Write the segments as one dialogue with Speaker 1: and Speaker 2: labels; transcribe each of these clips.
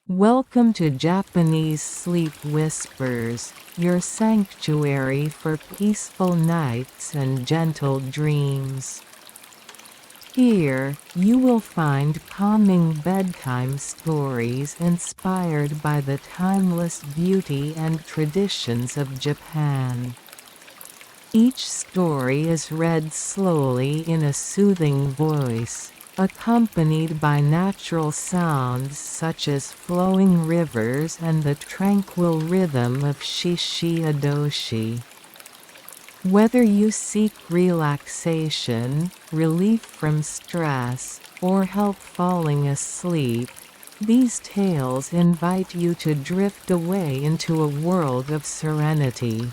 Speaker 1: Welcome to Japanese Sleep Whispers, your sanctuary for peaceful nights and gentle dreams. Here, you will find calming bedtime stories inspired by the timeless beauty and traditions of Japan. Each story is read slowly in a soothing voice, accompanied by natural sounds such as flowing rivers and the tranquil rhythm of shishi-odoshi. Whether you seek relaxation, relief from stress, or help falling asleep, these tales invite you to drift away into a world of serenity.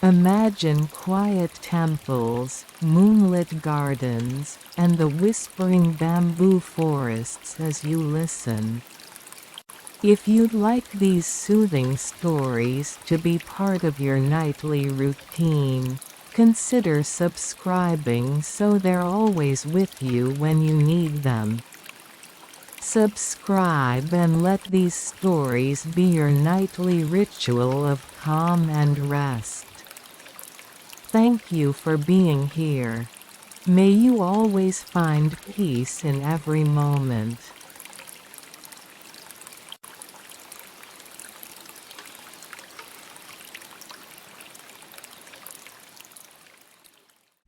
Speaker 1: Imagine quiet temples, moonlit gardens, and the whispering bamboo forests as you listen. If you'd like these soothing stories to be part of your nightly routine, consider subscribing so they're always with you when you need them. Subscribe and let these stories be your nightly ritual of calm and rest. Thank you for being here. May you always find peace in every moment.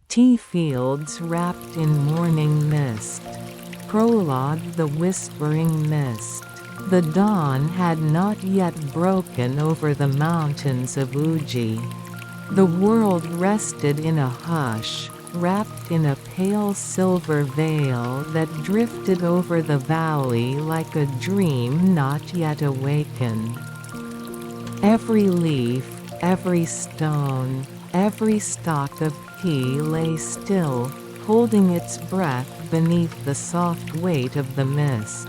Speaker 1: Tea fields wrapped in morning mist. Prologue: the whispering mist. The dawn had not yet broken over the mountains of Uji. The world rested in a hush, wrapped in a pale silver veil that drifted over the valley like a dream not yet awakened. Every leaf, every stone, every stalk of tea lay still, holding its breath beneath the soft weight of the mist.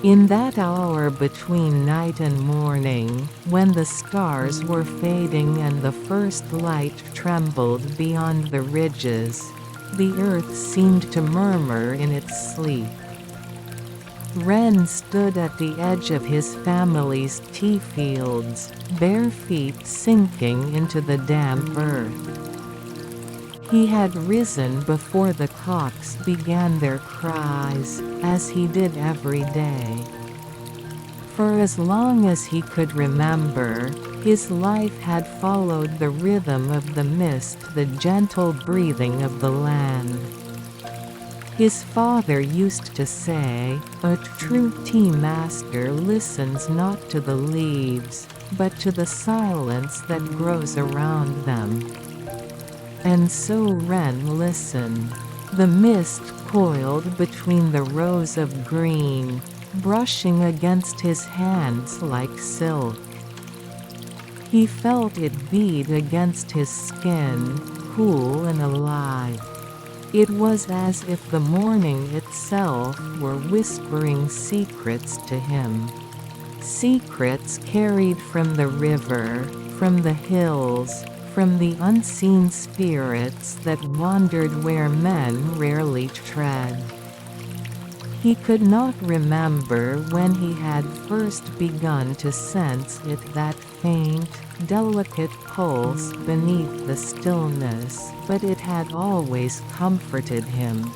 Speaker 1: In that hour between night and morning, when the stars were fading and the first light trembled beyond the ridges, the earth seemed to murmur in its sleep. Ren stood at the edge of his family's tea fields, bare feet sinking into the damp earth. He had risen before the cocks began their cries, as he did every day. For as long as he could remember, his life had followed the rhythm of the mist, the gentle breathing of the land. His father used to say, "A true tea master listens not to the leaves, but to the silence that grows around them." And so Ren listened. The mist coiled between the rows of green, brushing against his hands like silk. He felt it bead against his skin, cool and alive. It was as if the morning itself were whispering secrets to him. Secrets carried from the river, from the hills, from the unseen spirits that wandered where men rarely tread. He could not remember when he had first begun to sense it, that faint, delicate pulse beneath the stillness, but it had always comforted him.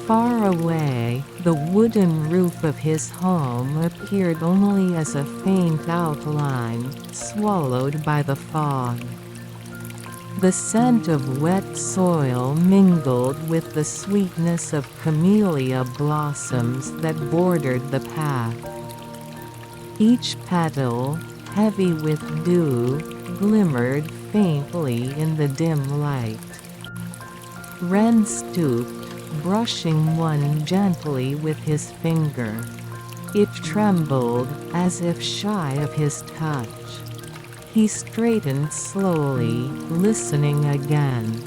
Speaker 1: Far away, the wooden roof of his home appeared only as a faint outline, swallowed by the fog. The scent of wet soil mingled with the sweetness of camellia blossoms that bordered the path. Each petal, heavy with dew, glimmered faintly in the dim light. Ren stooped, brushing one gently with his finger. It trembled, as if shy of his touch. He straightened slowly, listening again.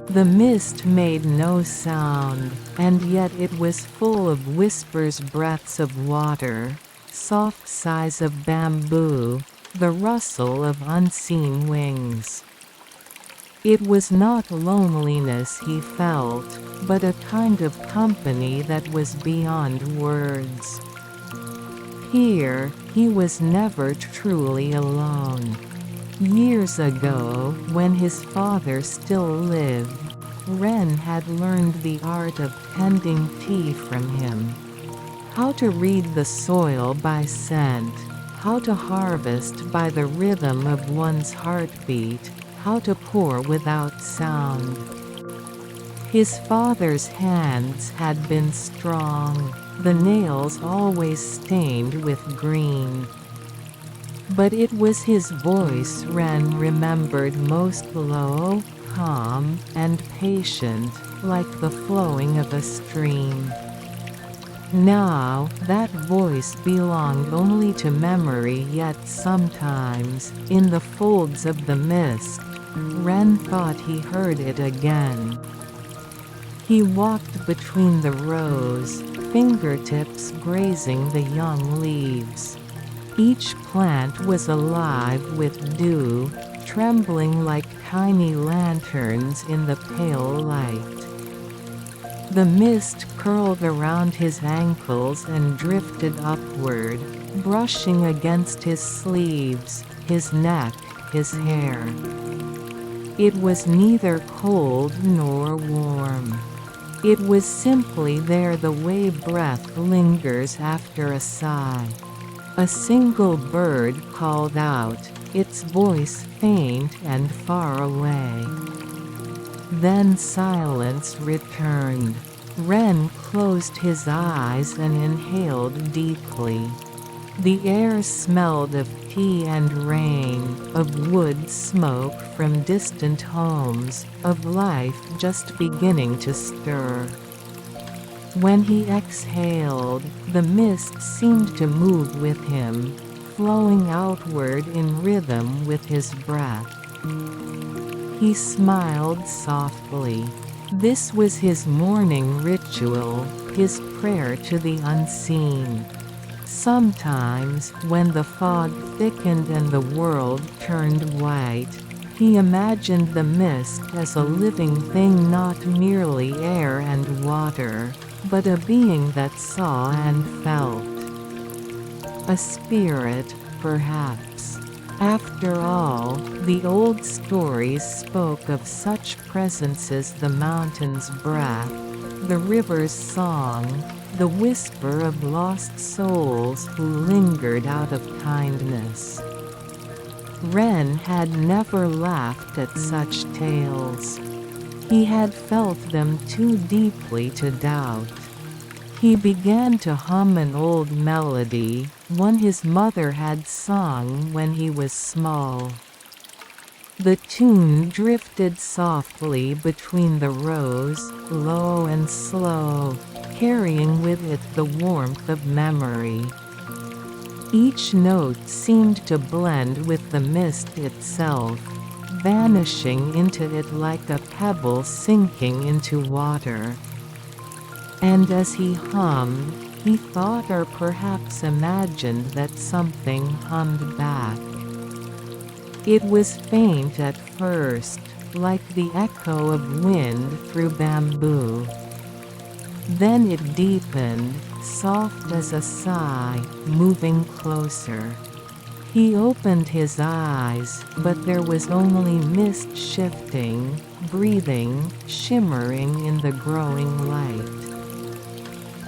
Speaker 1: The mist made no sound, and yet it was full of whispers, breaths of water, soft sighs of bamboo, the rustle of unseen wings. It was not loneliness he felt, but a kind of company that was beyond words. Here, he was never truly alone. Years ago, when his father still lived, Ren had learned the art of tending tea from him. How to read the soil by scent, how to harvest by the rhythm of one's heartbeat, how to pour without sound. His father's hands had been strong, the nails always stained with green. But it was his voice Ren remembered most, low, calm, and patient, like the flowing of a stream. Now, that voice belonged only to memory, yet sometimes, in the folds of the mist, Ren thought he heard it again. He walked between the rows, fingertips grazing the young leaves. Each plant was alive with dew, trembling like tiny lanterns in the pale light. The mist curled around his ankles and drifted upward, brushing against his sleeves, his neck, his hair. It was neither cold nor warm. It was simply there, the way breath lingers after a sigh. A single bird called out, its voice faint and far away. Then silence returned. Ren closed his eyes and inhaled deeply. The air smelled of tea and rain, of wood smoke from distant homes, of life just beginning to stir. When he exhaled, the mist seemed to move with him, flowing outward in rhythm with his breath. He smiled softly. This was his morning ritual, his prayer to the unseen. Sometimes, when the fog thickened and the world turned white, he imagined the mist as a living thing, not merely air and water, but a being that saw and felt. A spirit, perhaps. After all, the old stories spoke of such presences: the mountain's breath, the river's song, the whisper of lost souls who lingered out of kindness. Ren had never laughed at such tales. He had felt them too deeply to doubt. He began to hum an old melody, one his mother had sung when he was small. The tune drifted softly between the rows, low and slow, carrying with it the warmth of memory. Each note seemed to blend with the mist itself, vanishing into it like a pebble sinking into water. And as he hummed, he thought, or perhaps imagined, that something hummed back. It was faint at first, like the echo of wind through bamboo. Then it deepened, soft as a sigh, moving closer. He opened his eyes, but there was only mist shifting, breathing, shimmering in the growing light.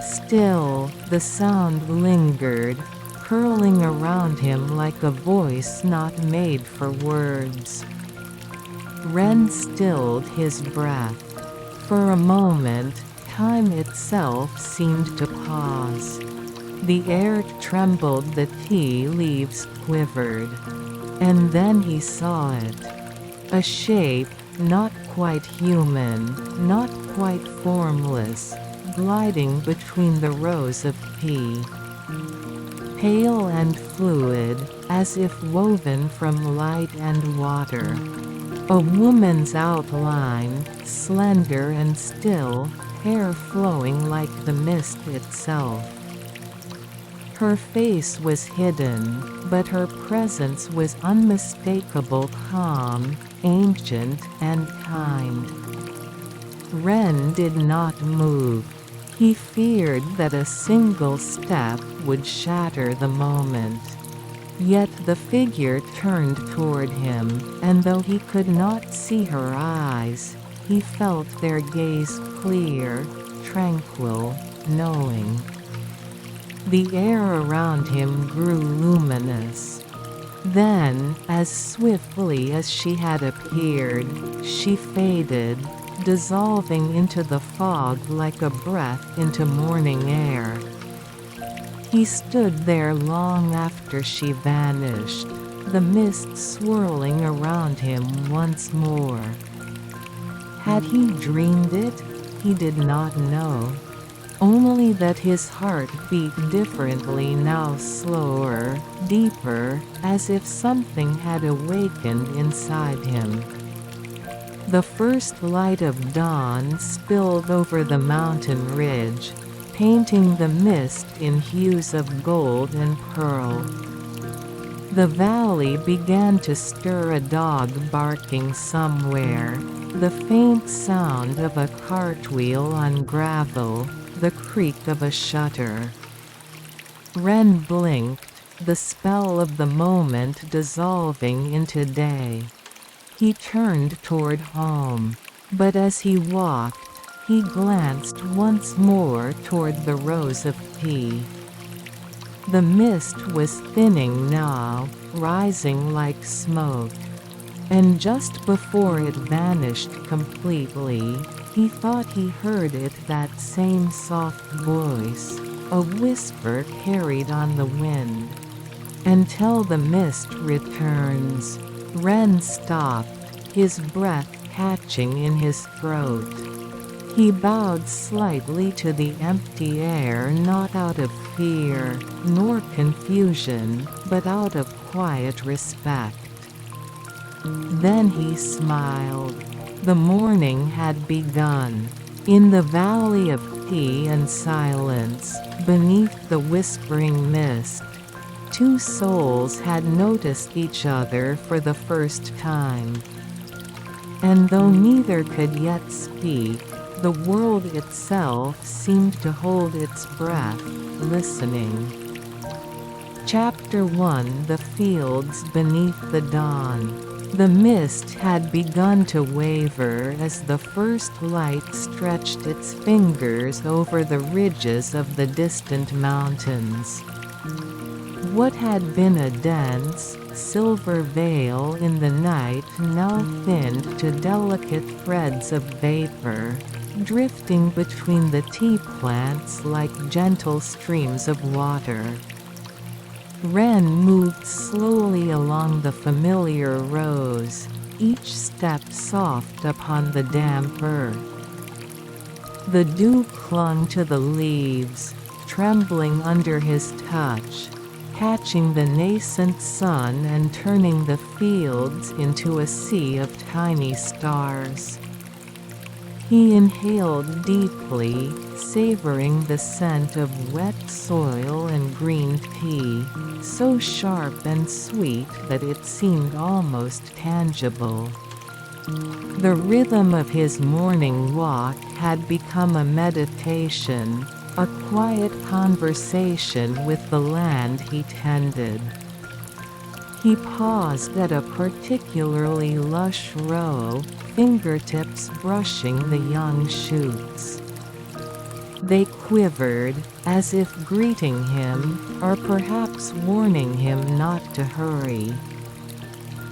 Speaker 1: Still, the sound lingered, curling around him like a voice not made for words. Ren stilled his breath. For a moment, time itself seemed to pause. The air trembled, the tea leaves quivered. And then he saw it. A shape, not quite human, not quite formless, gliding between the rows of tea. Pale and fluid, as if woven from light and water. A woman's outline, slender and still, hair flowing like the mist itself. Her face was hidden, but her presence was unmistakable, calm, ancient, and kind. Ren did not move. He feared that a single step would shatter the moment. Yet the figure turned toward him, and though he could not see her eyes, he felt their gaze clear, tranquil, knowing. The air around him grew luminous. Then, as swiftly as she had appeared, she faded, dissolving into the fog like a breath into morning air. He stood there long after she vanished, the mist swirling around him once more. Had he dreamed it? He did not know. Only that his heart beat differently now, slower, deeper, as if something had awakened inside him. The first light of dawn spilled over the mountain ridge, painting the mist in hues of gold and pearl. The valley began to stir, a dog barking somewhere, the faint sound of a cartwheel on gravel, the creak of a shutter. Ren blinked, the spell of the moment dissolving into day. He turned toward home, but as he walked, he glanced once more toward the rows of tea. The mist was thinning now, rising like smoke. And just before it vanished completely, he thought he heard it, that same soft voice, a whisper carried on the wind. Until the mist returns. Ren stopped, his breath catching in his throat. He bowed slightly to the empty air, not out of fear, nor confusion, but out of quiet respect. Then he smiled. The morning had begun. In the valley of tea and silence, beneath the whispering mist, two souls had noticed each other for the first time. And though neither could yet speak, the world itself seemed to hold its breath, listening. Chapter 1: The Fields Beneath the Dawn. The mist had begun to waver as the first light stretched its fingers over the ridges of the distant mountains. What had been a dense, silver veil in the night now thinned to delicate threads of vapor, drifting between the tea plants like gentle streams of water. Ren moved slowly along the familiar rows, each step soft upon the damp earth. The dew clung to the leaves, trembling under his touch, catching the nascent sun and turning the fields into a sea of tiny stars. He inhaled deeply, savoring the scent of wet soil and green tea, so sharp and sweet that it seemed almost tangible. The rhythm of his morning walk had become a meditation, a quiet conversation with the land he tended. He paused at a particularly lush row, fingertips brushing the young shoots. They quivered, as if greeting him, or perhaps warning him not to hurry.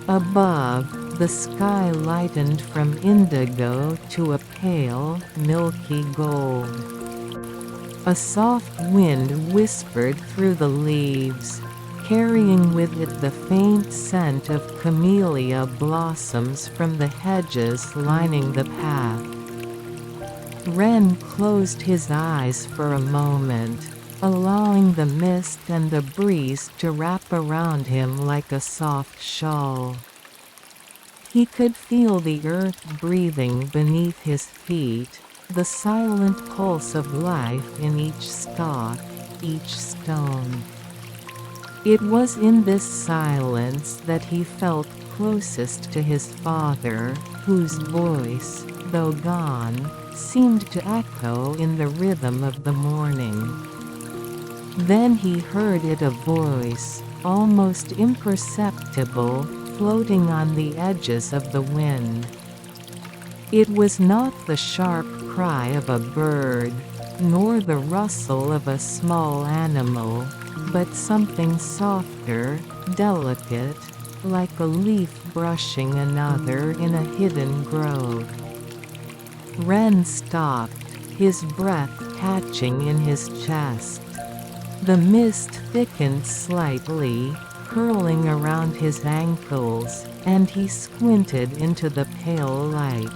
Speaker 1: Above, the sky lightened from indigo to a pale, milky gold. A soft wind whispered through the leaves, carrying with it the faint scent of camellia blossoms from the hedges lining the path. Ren closed his eyes for a moment, allowing the mist and the breeze to wrap around him like a soft shawl. He could feel the earth breathing beneath his feet, the silent pulse of life in each stalk, each stone. It was in this silence that he felt closest to his father, whose voice, though gone, seemed to echo in the rhythm of the morning. Then he heard it, a voice, almost imperceptible, floating on the edges of the wind. It was not the sharp cry of a bird, nor the rustle of a small animal, but something softer, delicate, like a leaf brushing another in a hidden grove. Ren stopped, his breath catching in his chest. The mist thickened slightly, curling around his ankles, and he squinted into the pale light.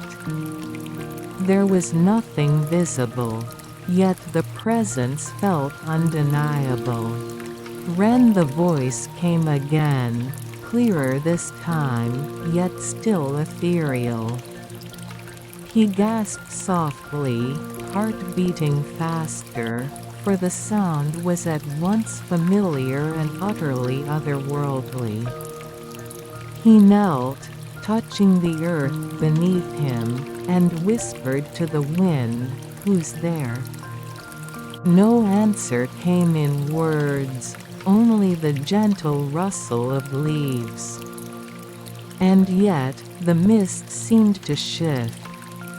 Speaker 1: There was nothing visible, yet the presence felt undeniable. Ren, the voice came again, clearer this time, yet still ethereal. He gasped softly, heart beating faster, for the sound was at once familiar and utterly otherworldly. He knelt, touching the earth beneath him, and whispered to the wind, "Who's there?" No answer came in words, only the gentle rustle of leaves. And yet, the mist seemed to shift,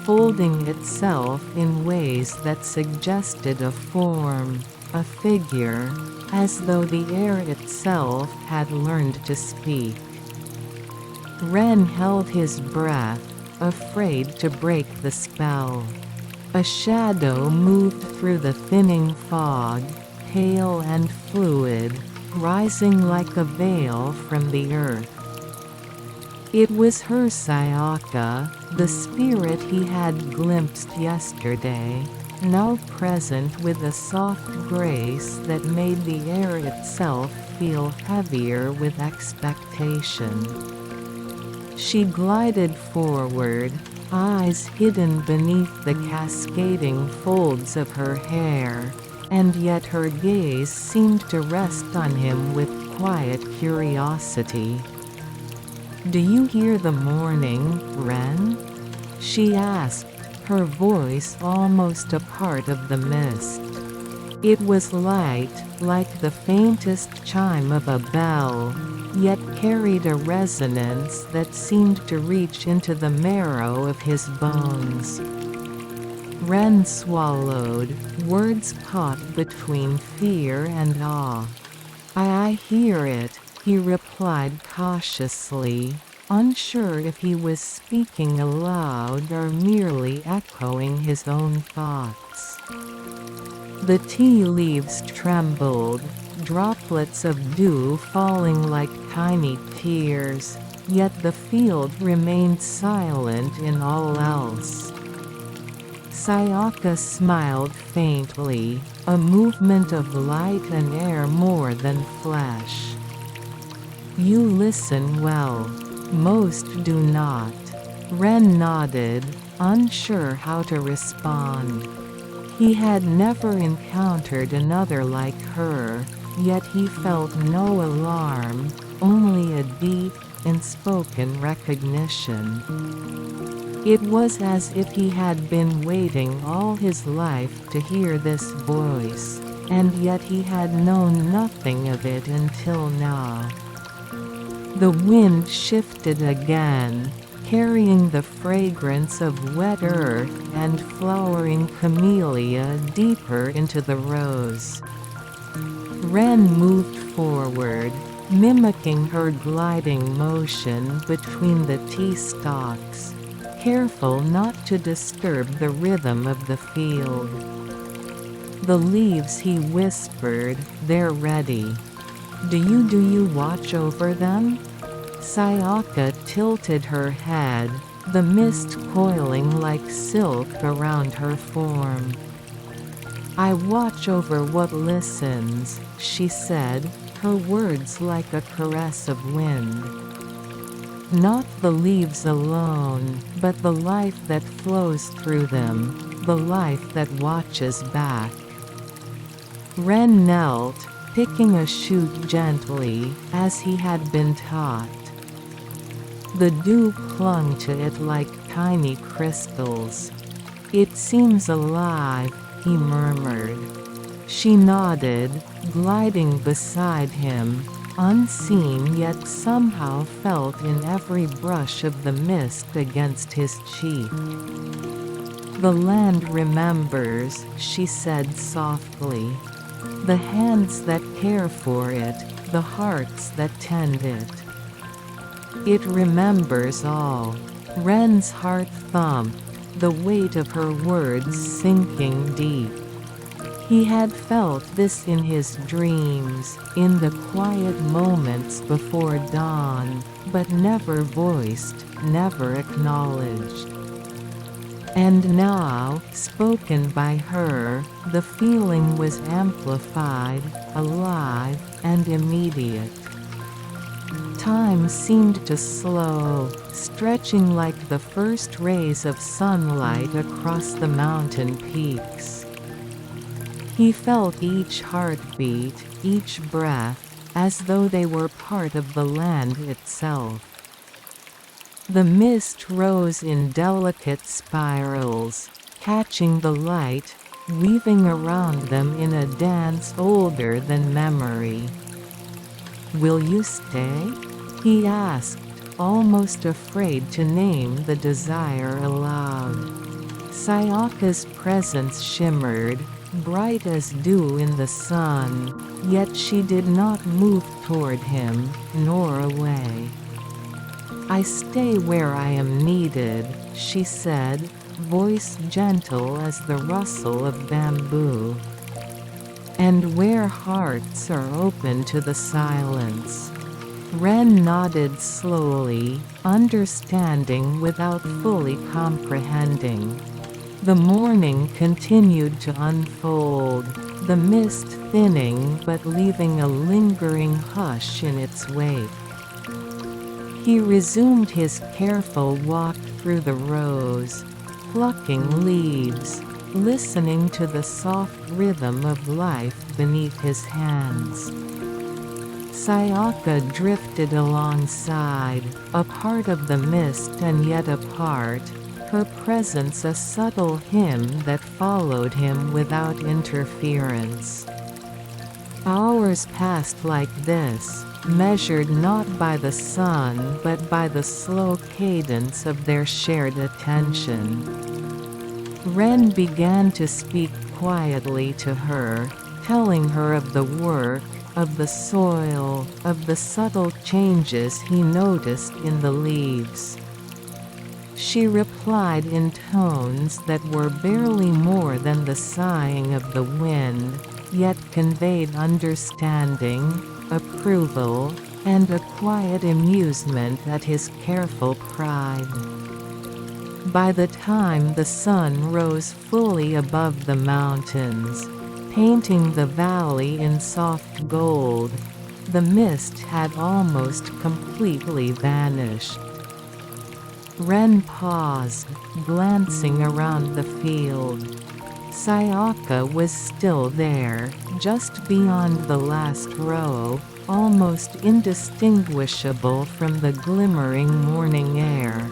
Speaker 1: folding itself in ways that suggested a form, a figure, as though the air itself had learned to speak. Ren held his breath, afraid to break the spell. A shadow moved through the thinning fog, pale and fluid, rising like a veil from the earth. It was her Sayaka, the spirit he had glimpsed yesterday, now present with a soft grace that made the air itself feel heavier with expectation. She glided forward, eyes hidden beneath the cascading folds of her hair, and yet her gaze seemed to rest on him with quiet curiosity. "Do you hear the morning, Ren?" she asked, her voice almost a part of the mist. It was light, like the faintest chime of a bell, yet carried a resonance that seemed to reach into the marrow of his bones. Ren swallowed, words caught between fear and awe. I hear it," he replied cautiously, unsure if he was speaking aloud or merely echoing his own thoughts. The tea leaves trembled, droplets of dew falling like tiny tears, yet the field remained silent in all else. Sayaka smiled faintly, a movement of light and air more than flesh. "You listen well. Most do not." Ren nodded, unsure how to respond. He had never encountered another like her, yet he felt no alarm, only a deep, unspoken recognition. It was as if he had been waiting all his life to hear this voice, and yet he had known nothing of it until now. The wind shifted again, carrying the fragrance of wet earth and flowering camellia deeper into the rose. Ren moved forward, mimicking her gliding motion between the tea stalks, careful not to disturb the rhythm of the field. "The leaves," he whispered, "they're ready. Do you watch over them?" Sayaka tilted her head, the mist coiling like silk around her form. "I watch over what listens," she said, her words like a caress of wind. "Not the leaves alone, but the life that flows through them, the life that watches back." Ren knelt, picking a shoot gently, as he had been taught. The dew clung to it like tiny crystals. "It seems alive," he murmured. She nodded, gliding beside him, unseen yet somehow felt in every brush of the mist against his cheek. "The land remembers," she said softly. "The hands that care for it, the hearts that tend it. It remembers all." Ren's heart thumped, the weight of her words sinking deep. He had felt this in his dreams, in the quiet moments before dawn, but never voiced, never acknowledged. And now, spoken by her, the feeling was amplified, alive, and immediate. Time seemed to slow, stretching like the first rays of sunlight across the mountain peaks. He felt each heartbeat, each breath, as though they were part of the land itself. The mist rose in delicate spirals, catching the light, weaving around them in a dance older than memory. "Will you stay?" he asked, almost afraid to name the desire aloud. Sayaka's presence shimmered, bright as dew in the sun, yet she did not move toward him, nor away. "I stay where I am needed," she said, voice gentle as the rustle of bamboo. "And where hearts are open to the silence." Ren nodded slowly, understanding without fully comprehending. The morning continued to unfold, the mist thinning but leaving a lingering hush in its wake. He resumed his careful walk through the rows, plucking leaves, listening to the soft rhythm of life beneath his hands. Sayaka drifted alongside, a part of the mist and yet apart, her presence a subtle hymn that followed him without interference. Hours passed like this, measured not by the sun but by the slow cadence of their shared attention. Ren began to speak quietly to her, telling her of the work, of the soil, of the subtle changes he noticed in the leaves. She replied in tones that were barely more than the sighing of the wind, yet conveyed understanding, approval, and a quiet amusement at his careful pride. By the time the sun rose fully above the mountains, painting the valley in soft gold, the mist had almost completely vanished. Ren paused, glancing around the field. Sayaka was still there, just beyond the last row, almost indistinguishable from the glimmering morning air.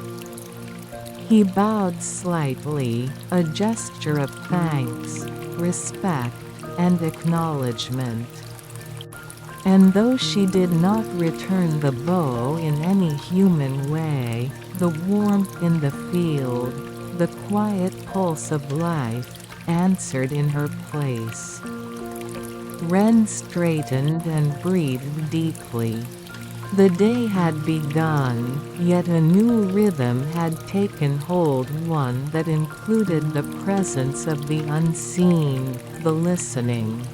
Speaker 1: He bowed slightly, a gesture of thanks, respect, and acknowledgement. And though she did not return the bow in any human way, the warmth in the field, the quiet pulse of life, answered in her place. Ren straightened and breathed deeply. The day had begun, yet a new rhythm had taken hold, one that included the presence of the unseen, the listening.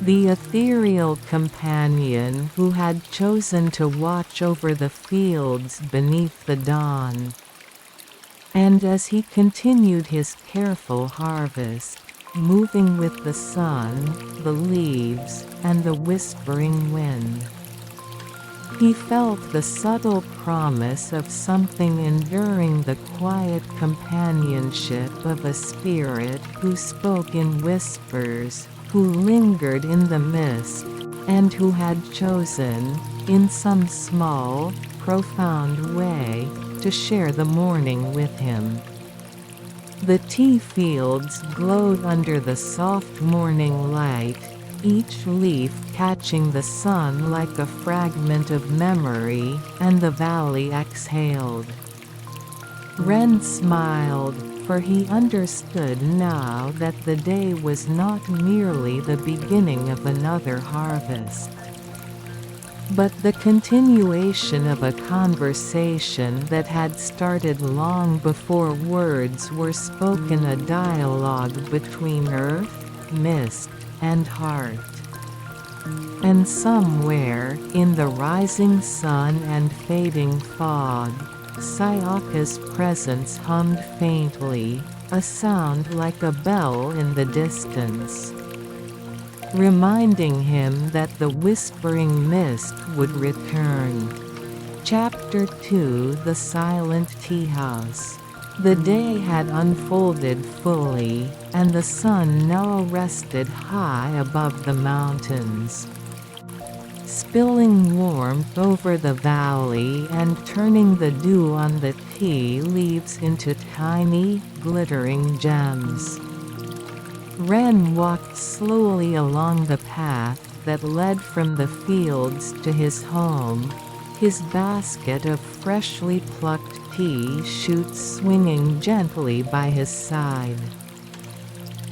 Speaker 1: The ethereal companion who had chosen to watch over the fields beneath the dawn. And as he continued his careful harvest, moving with the sun, the leaves, and the whispering wind, he felt the subtle promise of something enduring, the quiet companionship of a spirit who spoke in whispers, who lingered in the mist, and who had chosen, in some small, profound way, to share the morning with him. The tea fields glowed under the soft morning light, each leaf catching the sun like a fragment of memory, and the valley exhaled. Ren smiled, for he understood now that the day was not merely the beginning of another harvest, but the continuation of a conversation that had started long before words were spoken, a dialogue between earth, mist, and heart. And somewhere, in the rising sun and fading fog, Sayaka's presence hummed faintly, a sound like a bell in the distance, reminding him that the whispering mist would return. Chapter 2: The Silent Tea House. The day had unfolded fully, and the sun now rested high above the mountains, spilling warmth over the valley and turning the dew on the tea leaves into tiny, glittering gems. Ren walked slowly along the path that led from the fields to his home, his basket of freshly plucked tea shoots swinging gently by his side.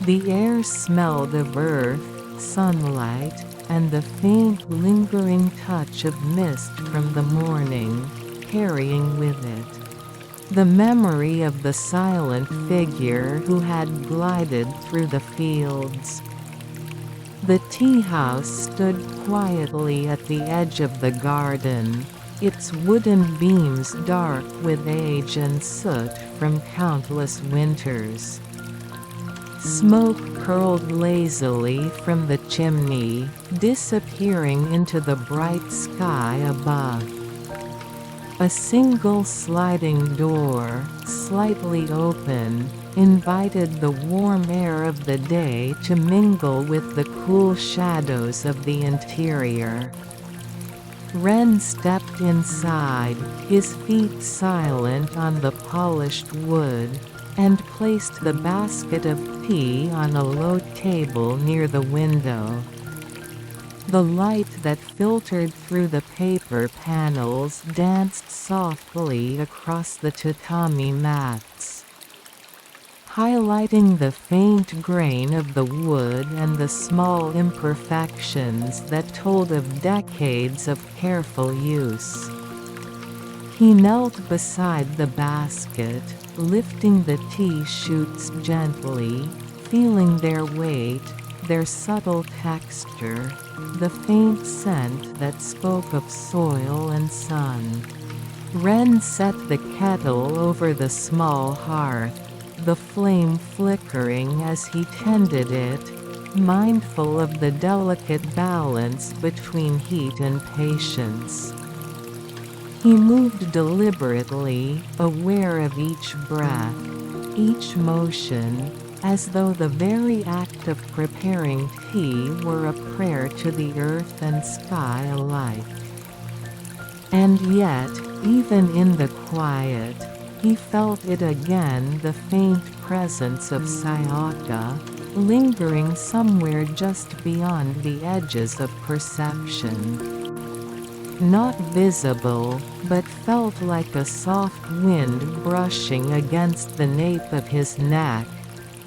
Speaker 1: The air smelled of earth, sunlight, and the faint lingering touch of mist from the morning, carrying with it the memory of the silent figure who had glided through the fields. The tea house stood quietly at the edge of the garden, its wooden beams dark with age and soot from countless winters. Smoke curled lazily from the chimney, disappearing into the bright sky above. A single sliding door, slightly open, invited the warm air of the day to mingle with the cool shadows of the interior. Ren stepped inside, his feet silent on the polished wood, and placed the basket of tea on a low table near the window. The light that filtered through the paper panels danced softly across the tatami mats, highlighting the faint grain of the wood and the small imperfections that told of decades of careful use. He knelt beside the basket, lifting the tea shoots gently, feeling their weight, their subtle texture, the faint scent that spoke of soil and sun. Ren set the kettle over the small hearth, the flame flickering as he tended it, mindful of the delicate balance between heat and patience. He moved deliberately, aware of each breath, each motion, as though the very act of preparing tea were a prayer to the earth and sky alike. And yet, even in the quiet, he felt it again, the faint presence of Sayaka, lingering somewhere just beyond the edges of perception. Not visible, but felt like a soft wind brushing against the nape of his neck,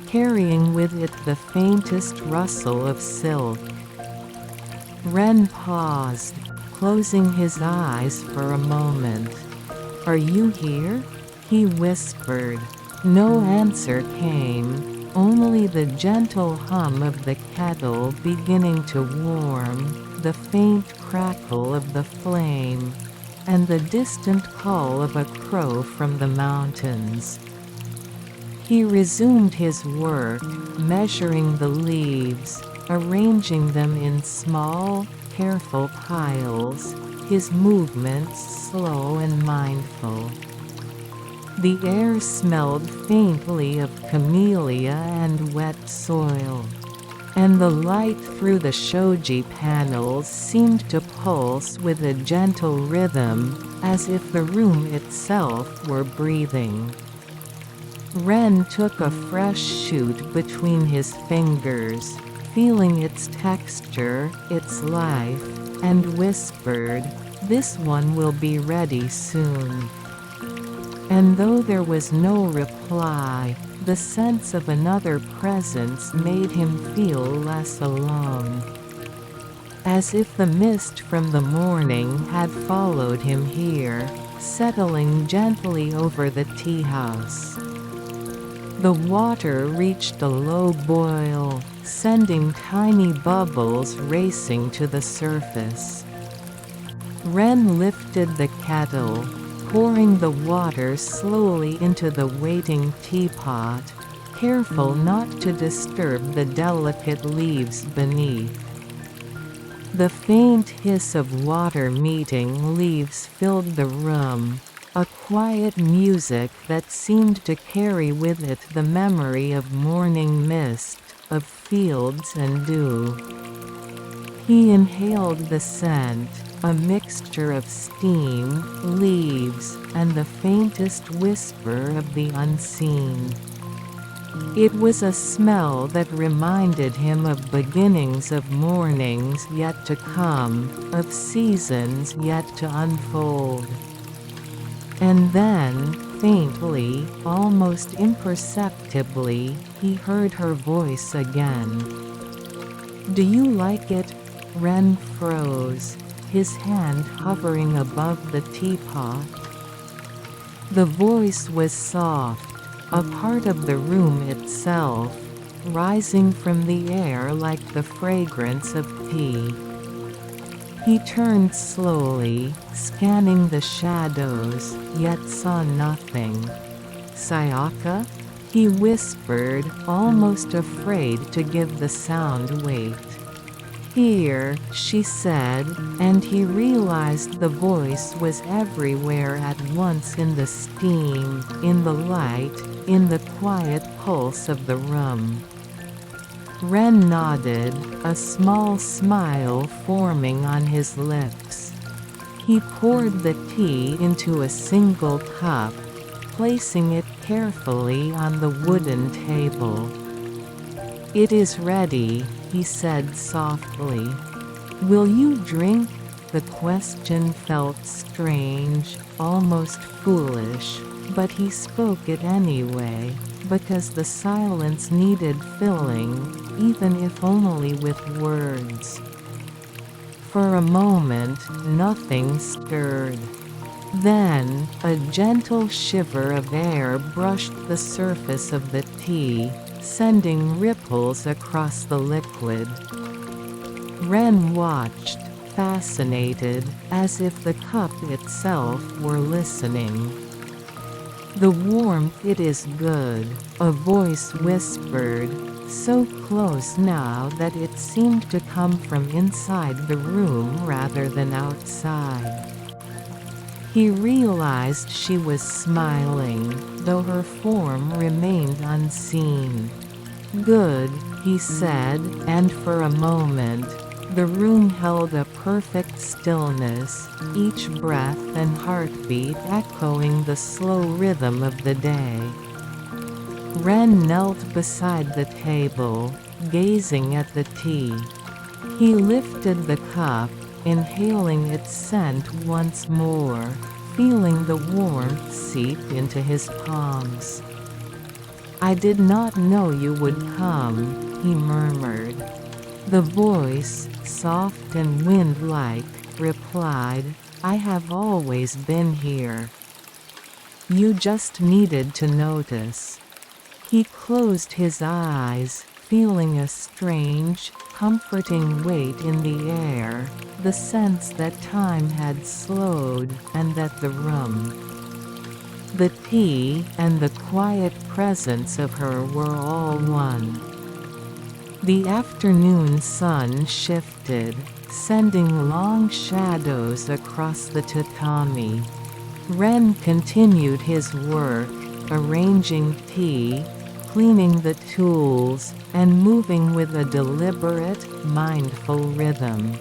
Speaker 1: carrying with it the faintest rustle of silk. Ren paused, closing his eyes for a moment. "Are you here?" he whispered. No answer came, only the gentle hum of the kettle beginning to warm, the faint crackle of the flame, and the distant call of a crow from the mountains. He resumed his work, measuring the leaves, arranging them in small, careful piles, his movements slow and mindful. The air smelled faintly of camellia and wet soil, and the light through the shoji panels seemed to pulse with a gentle rhythm, as if the room itself were breathing. Ren took a fresh shoot between his fingers, feeling its texture, its life, and whispered, "This one will be ready soon." And though there was no reply, the sense of another presence made him feel less alone. As if the mist from the morning had followed him here, settling gently over the tea house. The water reached a low boil, sending tiny bubbles racing to the surface. Ren lifted the kettle, pouring the water slowly into the waiting teapot, careful not to disturb the delicate leaves beneath. The faint hiss of water meeting leaves filled the room, a quiet music that seemed to carry with it the memory of morning mist, of fields and dew. He inhaled the scent, a mixture of steam, leaves, and the faintest whisper of the unseen. It was a smell that reminded him of beginnings of mornings yet to come, of seasons yet to unfold. And then, faintly, almost imperceptibly, he heard her voice again. "Do you like it?" Ren froze, his hand hovering above the teapot. The voice was soft, a part of the room itself, rising from the air like the fragrance of tea. He turned slowly, scanning the shadows, yet saw nothing. "Sayaka?" he whispered, almost afraid to give the sound weight. "Here," she said, and he realized the voice was everywhere at once, in the steam, in the light, in the quiet pulse of the room. Ren nodded, a small smile forming on his lips. He poured the tea into a single cup, placing it carefully on the wooden table. "It is ready," he said softly. "Will you drink?" The question felt strange, almost foolish, but he spoke it anyway, because the silence needed filling, even if only with words. For a moment, nothing stirred. Then, a gentle shiver of air brushed the surface of the tea, sending ripples across the liquid. Ren watched, fascinated, as if the cup itself were listening. "The warmth, it is good," a voice whispered, so close now that it seemed to come from inside the room rather than outside. He realized she was smiling, though her form remained unseen. "Good," he said, and for a moment, the room held a perfect stillness, each breath and heartbeat echoing the slow rhythm of the day. Ren knelt beside the table, gazing at the tea. He lifted the cup, inhaling its scent once more, feeling the warmth seep into his palms. "I did not know you would come," he murmured. The voice, soft and wind-like, replied, "I have always been here. You just needed to notice." He closed his eyes, feeling a strange, comforting weight in the air, the sense that time had slowed, and that the room, the tea, and the quiet presence of her were all one. The afternoon sun shifted, sending long shadows across the tatami. Ren continued his work, arranging tea, cleaning the tools, and moving with a deliberate, mindful rhythm.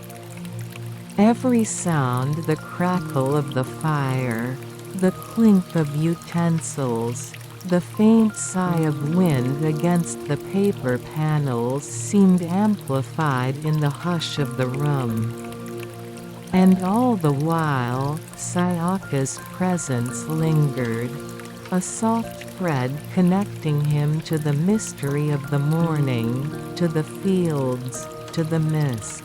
Speaker 1: Every sound, the crackle of the fire, the clink of utensils, The faint sigh of wind against the paper panels seemed amplified in the hush of the room. And all the while, Sayaka's presence lingered, a soft thread connecting him to the mystery of the morning, to the fields, to the mist,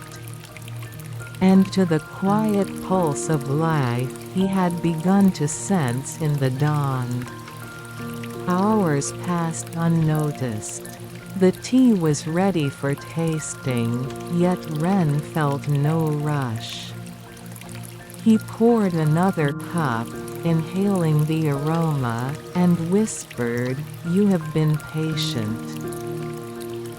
Speaker 1: and to the quiet pulse of life he had begun to sense in the dawn. Hours passed unnoticed. The tea was ready for tasting, yet Ren felt no rush. He poured another cup, inhaling the aroma, and whispered, "You have been patient."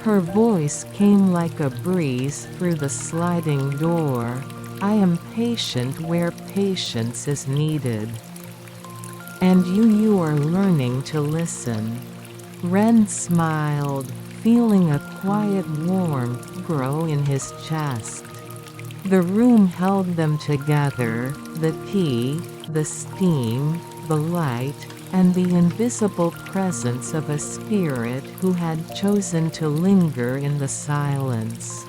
Speaker 1: Her voice came like a breeze through the sliding door. "I am patient where patience is needed. And you are learning to listen." Ren smiled, feeling a quiet warmth grow in his chest. The room held them together, the tea, the steam, the light, and the invisible presence of a spirit who had chosen to linger in the silence.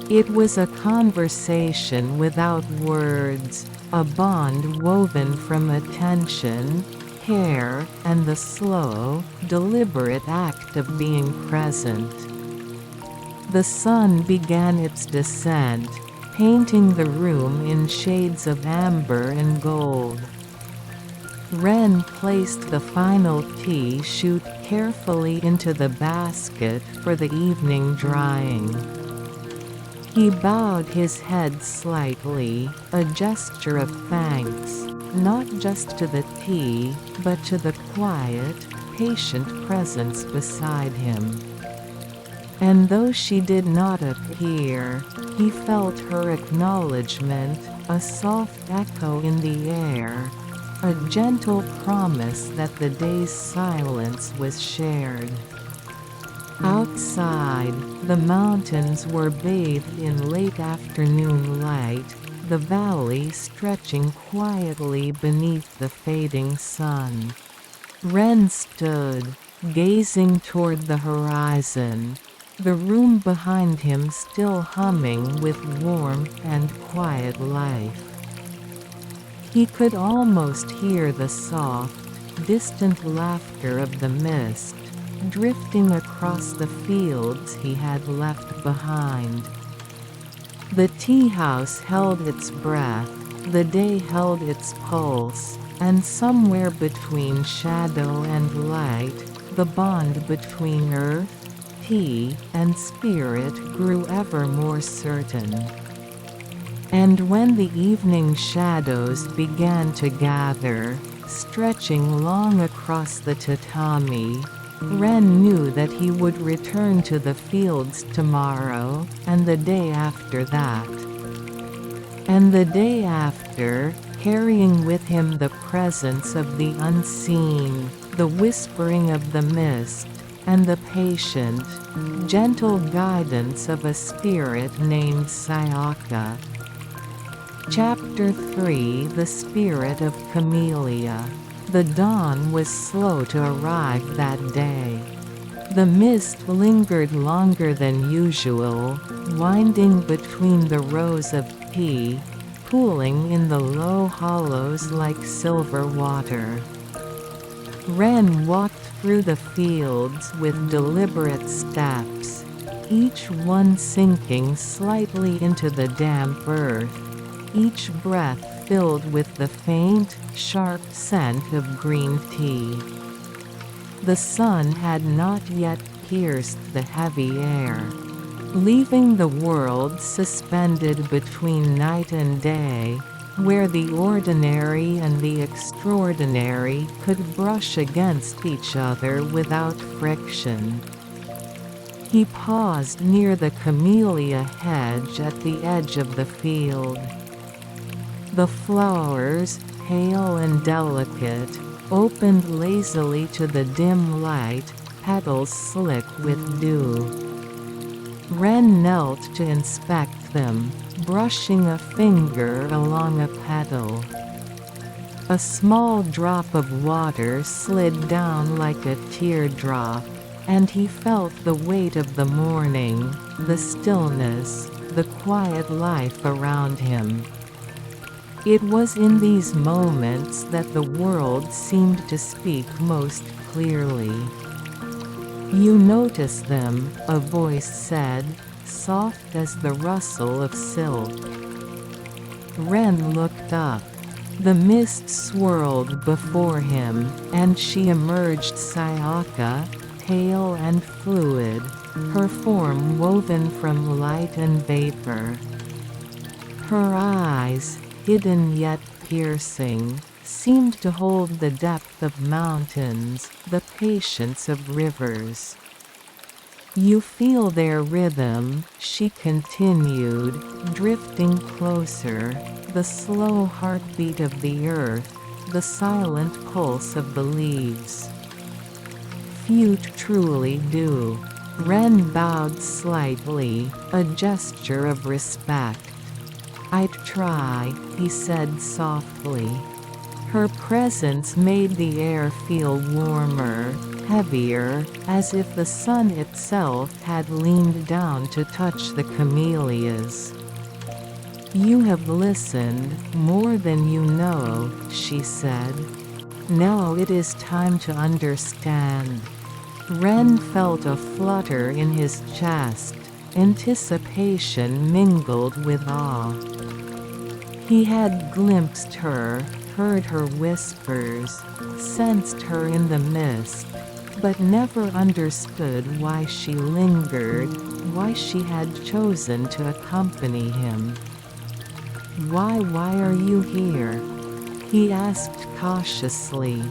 Speaker 1: It was a conversation without words, a bond woven from attention, care, and the slow, deliberate act of being present. The sun began its descent, painting the room in shades of amber and gold. Ren placed the final tea shoot carefully into the basket for the evening drying. He bowed his head slightly, a gesture of thanks, not just to the tea, but to the quiet, patient presence beside him. And though she did not appear, he felt her acknowledgement, a soft echo in the air, a gentle promise that the day's silence was shared. Outside, the mountains were bathed in late afternoon light, the valley stretching quietly beneath the fading sun. Ren stood, gazing toward the horizon, the room behind him still humming with warmth and quiet life. He could almost hear the soft, distant laughter of the mist, drifting across the fields he had left behind. The tea house held its breath, the day held its pulse, and somewhere between shadow and light, the bond between earth, tea, and spirit grew ever more certain. And when the evening shadows began to gather, stretching long across the tatami, Ren knew that he would return to the fields tomorrow, and the day after that. And the day after, carrying with him the presence of the unseen, the whispering of the mist, and the patient, gentle guidance of a spirit named Sayaka. Chapter 3: The Spirit of Camellia. The dawn was slow to arrive that day. The mist lingered longer than usual, winding between the rows of tea, pooling in the low hollows like silver water. Ren walked through the fields with deliberate steps, each one sinking slightly into the damp earth, each breath filled with the faint, sharp scent of green tea. The sun had not yet pierced the heavy air, leaving the world suspended between night and day, where the ordinary and the extraordinary could brush against each other without friction. He paused near the camellia hedge at the edge of the field. The flowers, pale and delicate, opened lazily to the dim light, petals slick with dew. Ren knelt to inspect them, brushing a finger along a petal. A small drop of water slid down like a teardrop, and he felt the weight of the morning, the stillness, the quiet life around him. It was in these moments that the world seemed to speak most clearly. "You notice them," a voice said, soft as the rustle of silk. Ren looked up. The mist swirled before him, and she emerged Sayaka, pale and fluid, her form woven from light and vapor. Her eyes, hidden yet piercing, seemed to hold the depth of mountains, the patience of rivers. "You feel their rhythm," she continued, drifting closer, the slow heartbeat of the earth, the silent pulse of the leaves. "Few truly do." Ren bowed slightly, a gesture of respect. "I'd try," he said softly. Her presence made the air feel warmer, heavier, as if the sun itself had leaned down to touch the camellias. "You have listened, more than you know," she said. "Now it is time to understand." Ren felt a flutter in his chest, anticipation mingled with awe. He had glimpsed her, heard her whispers, sensed her in the mist, but never understood why she lingered, why she had chosen to accompany him. Why are you here?" he asked cautiously.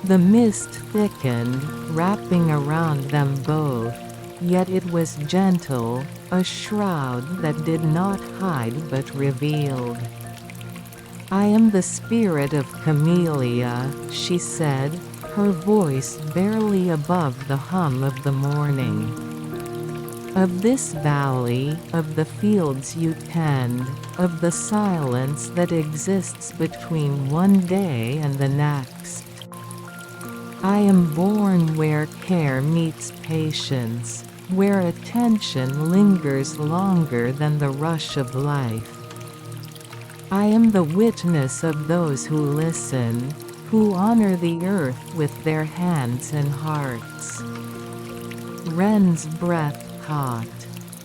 Speaker 1: The mist thickened, wrapping around them both, yet it was gentle, a shroud that did not hide but revealed. "I am the spirit of Camellia," she said, her voice barely above the hum of the morning. "Of this valley, of the fields you tend, of the silence that exists between one day and the next. I am born where care meets patience, where attention lingers longer than the rush of life. I am the witness of those who listen, who honor the earth with their hands and hearts." Ren's breath caught.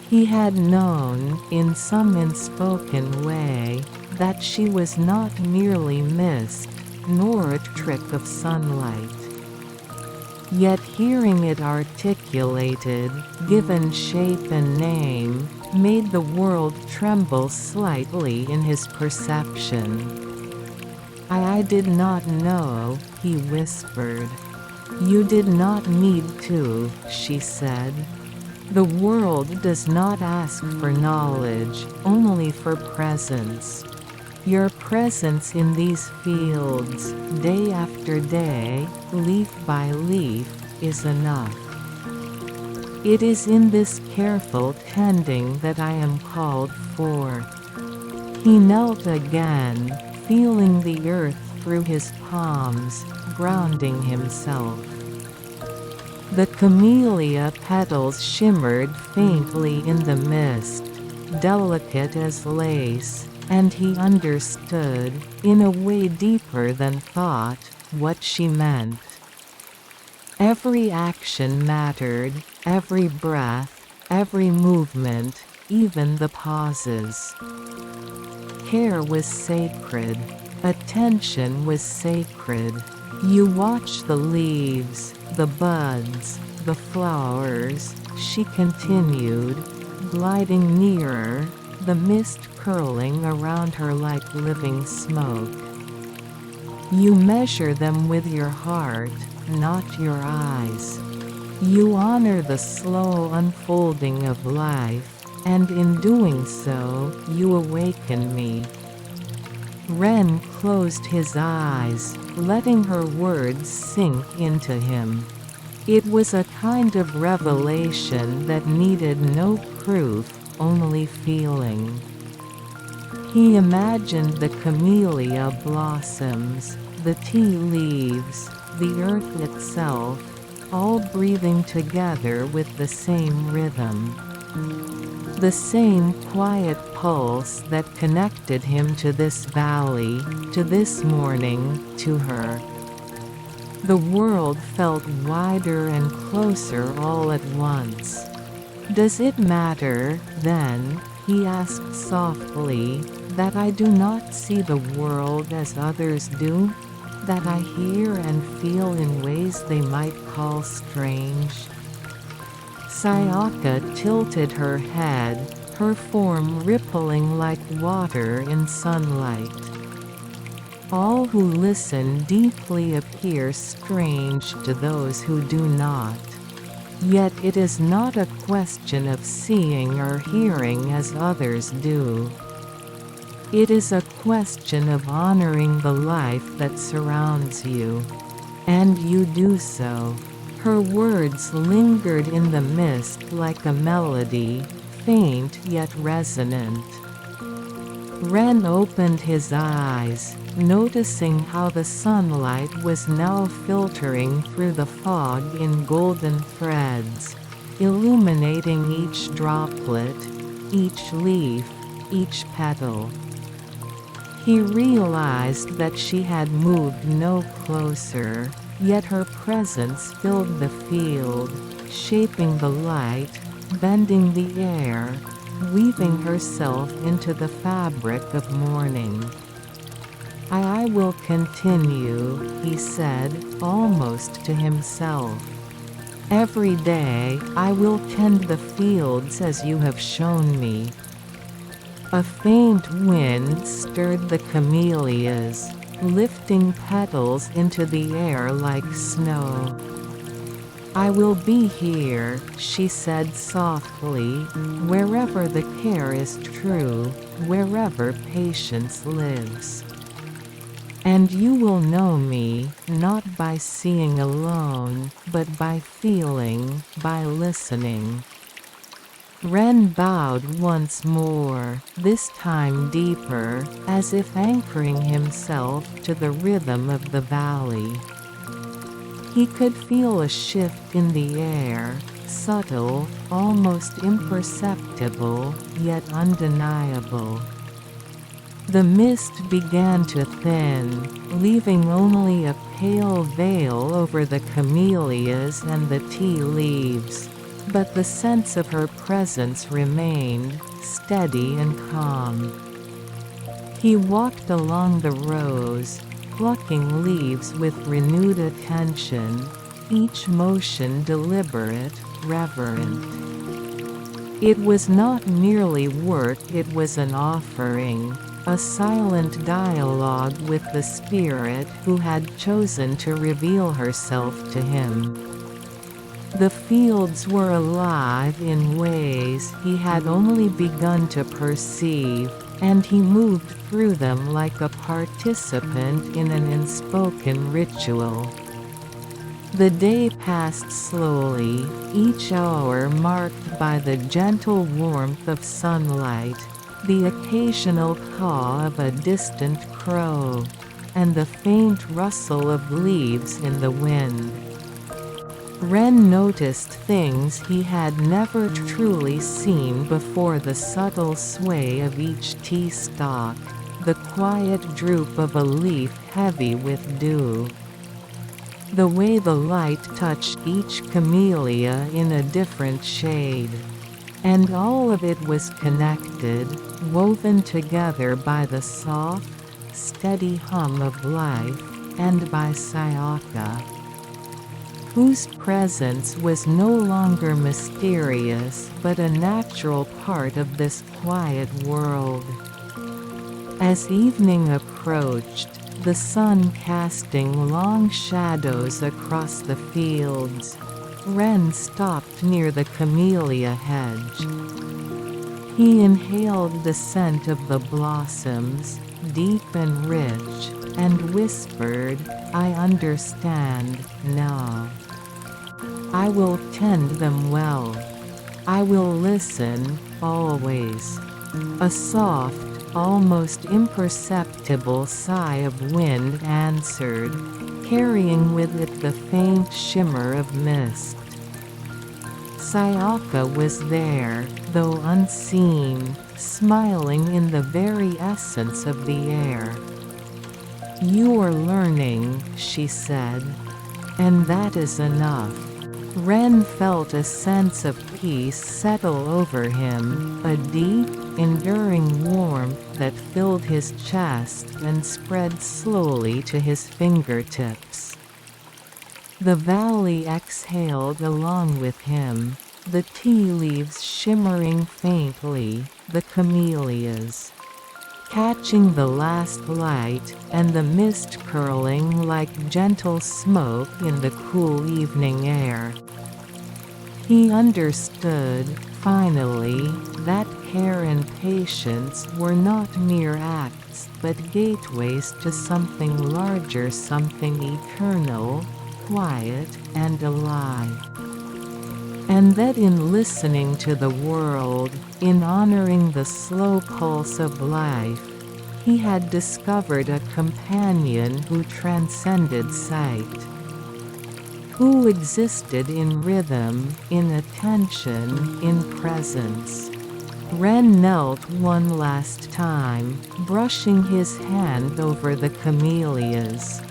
Speaker 1: He had known, in some unspoken way, that she was not merely mist, nor a trick of sunlight. Yet hearing it articulated, given shape and name, made the world tremble slightly in his perception. I did not know," he whispered. "You did not need to," she said. "The world does not ask for knowledge, only for presence. Your presence in these fields, day after day, leaf by leaf, is enough. It is in this careful tending that I am called forth." He knelt again, feeling the earth through his palms, grounding himself. The camellia petals shimmered faintly in the mist, delicate as lace, and he understood, in a way deeper than thought, what she meant. Every action mattered, every breath, every movement, even the pauses. Care was sacred. Attention was sacred. "You watch the leaves, the buds, the flowers," she continued, gliding nearer, the mist curling around her like living smoke. "You measure them with your heart, not your eyes. You honor the slow unfolding of life, and in doing so, you awaken me." Ren closed his eyes, letting her words sink into him. It was a kind of revelation that needed no proof, only feeling. He imagined the camellia blossoms, the tea leaves, the earth itself, all breathing together with the same rhythm. The same quiet pulse that connected him to this valley, to this morning, to her. The world felt wider and closer all at once. "Does it matter, then," he asked softly, "that I do not see the world as others do? That I hear and feel in ways they might call strange?" Sayaka tilted her head, her form rippling like water in sunlight. "All who listen deeply appear strange to those who do not. Yet it is not a question of seeing or hearing as others do. It is a question of honoring the life that surrounds you. And you do so." Her words lingered in the mist like a melody, faint yet resonant. Ren opened his eyes, noticing how the sunlight was now filtering through the fog in golden threads, illuminating each droplet, each leaf, each petal. He realized that she had moved no closer, yet her presence filled the field, shaping the light, bending the air, weaving herself into the fabric of morning. I will continue," he said, almost to himself. "Every day I will tend the fields as you have shown me." A faint wind stirred the camellias, lifting petals into the air like snow. "I will be here," she said softly, "wherever the care is true, wherever patience lives. And you will know me, not by seeing alone, but by feeling, by listening." Ren bowed once more, this time deeper, as if anchoring himself to the rhythm of the valley. He could feel a shift in the air, subtle, almost imperceptible, yet undeniable. The mist began to thin, leaving only a pale veil over the camellias and the tea leaves. But the sense of her presence remained, steady and calm. He walked along the rows, plucking leaves with renewed attention, each motion deliberate, reverent. It was not merely work, it was an offering, a silent dialogue with the spirit who had chosen to reveal herself to him. The fields were alive in ways he had only begun to perceive, and he moved through them like a participant in an unspoken ritual. The day passed slowly, each hour marked by the gentle warmth of sunlight, the occasional caw of a distant crow, and the faint rustle of leaves in the wind. Ren noticed things he had never truly seen before: the subtle sway of each tea stalk, the quiet droop of a leaf heavy with dew, the way the light touched each camellia in a different shade. And all of it was connected, woven together by the soft, steady hum of life, and by Sayaka, whose presence was no longer mysterious but a natural part of this quiet world. As evening approached, the sun casting long shadows across the fields, Ren stopped near the camellia hedge. He inhaled the scent of the blossoms, deep and rich, and whispered, "I understand, now. I will tend them well. I will listen, always." A soft, almost imperceptible sigh of wind answered, carrying with it the faint shimmer of mist. Sayaka was there, though unseen, smiling in the very essence of the air. "You are learning," she said. "And that is enough." Ren felt a sense of peace settle over him, a deep, enduring warmth that filled his chest and spread slowly to his fingertips. The valley exhaled along with him, the tea leaves shimmering faintly, the camellias catching the last light, and the mist curling like gentle smoke in the cool evening air. He understood, finally, that care and patience were not mere acts but gateways to something larger, something eternal, quiet, and alive. And that in listening to the world, in honoring the slow pulse of life, he had discovered a companion who transcended sight, who existed in rhythm, in attention, in presence. Ren knelt one last time, brushing his hand over the camellias.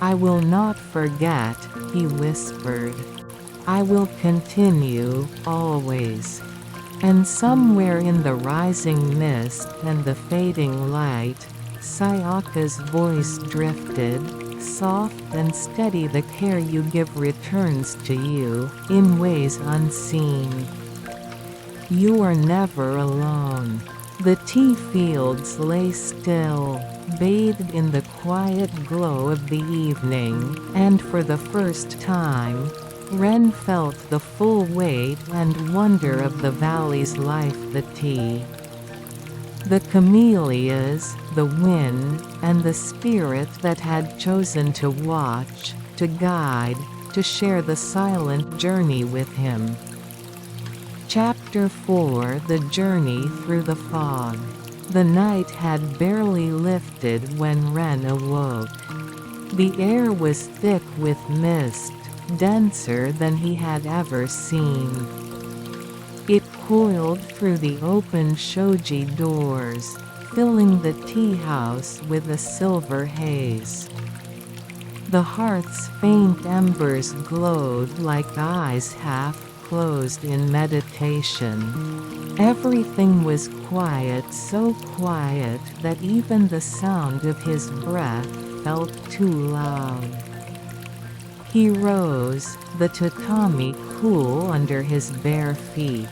Speaker 1: "I will not forget," he whispered. "I will continue, always." And somewhere in the rising mist and the fading light, Sayaka's voice drifted, soft and steady. "The care you give returns to you, in ways unseen. You are never alone." The tea fields lay still, bathed in the quiet glow of the evening, and for the first time, Ren felt the full weight and wonder of the valley's life. The tea, the camellias, the wind, and the spirit that had chosen to watch, to guide, to share the silent journey with him. Chapter 4: The Journey Through the Fog. The night had barely lifted when Ren awoke. The air was thick with mist, denser than he had ever seen. It coiled through the open shoji doors, filling the tea house with a silver haze. The hearth's faint embers glowed like eyes half closed in meditation. Everything was quiet, so quiet that even the sound of his breath felt too loud. He rose, the tatami cool under his bare feet.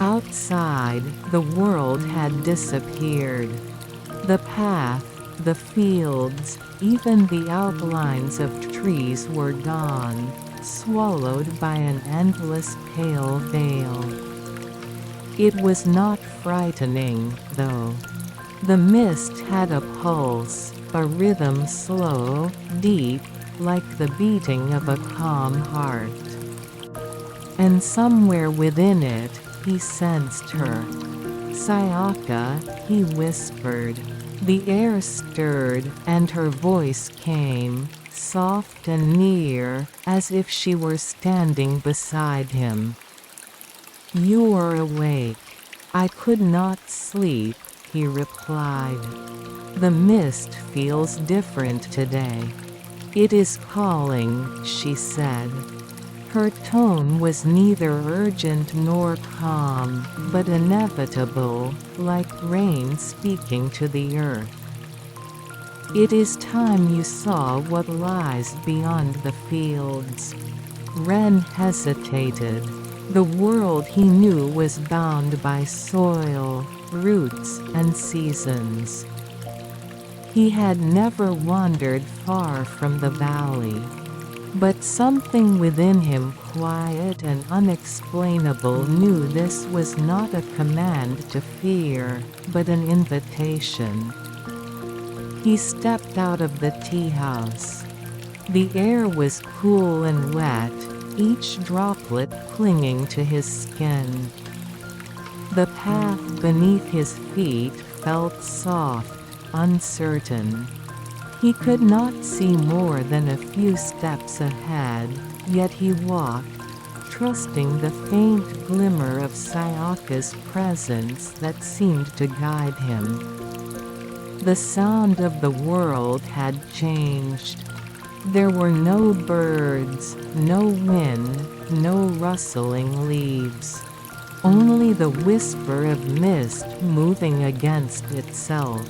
Speaker 1: Outside, the world had disappeared. The path, the fields, even the outlines of trees were gone, swallowed by an endless pale veil. It was not frightening, though. The mist had a pulse, a rhythm slow, deep, like the beating of a calm heart. And somewhere within it, he sensed her. "Sayaka," he whispered. The air stirred, and her voice came, soft and near, as if she were standing beside him. "You are awake." "I could not sleep," he replied. "The mist feels different today." "It is calling," she said. Her tone was neither urgent nor calm, but inevitable, like rain speaking to the earth. "It is time you saw what lies beyond the fields." Ren hesitated. The world he knew was bound by soil, roots, and seasons. He had never wandered far from the valley. But something within him, quiet and unexplainable, knew this was not a command to fear, but an invitation. He stepped out of the tea house. The air was cool and wet, each droplet clinging to his skin. The path beneath his feet felt soft, uncertain. He could not see more than a few steps ahead, yet he walked, trusting the faint glimmer of Sayaka's presence that seemed to guide him. The sound of the world had changed. There were no birds, no wind, no rustling leaves. Only the whisper of mist moving against itself.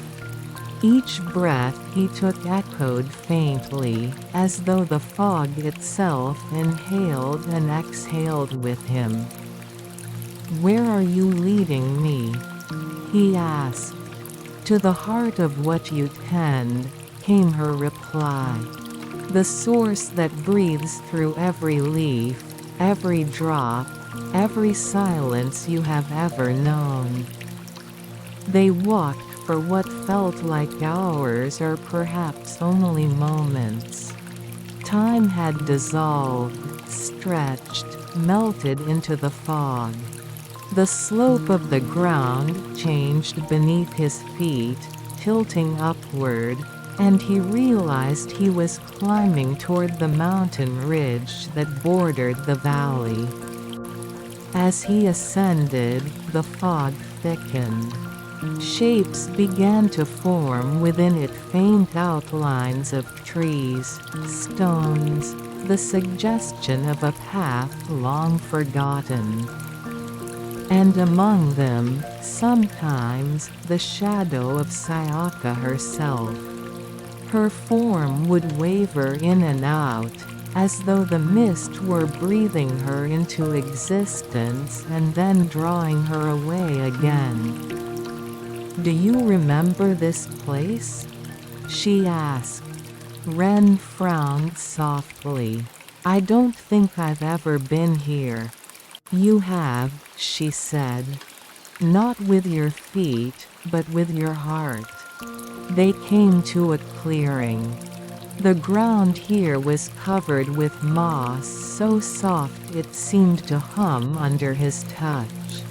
Speaker 1: Each breath he took echoed faintly, as though the fog itself inhaled and exhaled with him. "Where are you leading me?" he asked. "To the heart of what you tend," came her reply. "The source that breathes through every leaf, every drop, every silence you have ever known." They walked for what felt like hours or perhaps only moments. Time had dissolved, stretched, melted into the fog. The slope of the ground changed beneath his feet, tilting upward, and he realized he was climbing toward the mountain ridge that bordered the valley. As he ascended, the fog thickened. Shapes began to form within it, faint outlines of trees, stones, the suggestion of a path long forgotten. And among them, sometimes, the shadow of Sayaka herself. Her form would waver in and out, as though the mist were breathing her into existence and then drawing her away again. "Do you remember this place?" she asked. Ren frowned softly. "I don't think I've ever been here." "You have," she said. "Not with your feet, but with your heart." They came to a clearing. The ground here was covered with moss so soft it seemed to hum under his touch.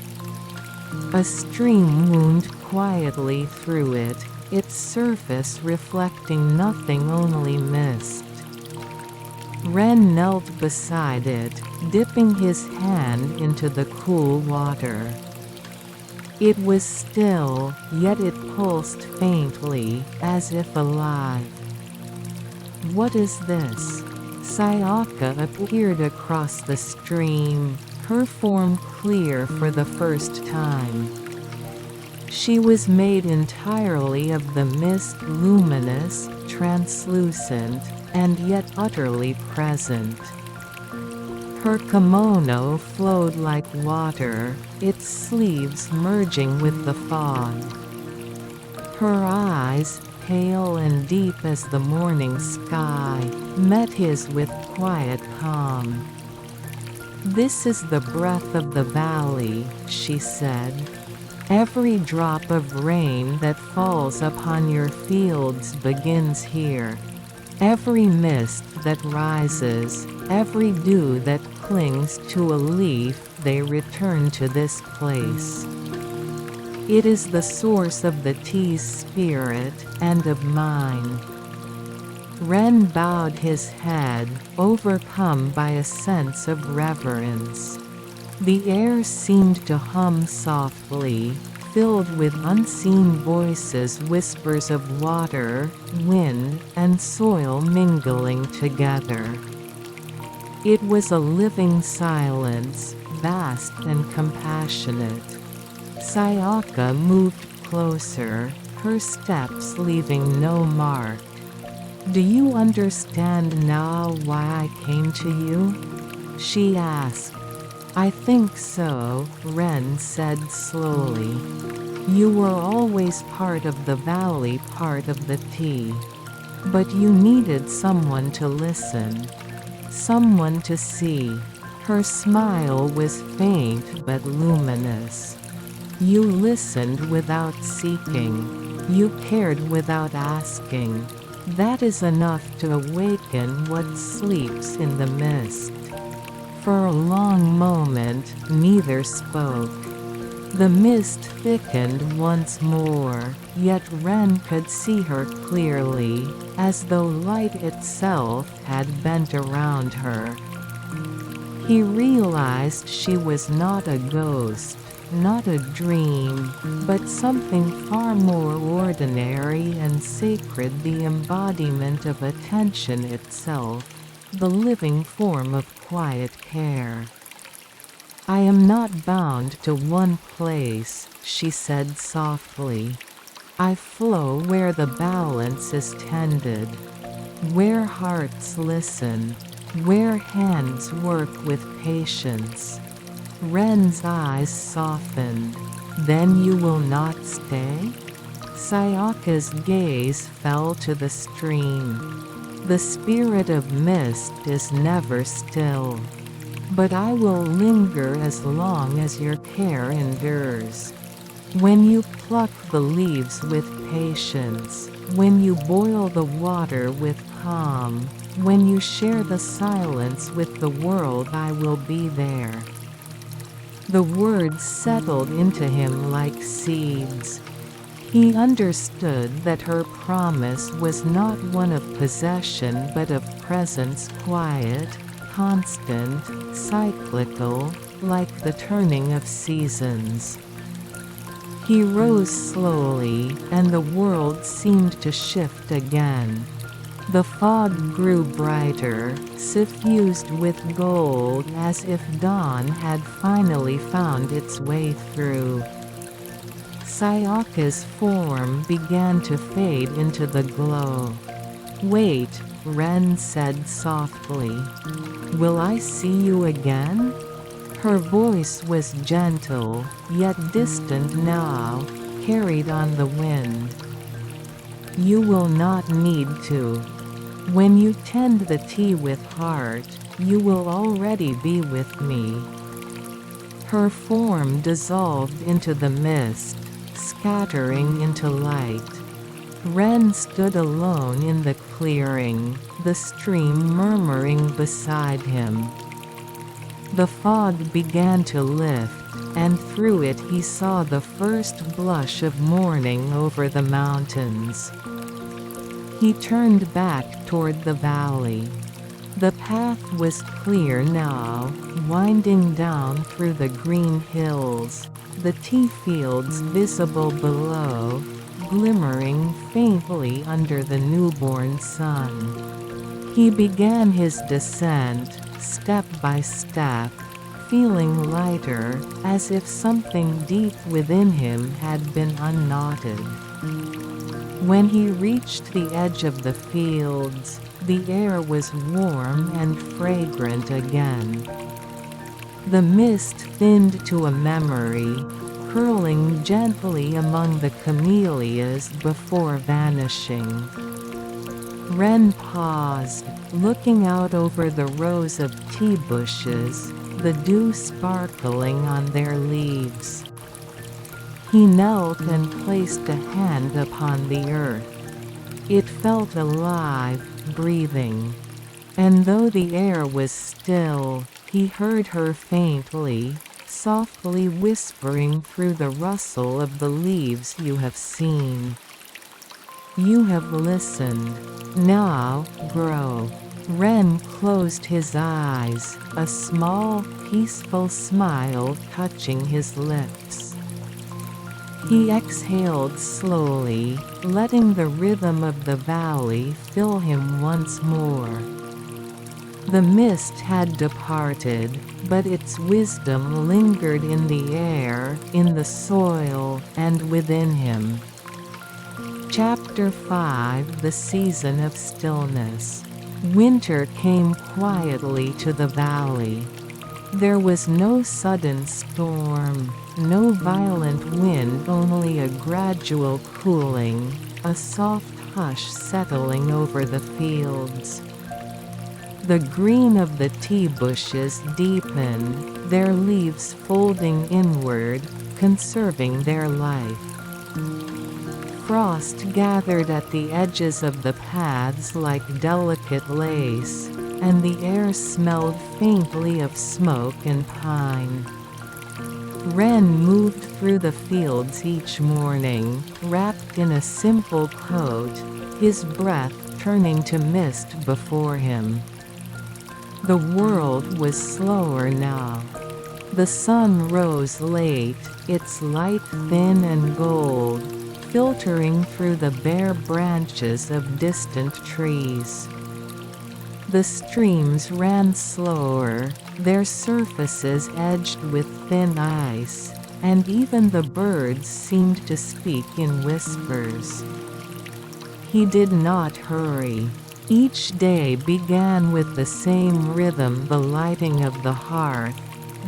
Speaker 1: A stream wound quietly through it, its surface reflecting nothing, only mist. Ren knelt beside it, dipping his hand into the cool water. It was still, yet it pulsed faintly, as if alive. "What is this?" Sayaka appeared across the stream, her form clear for the first time. She was made entirely of the mist, luminous, translucent, and yet utterly present. Her kimono flowed like water, its sleeves merging with the fog. Her eyes, pale and deep as the morning sky, met his with quiet calm. "This is the breath of the valley," she said. "Every drop of rain that falls upon your fields begins here. Every mist that rises, every dew that clings to a leaf, they return to this place. It is the source of the tea's spirit, and of mine." Ren bowed his head, overcome by a sense of reverence. The air seemed to hum softly, filled with unseen voices, whispers of water, wind, and soil mingling together. It was a living silence, vast and compassionate. Sayaka moved closer, her steps leaving no mark. "Do you understand now why I came to you?" she asked. "I think so," Ren said slowly. "You were always part of the valley, part of the tea. But you needed someone to listen. Someone to see." Her smile was faint but luminous. "You listened without seeking. You cared without asking. That is enough to awaken what sleeps in the mist." For a long moment, neither spoke. The mist thickened once more, yet Ren could see her clearly, as though light itself had bent around her. He realized she was not a ghost, not a dream, but something far more ordinary and sacred, the embodiment of attention itself, the living form of quiet care. "I am not bound to one place," she said softly. "I flow where the balance is tended, where hearts listen, where hands work with patience." Ren's eyes softened. "Then you will not stay?" Sayaka's gaze fell to the stream. "The spirit of mist is never still. But I will linger as long as your care endures. When you pluck the leaves with patience, when you boil the water with calm, when you share the silence with the world, I will be there." The words settled into him like seeds. He understood that her promise was not one of possession but of presence, quiet, constant, cyclical, like the turning of seasons. He rose slowly, and the world seemed to shift again. The fog grew brighter, suffused with gold, as if dawn had finally found its way through. Sayaka's form began to fade into the glow. "Wait," Ren said softly. "Will I see you again?" Her voice was gentle, yet distant now, carried on the wind. "You will not need to. When you tend the tea with heart, you will already be with me." Her form dissolved into the mist, scattering into light. Ren stood alone in the clearing, the stream murmuring beside him. The fog began to lift, and through it he saw the first blush of morning over the mountains. He turned back toward the valley. The path was clear now, winding down through the green hills, the tea fields visible below, glimmering faintly under the newborn sun. He began his descent, step by step, feeling lighter, as if something deep within him had been unknotted. When he reached the edge of the fields, the air was warm and fragrant again. The mist thinned to a memory, curling gently among the camellias before vanishing. Ren paused, looking out over the rows of tea bushes, the dew sparkling on their leaves. He knelt and placed a hand upon the earth. It felt alive, breathing. And though the air was still, he heard her faintly, softly whispering through the rustle of the leaves, "You have seen. You have listened. Now, grow." Ren closed his eyes, a small, peaceful smile touching his lips. He exhaled slowly, letting the rhythm of the valley fill him once more. The mist had departed, but its wisdom lingered in the air, in the soil, and within him. Chapter 5: The Season of Stillness. Winter came quietly to the valley. There was no sudden storm, no violent wind, only a gradual cooling, a soft hush settling over the fields. The green of the tea bushes deepened, their leaves folding inward, conserving their life. Frost gathered at the edges of the paths like delicate lace, and the air smelled faintly of smoke and pine. Wren moved through the fields each morning, wrapped in a simple coat, his breath turning to mist before him. The world was slower now. The sun rose late, its light thin and gold, filtering through the bare branches of distant trees. The streams ran slower, their surfaces edged with thin ice, and even the birds seemed to speak in whispers. He did not hurry. Each day began with the same rhythm: the lighting of the hearth,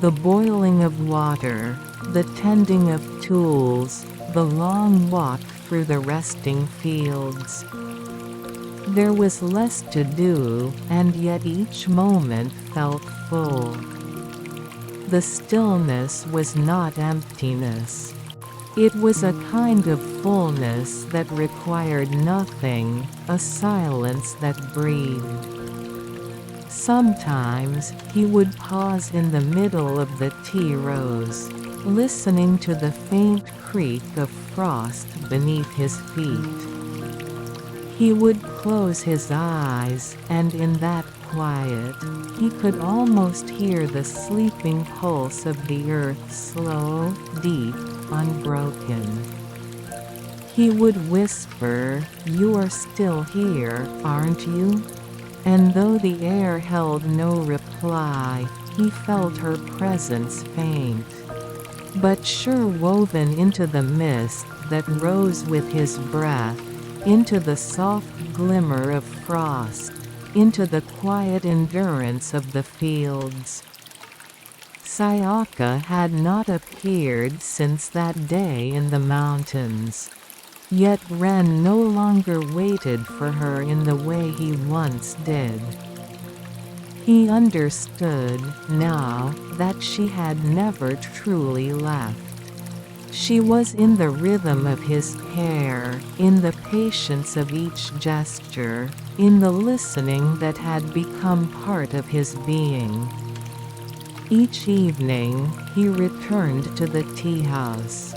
Speaker 1: the boiling of water, the tending of tools, the long walk through the resting fields. There was less to do, and yet each moment felt full. The stillness was not emptiness. It was a kind of fullness that required nothing, a silence that breathed. Sometimes, he would pause in the middle of the tea rows, listening to the faint creak of frost beneath his feet. He would close his eyes, and in that quiet, he could almost hear the sleeping pulse of the earth, slow, deep, unbroken. He would whisper, "You are still here, aren't you?" And though the air held no reply, he felt her presence faint, but sure, woven into the mist that rose with his breath, into the soft glimmer of frost, into the quiet endurance of the fields. Sayaka had not appeared since that day in the mountains. Yet Ren no longer waited for her in the way he once did. He understood, now, that she had never truly left. She was in the rhythm of his care, in the patience of each gesture, in the listening that had become part of his being. Each evening, he returned to the tea house.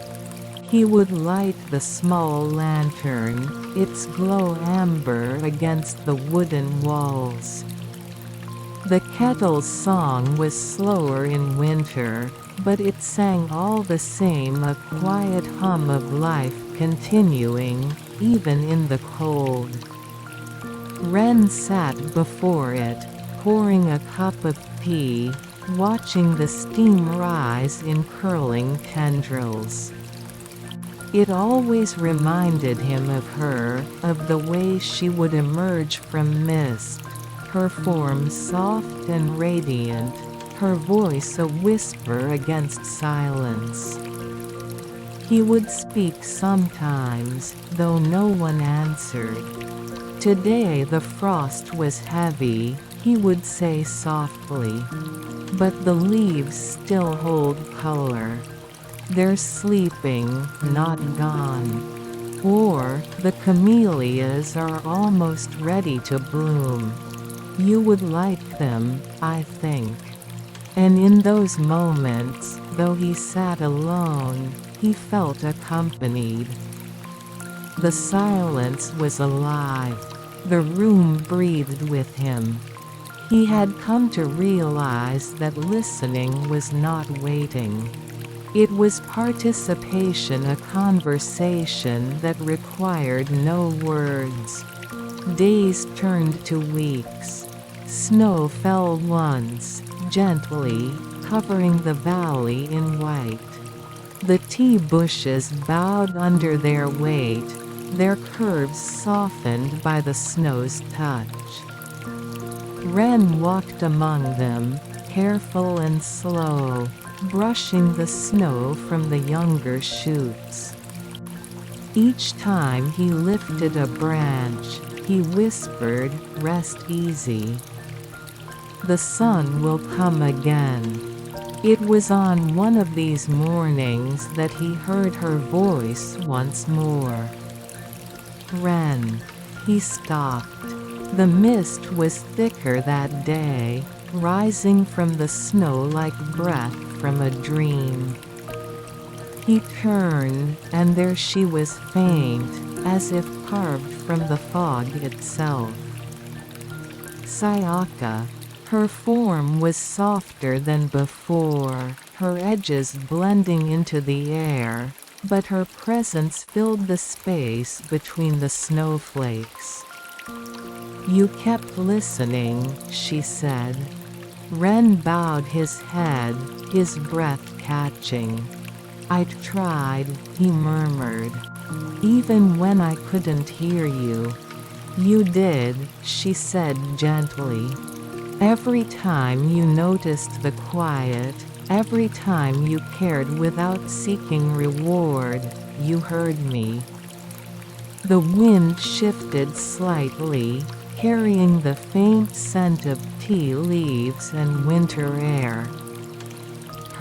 Speaker 1: He would light the small lantern, its glow amber against the wooden walls. The kettle's song was slower in winter, but it sang all the same, a quiet hum of life continuing, even in the cold. Ren sat before it, pouring a cup of tea, watching the steam rise in curling tendrils. It always reminded him of her, of the way she would emerge from mist, her form soft and radiant, her voice a whisper against silence. He would speak sometimes, though no one answered. Today the frost was heavy, he would say softly. But the leaves still hold color. They're sleeping, not gone. Or, the camellias are almost ready to bloom. You would like them, I think. And in those moments, though he sat alone, he felt accompanied. The silence was alive. The room breathed with him. He had come to realize that listening was not waiting. It was participation, a conversation that required no words. Days turned to weeks. Snow fell once, gently, covering the valley in white. The tea bushes bowed under their weight, their curves softened by the snow's touch. Ren walked among them, careful and slow, brushing the snow from the younger shoots. Each time he lifted a branch, he whispered, "Rest easy. The sun will come again." It was on one of these mornings that he heard her voice once more. "Ren." He stopped. The mist was thicker that day, rising from the snow like breath from a dream. He turned, and there she was, faint, as if carved from the fog itself. Sayaka. Her form was softer than before, her edges blending into the air, but her presence filled the space between the snowflakes. "You kept listening," she said. Ren bowed his head, his breath catching. "I'd tried," he murmured. "Even when I couldn't hear you." "You did," she said gently. "Every time you noticed the quiet, every time you cared without seeking reward, you heard me." The wind shifted slightly, carrying the faint scent of tea leaves and winter air.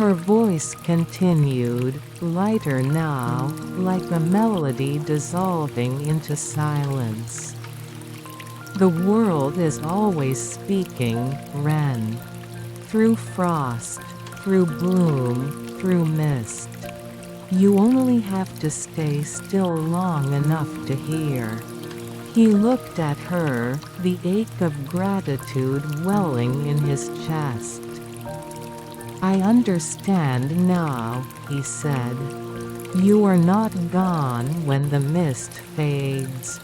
Speaker 1: Her voice continued, lighter now, like a melody dissolving into silence. "The world is always speaking, Ren. Through frost, through bloom, through mist. You only have to stay still long enough to hear." He looked at her, the ache of gratitude welling in his chest. "I understand now," he said. "You are not gone when the mist fades."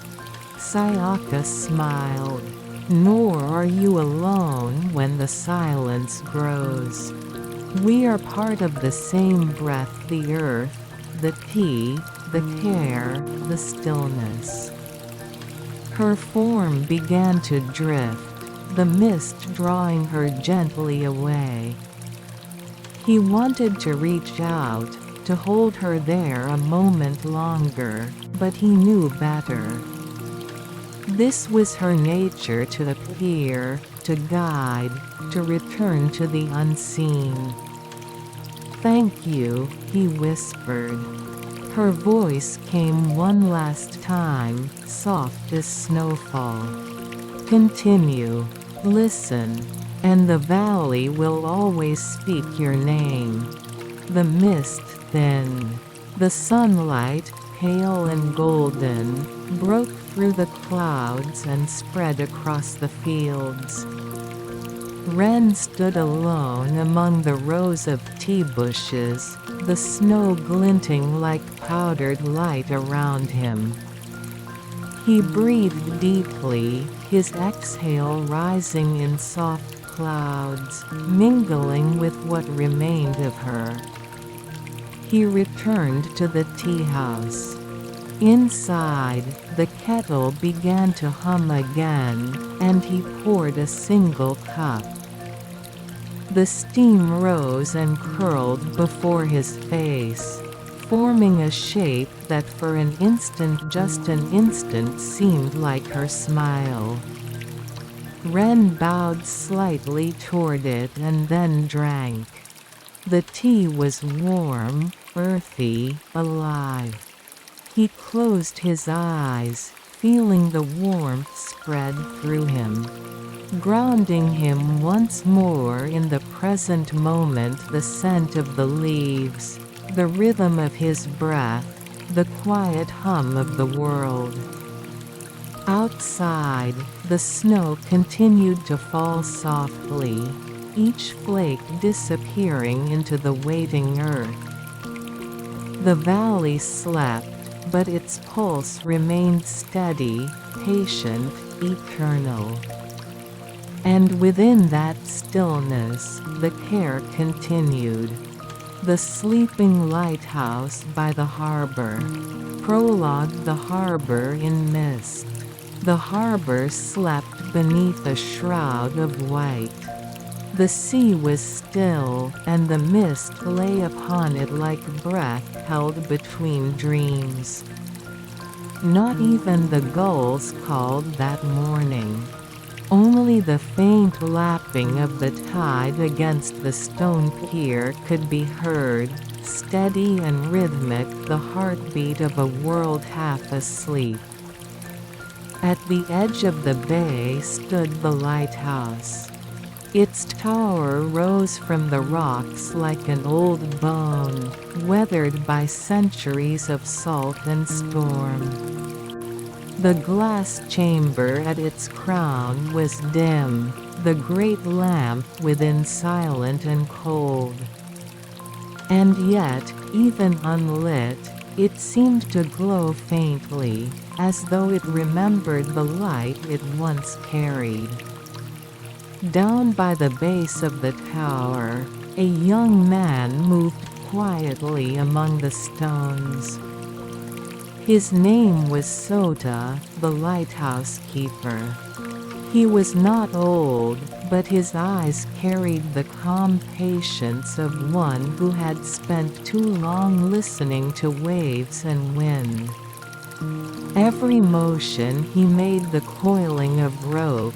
Speaker 1: Sayaka smiled. "Nor are you alone when the silence grows. We are part of the same breath, the earth, the tea, the care, the stillness." Her form began to drift, the mist drawing her gently away. He wanted to reach out, to hold her there a moment longer, but he knew better. This was her nature, to appear, to guide, to return to the unseen. "Thank you," he whispered. Her voice came one last time, soft as snowfall. "Continue. Listen. And the valley will always speak your name." The mist thinned. The sunlight, pale and golden, broke through the clouds and spread across the fields. Ren stood alone among the rows of tea bushes, the snow glinting like powdered light around him. He breathed deeply, his exhale rising in soft clouds, mingling with what remained of her. He returned to the tea house. Inside, the kettle began to hum again, and he poured a single cup. The steam rose and curled before his face, forming a shape that for an instant, just an instant, seemed like her smile. Ren bowed slightly toward it and then drank. The tea was warm, earthy, alive. He closed his eyes, feeling the warmth spread through him, grounding him once more in the present moment, the scent of the leaves, the rhythm of his breath, the quiet hum of the world. Outside, the snow continued to fall softly, each flake disappearing into the waiting earth. The valley slept, but its pulse remained steady, patient, eternal. And within that stillness, the care continued. The sleeping lighthouse by the harbor. Prologue: the harbor in mist. The harbor slept beneath a shroud of white. The sea was still, and the mist lay upon it like breath held between dreams. Not even the gulls called that morning. Only the faint lapping of the tide against the stone pier could be heard, steady and rhythmic, the heartbeat of a world half asleep. At the edge of the bay stood the lighthouse. Its tower rose from the rocks like an old bone, weathered by centuries of salt and storm. The glass chamber at its crown was dim, the great lamp within silent and cold. And yet, even unlit, it seemed to glow faintly, as though it remembered the light it once carried. Down by the base of the tower, a young man moved quietly among the stones. His name was Sota, the lighthouse keeper. He was not old, but his eyes carried the calm patience of one who had spent too long listening to waves and wind. Every motion he made the coiling of rope,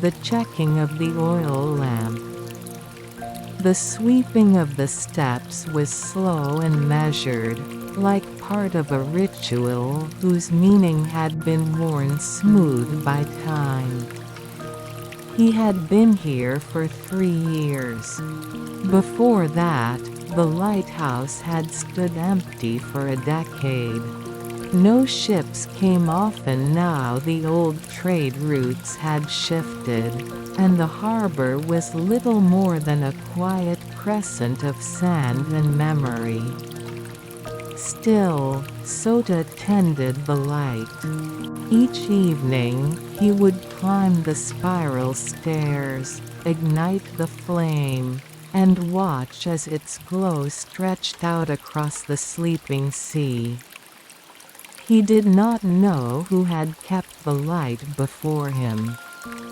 Speaker 1: the checking of the oil lamp. The sweeping of the steps was slow and measured, like part of a ritual whose meaning had been worn smooth by time. He had been here for 3 years. Before that, the lighthouse had stood empty for a decade. No ships came often now. The old trade routes had shifted, and the harbor was little more than a quiet crescent of sand and memory. Still, Sota tended the light. Each evening, he would climb the spiral stairs, ignite the flame, and watch as its glow stretched out across the sleeping sea. He did not know who had kept the light before him.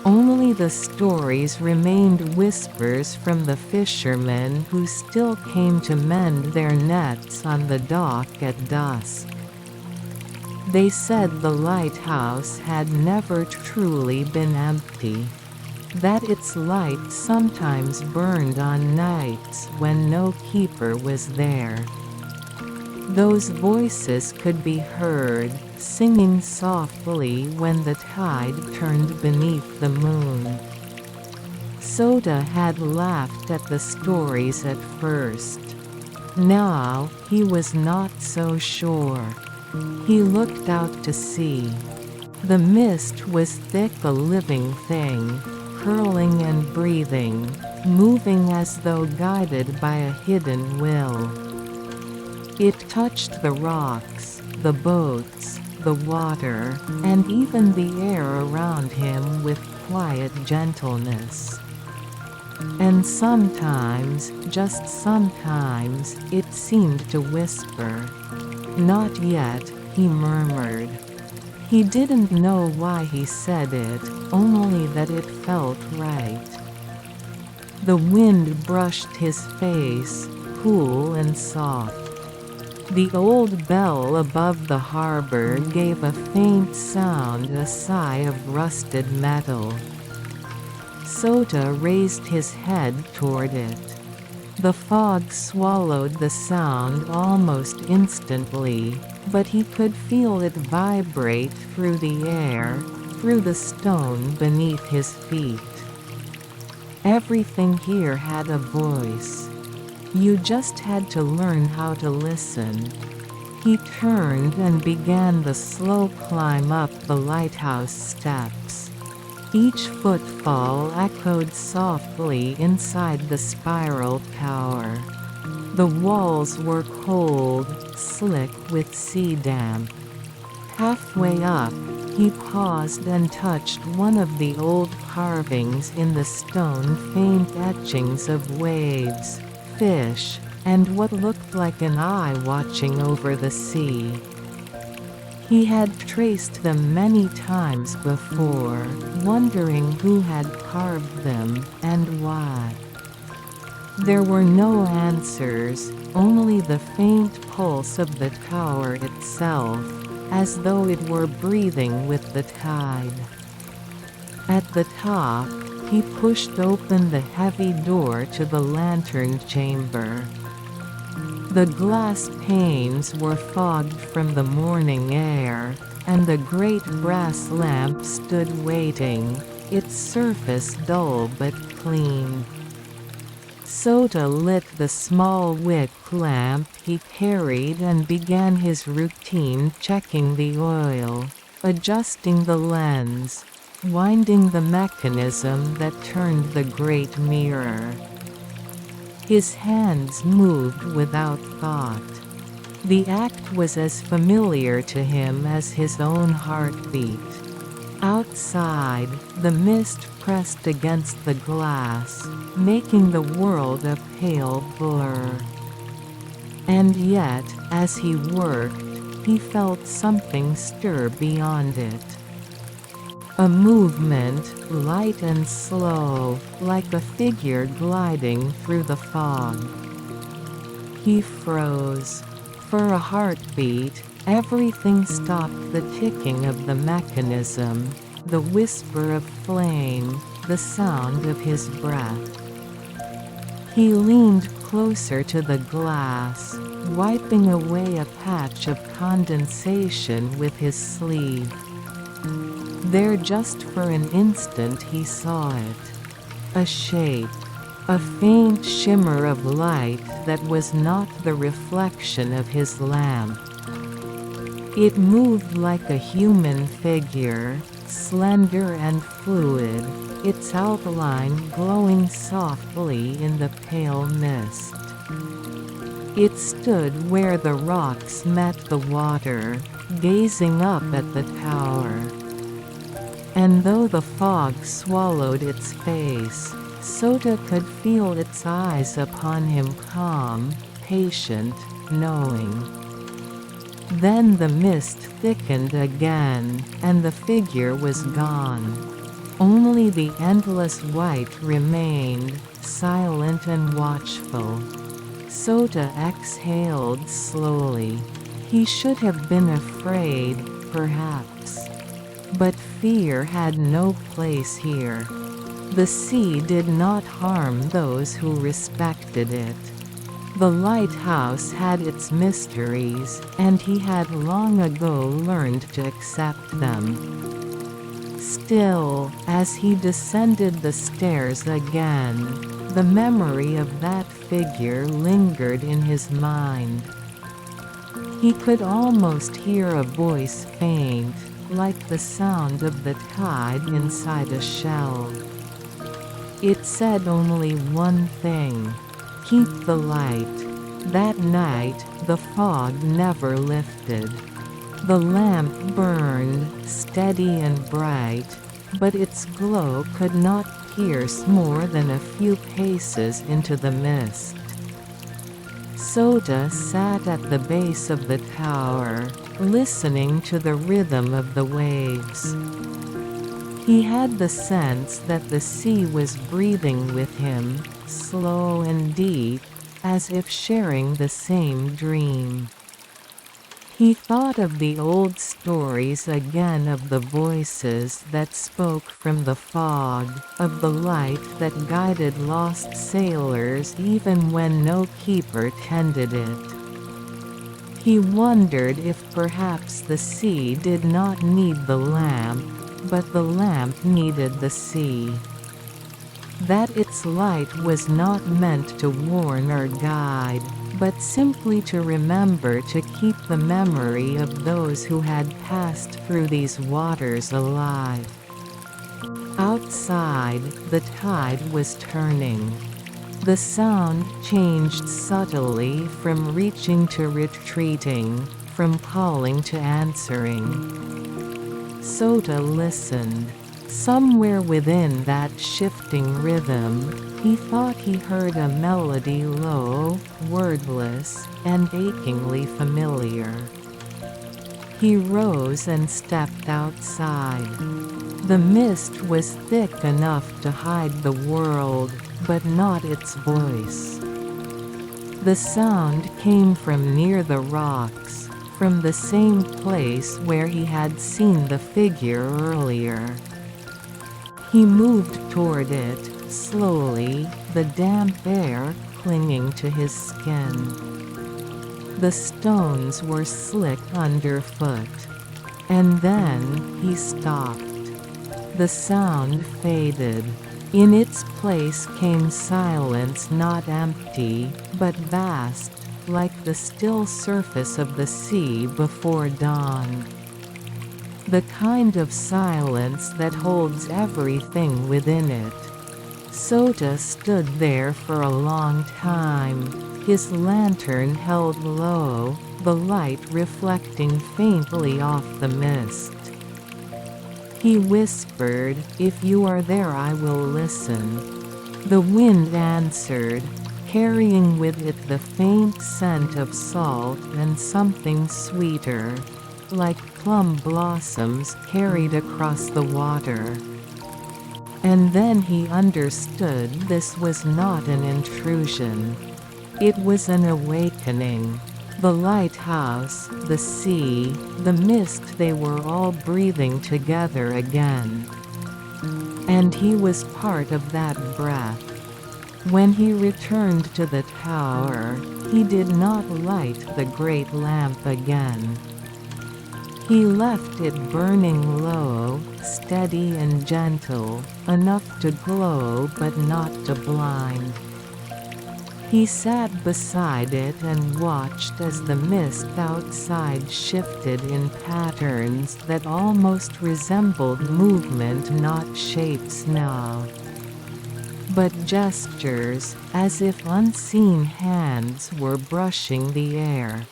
Speaker 1: Only the stories remained whispers from the fishermen who still came to mend their nets on the dock at dusk. They said the lighthouse had never truly been empty, that its light sometimes burned on nights when no keeper was there. Those voices could be heard, singing softly when the tide turned beneath the moon. Sota had laughed at the stories at first. Now, he was not so sure. He looked out to sea. The mist was thick, a living thing, curling and breathing, moving as though guided by a hidden will. It touched the rocks, the boats, the water, and even the air around him with quiet gentleness. And sometimes, just sometimes, it seemed to whisper. "Not yet," he murmured. He didn't know why he said it, only that it felt right. The wind brushed his face, cool and soft. The old bell above the harbor gave a faint sound, a sigh of rusted metal. Sota raised his head toward it. The fog swallowed the sound almost instantly, but he could feel it vibrate through the air, through the stone beneath his feet. Everything here had a voice. You just had to learn how to listen. He turned and began the slow climb up the lighthouse steps. Each footfall echoed softly inside the spiral tower. The walls were cold, slick with sea damp. Halfway up, he paused and touched one of the old carvings in the stone, faint etchings of waves, fish, and what looked like an eye watching over the sea. He had traced them many times before, wondering who had carved them, and why. There were no answers, only the faint pulse of the tower itself, as though it were breathing with the tide. At the top, he pushed open the heavy door to the lantern chamber. The glass panes were fogged from the morning air, and the great brass lamp stood waiting, its surface dull but clean. Sota lit the small wick lamp he carried and began his routine, checking the oil, adjusting the lens, winding the mechanism that turned the great mirror. His hands moved without thought. The act was as familiar to him as his own heartbeat. Outside, the mist pressed against the glass, making the world a pale blur. And yet, as he worked, he felt something stir beyond it. A movement, light and slow, like a figure gliding through the fog. He froze. For a heartbeat, everything stopped, the ticking of the mechanism, the whisper of flame, the sound of his breath. He leaned closer to the glass, wiping away a patch of condensation with his sleeve. There, just for an instant, he saw it. A shape. A faint shimmer of light that was not the reflection of his lamp. It moved like a human figure, slender and fluid, its outline glowing softly in the pale mist. It stood where the rocks met the water, gazing up at the tower. And though the fog swallowed its face, Sota could feel its eyes upon him, calm, patient, knowing. Then the mist thickened again, and the figure was gone. Only the endless white remained, silent and watchful. Sota exhaled slowly. He should have been afraid, perhaps. But fear had no place here. The sea did not harm those who respected it. The lighthouse had its mysteries, and he had long ago learned to accept them. Still, as he descended the stairs again, the memory of that figure lingered in his mind. He could almost hear a voice, faint, like the sound of the tide inside a shell. It said only one thing: keep the light. That night, the fog never lifted. The lamp burned, steady and bright, but its glow could not pierce more than a few paces into the mist. Sota sat at the base of the tower, listening to the rhythm of the waves. He had the sense that the sea was breathing with him, slow and deep, as if sharing the same dream. He thought of the old stories again, of the voices that spoke from the fog, of the light that guided lost sailors even when no keeper tended it. He wondered if perhaps the sea did not need the lamp, but the lamp needed the sea. That its light was not meant to warn or guide, but simply to remember, to keep the memory of those who had passed through these waters alive. Outside, the tide was turning. The sound changed subtly, from reaching to retreating, from calling to answering. Sota listened. Somewhere within that shifting rhythm, he thought he heard a melody, low, wordless, and achingly familiar. He rose and stepped outside. The mist was thick enough to hide the world, but not its voice. The sound came from near the rocks, from the same place where he had seen the figure earlier. He moved toward it, slowly, the damp air clinging to his skin. The stones were slick underfoot. And then, he stopped. The sound faded. In its place came silence, not empty, but vast, like the still surface of the sea before dawn. The kind of silence that holds everything within it. Sota stood there for a long time, his lantern held low, the light reflecting faintly off the mist. He whispered, "If you are there I will listen." The wind answered, carrying with it the faint scent of salt and something sweeter, like plum blossoms carried across the water. And then he understood this was not an intrusion. It was an awakening. The lighthouse, the sea, the mist, they were all breathing together again. And he was part of that breath. When he returned to the tower, he did not light the great lamp again. He left it burning low, steady and gentle, enough to glow but not to blind. He sat beside it and watched as the mist outside shifted in patterns that almost resembled movement, not shapes now, but gestures, as if unseen hands were brushing the air.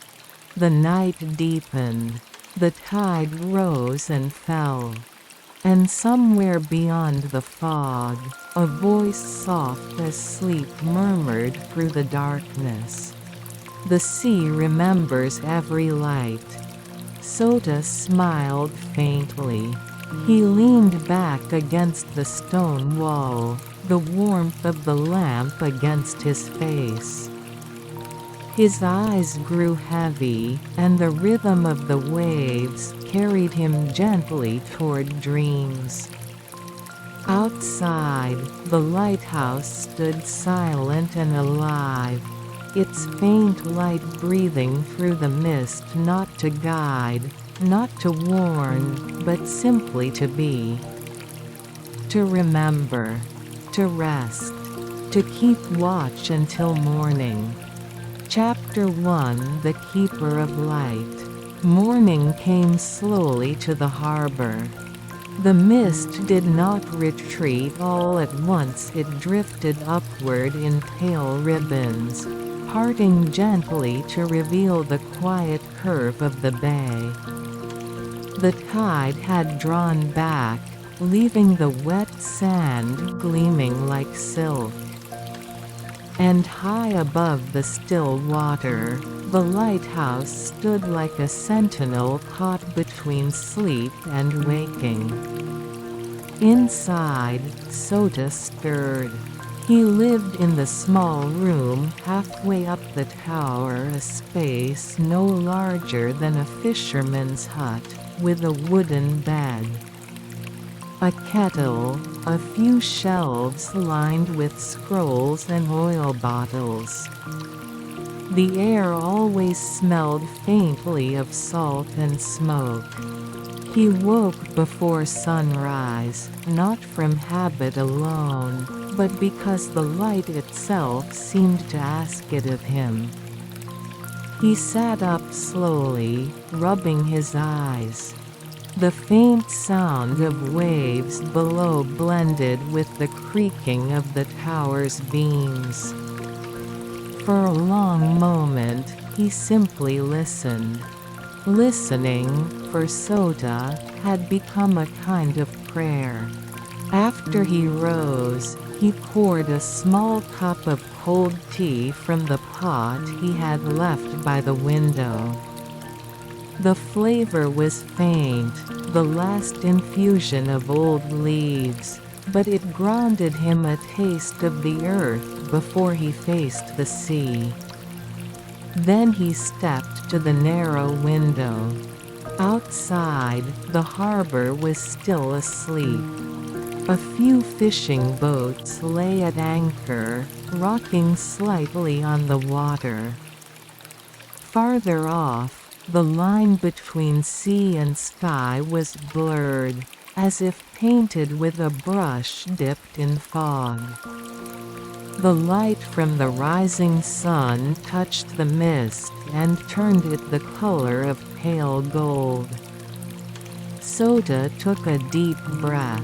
Speaker 1: The night deepened. The tide rose and fell. And somewhere beyond the fog, a voice soft as sleep murmured through the darkness. "The sea remembers every light." Sota smiled faintly. He leaned back against the stone wall, the warmth of the lamp against his face. His eyes grew heavy, and the rhythm of the waves carried him gently toward dreams. Outside, the lighthouse stood silent and alive, its faint light breathing through the mist, not to guide, not to warn, but simply to be. To remember. To rest. To keep watch until morning. Chapter 1: The Keeper of Light. Morning came slowly to the harbor. The mist did not retreat all at once, it drifted upward in pale ribbons, parting gently to reveal the quiet curve of the bay. The tide had drawn back, leaving the wet sand gleaming like silk. And high above the still water, the lighthouse stood like a sentinel caught between sleep and waking. Inside, Sota stirred. He lived in the small room halfway up the tower, a space no larger than a fisherman's hut, with a wooden bed. A kettle, a few shelves lined with scrolls and oil bottles. The air always smelled faintly of salt and smoke. He woke before sunrise, not from habit alone, but because the light itself seemed to ask it of him. He sat up slowly, rubbing his eyes. The faint sound of waves below blended with the creaking of the tower's beams. For a long moment, he simply listened. Listening, for Sota, had become a kind of prayer. After he rose, he poured a small cup of cold tea from the pot he had left by the window. The flavor was faint, the last infusion of old leaves, but it grounded him, a taste of the earth before he faced the sea. Then he stepped to the narrow window. Outside, the harbor was still asleep. A few fishing boats lay at anchor, rocking slightly on the water. Farther off, the line between sea and sky was blurred, as if painted with a brush dipped in fog. The light from the rising sun touched the mist and turned it the color of pale gold. Sota took a deep breath.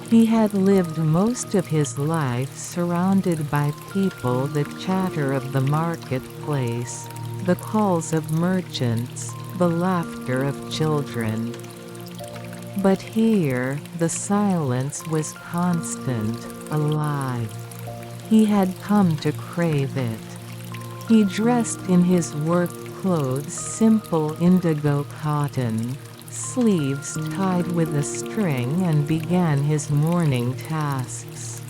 Speaker 1: He had lived most of his life surrounded by people, the chatter of the marketplace, the calls of merchants, the laughter of children. But here, the silence was constant, alive. He had come to crave it. He dressed in his work clothes, simple indigo cotton, sleeves tied with a string, and began his morning tasks.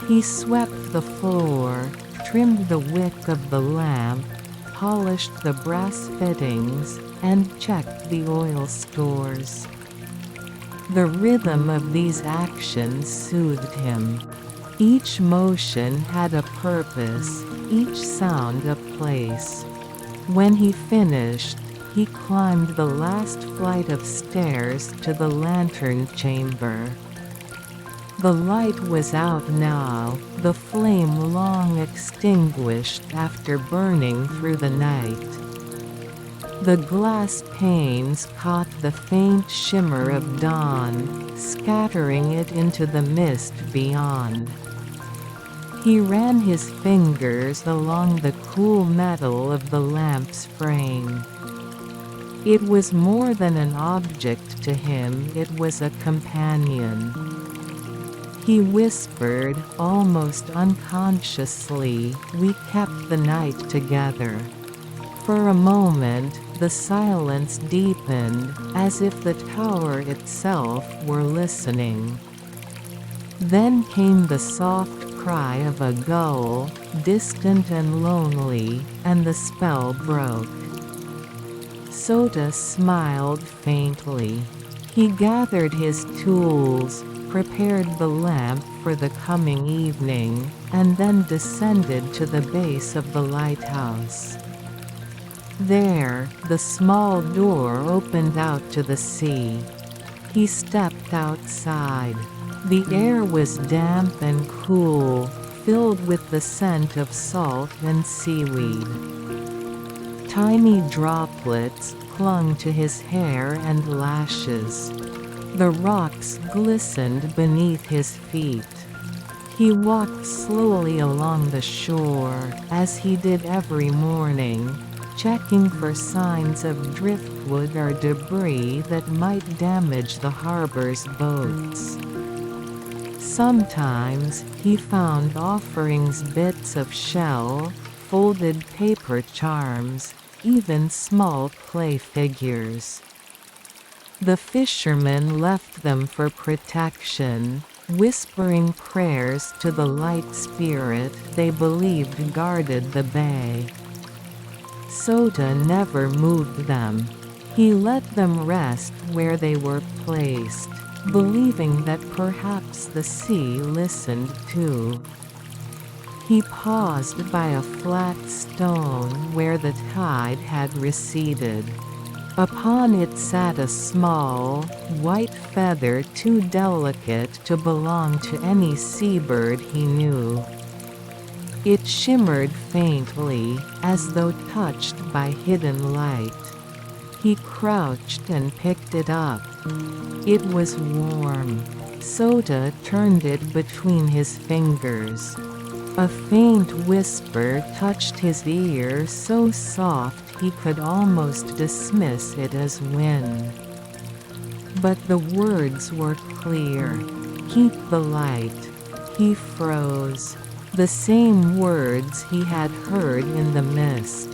Speaker 1: He swept the floor, trimmed the wick of the lamp, polished the brass fittings, and checked the oil stores. The rhythm of these actions soothed him. Each motion had a purpose, each sound a place. When he finished, he climbed the last flight of stairs to the lantern chamber. The light was out now, the flame long extinguished after burning through the night. The glass panes caught the faint shimmer of dawn, scattering it into the mist beyond. He ran his fingers along the cool metal of the lamp's frame. It was more than an object to him, it was a companion. He whispered, almost unconsciously, "We kept the night together." For a moment, the silence deepened, as if the tower itself were listening. Then came the soft cry of a gull, distant and lonely, and the spell broke. Sota smiled faintly. He gathered his tools, prepared the lamp for the coming evening, and then descended to the base of the lighthouse. There, the small door opened out to the sea. He stepped outside. The air was damp and cool, filled with the scent of salt and seaweed. Tiny droplets clung to his hair and lashes. The rocks glistened beneath his feet. He walked slowly along the shore, as he did every morning, checking for signs of driftwood or debris that might damage the harbor's boats. Sometimes, he found offerings, bits of shell, folded paper charms, even small clay figures. The fishermen left them for protection, whispering prayers to the light spirit they believed guarded the bay. Sota never moved them. He let them rest where they were placed, believing that perhaps the sea listened too. He paused by a flat stone where the tide had receded. Upon it sat a small, white feather too delicate to belong to any seabird he knew. It shimmered faintly, as though touched by hidden light. He crouched and picked it up. It was warm. Sota turned it between his fingers. A faint whisper touched his ear, so soft he could almost dismiss it as wind. But the words were clear. "Keep the light." He froze. The same words he had heard in the mist.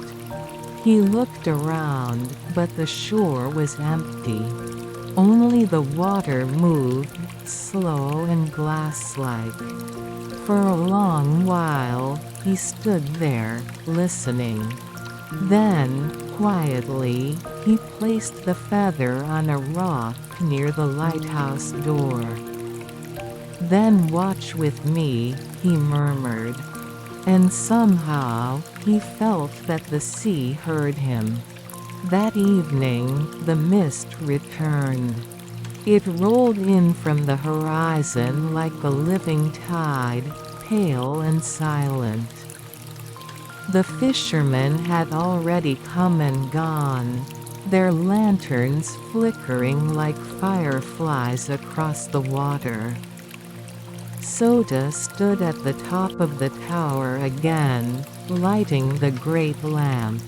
Speaker 1: He looked around, but the shore was empty. Only the water moved, slow and glass-like. For a long while, he stood there, listening. Then, quietly, he placed the feather on a rock near the lighthouse door. "Then watch with me," he murmured. And somehow, he felt that the sea heard him. That evening, the mist returned. It rolled in from the horizon like a living tide, pale and silent. The fishermen had already come and gone, their lanterns flickering like fireflies across the water. Sota stood at the top of the tower again, lighting the great lamp.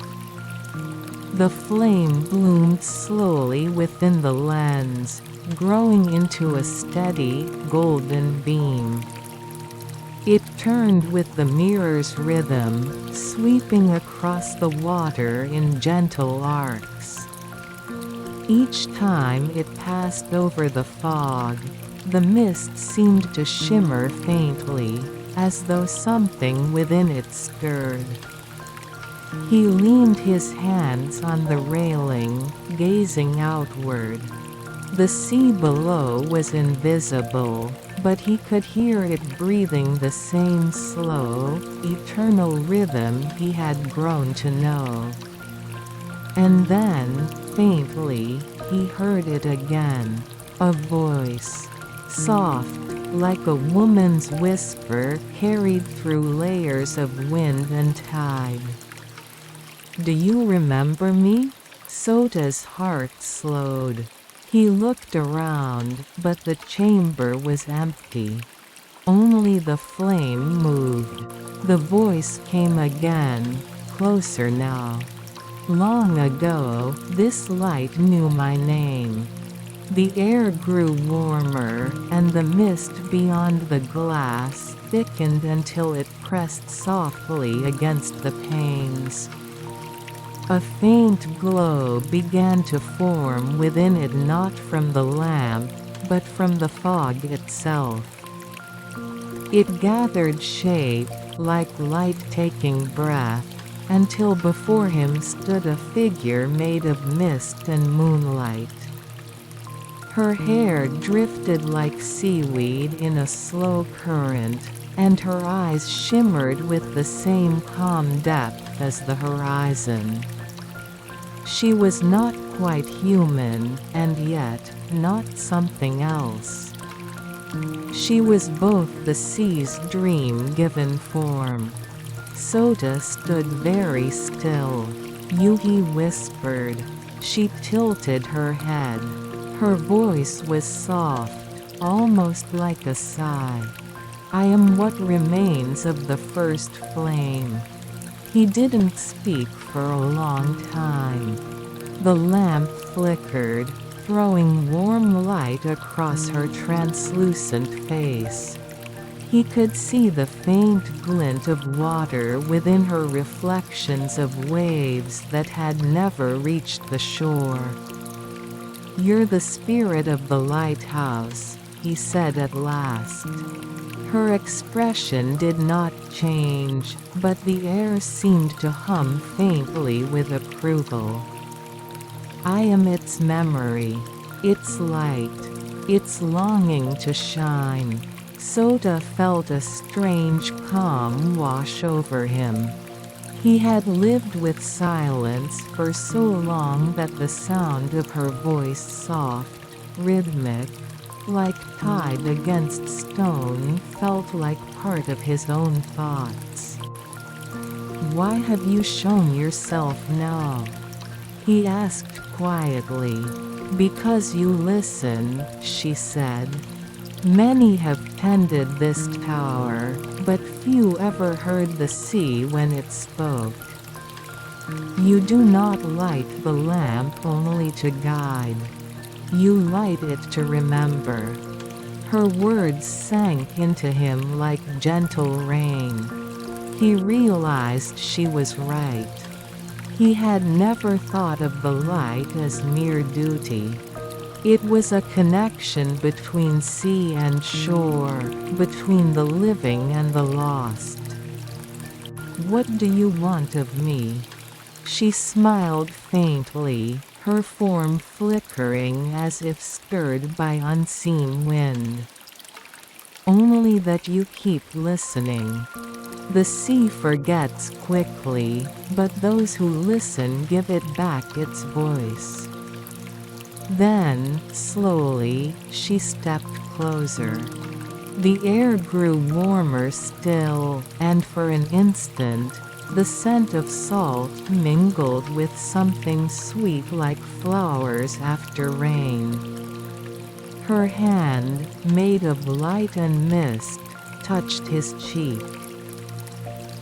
Speaker 1: The flame bloomed slowly within the lens, growing into a steady, golden beam. It turned with the mirror's rhythm, sweeping across the water in gentle arcs. Each time it passed over the fog, the mist seemed to shimmer faintly, as though something within it stirred. He leaned his hands on the railing, gazing outward. The sea below was invisible, but he could hear it breathing the same slow, eternal rhythm he had grown to know. And then, faintly, he heard it again. A voice. Soft, like a woman's whisper carried through layers of wind and tide. "Do you remember me?" Sota's heart slowed. He looked around, but the chamber was empty. Only the flame moved. The voice came again, closer now. "Long ago, this light knew my name." The air grew warmer, and the mist beyond the glass thickened until it pressed softly against the panes. A faint glow began to form within it, not from the lamp, but from the fog itself. It gathered shape, like light taking breath, until before him stood a figure made of mist and moonlight. Her hair drifted like seaweed in a slow current, and her eyes shimmered with the same calm depth as the horizon. She was not quite human, and yet, not something else. She was both the sea's dream given form. Sota stood very still. Yuhi whispered. She tilted her head. Her voice was soft, almost like a sigh. "I am what remains of the first flame." He didn't speak for a long time. The lamp flickered, throwing warm light across her translucent face. He could see the faint glint of water within her, reflections of waves that had never reached the shore. "You're the spirit of the lighthouse," he said at last. Her expression did not change, but the air seemed to hum faintly with approval. "I am its memory, its light, its longing to shine." Sota felt a strange calm wash over him. He had lived with silence for so long that the sound of her voice, soft, rhythmic, like tide against stone, felt like part of his own thoughts. "Why have you shown yourself now?" he asked quietly. "Because you listen," she said. "Many have tended this tower, but few ever heard the sea when it spoke. You do not light the lamp only to guide. You light it to remember." Her words sank into him like gentle rain. He realized she was right. He had never thought of the light as mere duty. It was a connection between sea and shore, between the living and the lost. "What do you want of me?" She smiled faintly, her form flickering as if stirred by unseen wind. "Only that you keep listening. The sea forgets quickly, but those who listen give it back its voice." Then, slowly, she stepped closer. The air grew warmer still, and for an instant, the scent of salt mingled with something sweet like flowers after rain. Her hand, made of light and mist, touched his cheek.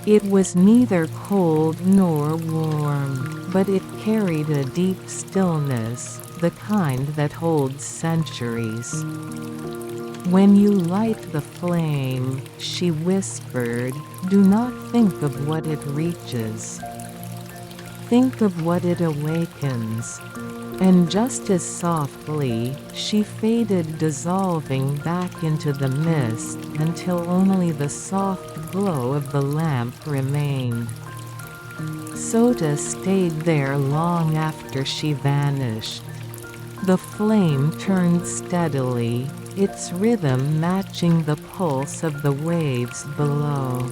Speaker 1: It was neither cold nor warm, but it carried a deep stillness, the kind that holds centuries. "When you light the flame," she whispered, "do not think of what it reaches. Think of what it awakens." And just as softly, she faded, dissolving back into the mist until only the soft glow of the lamp remained. Sota stayed there long after she vanished. The flame turned steadily, its rhythm matching the pulse of the waves below.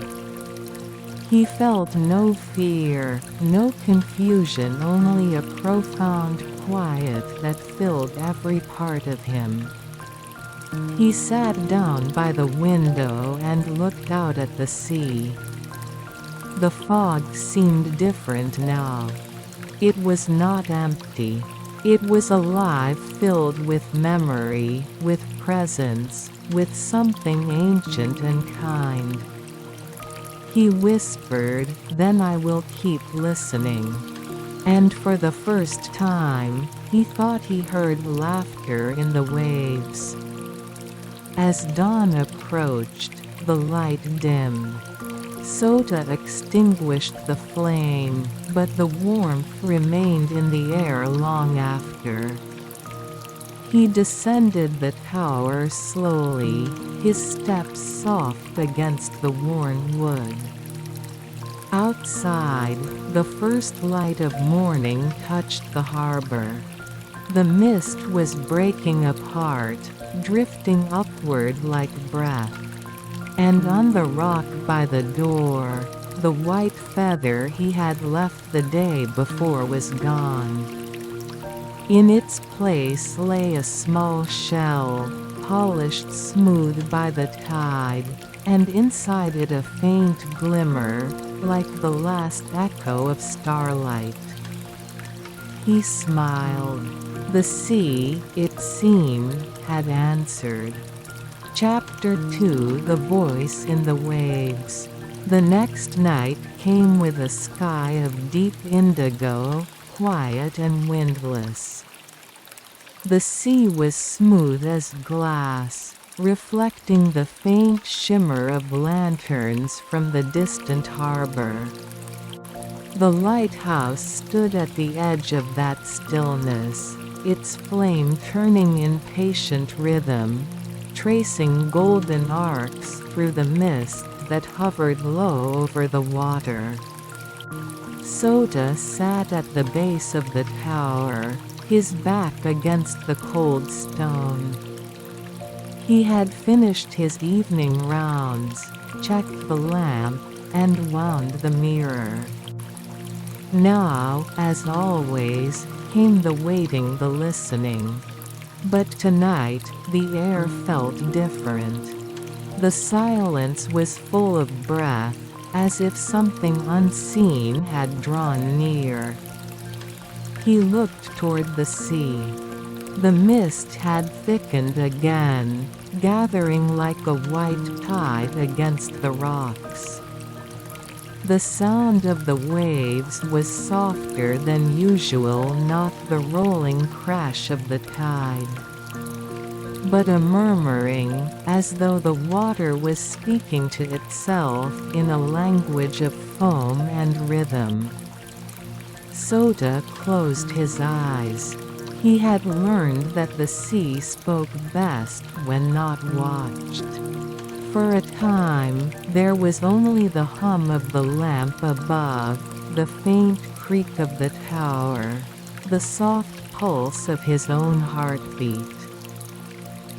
Speaker 1: He felt no fear, no confusion, only a profound quiet that filled every part of him. He sat down by the window and looked out at the sea. The fog seemed different now. It was not empty. It was alive, filled with memory, with presence, with something ancient and kind. He whispered, "Then I will keep listening." And for the first time, he thought he heard laughter in the waves. As dawn approached, the light dimmed. Sota extinguished the flame, but the warmth remained in the air long after. He descended the tower slowly, his steps soft against the worn wood. Outside, the first light of morning touched the harbor. The mist was breaking apart, drifting upward like breath. And on the rock by the door, the white feather he had left the day before was gone. In its place lay a small shell, polished smooth by the tide, and inside it a faint glimmer, like the last echo of starlight. He smiled. The sea, it seemed, had answered. Chapter 2: The Voice in the Waves. The next night came with a sky of deep indigo, quiet and windless. The sea was smooth as glass, reflecting the faint shimmer of lanterns from the distant harbor. The lighthouse stood at the edge of that stillness, its flame turning in patient rhythm, tracing golden arcs through the mist that hovered low over the water. Sota sat at the base of the tower, his back against the cold stone. He had finished his evening rounds, checked the lamp, and wound the mirror. Now, as always, came the waiting, the listening. But tonight, the air felt different. The silence was full of breath, as if something unseen had drawn near. He looked toward the sea. The mist had thickened again, gathering like a white tide against the rocks. The sound of the waves was softer than usual, not the rolling crash of the tide, but a murmuring, as though the water was speaking to itself in a language of foam and rhythm. Sota closed his eyes. He had learned that the sea spoke best when not watched. For a time, there was only the hum of the lamp above, the faint creak of the tower, the soft pulse of his own heartbeat.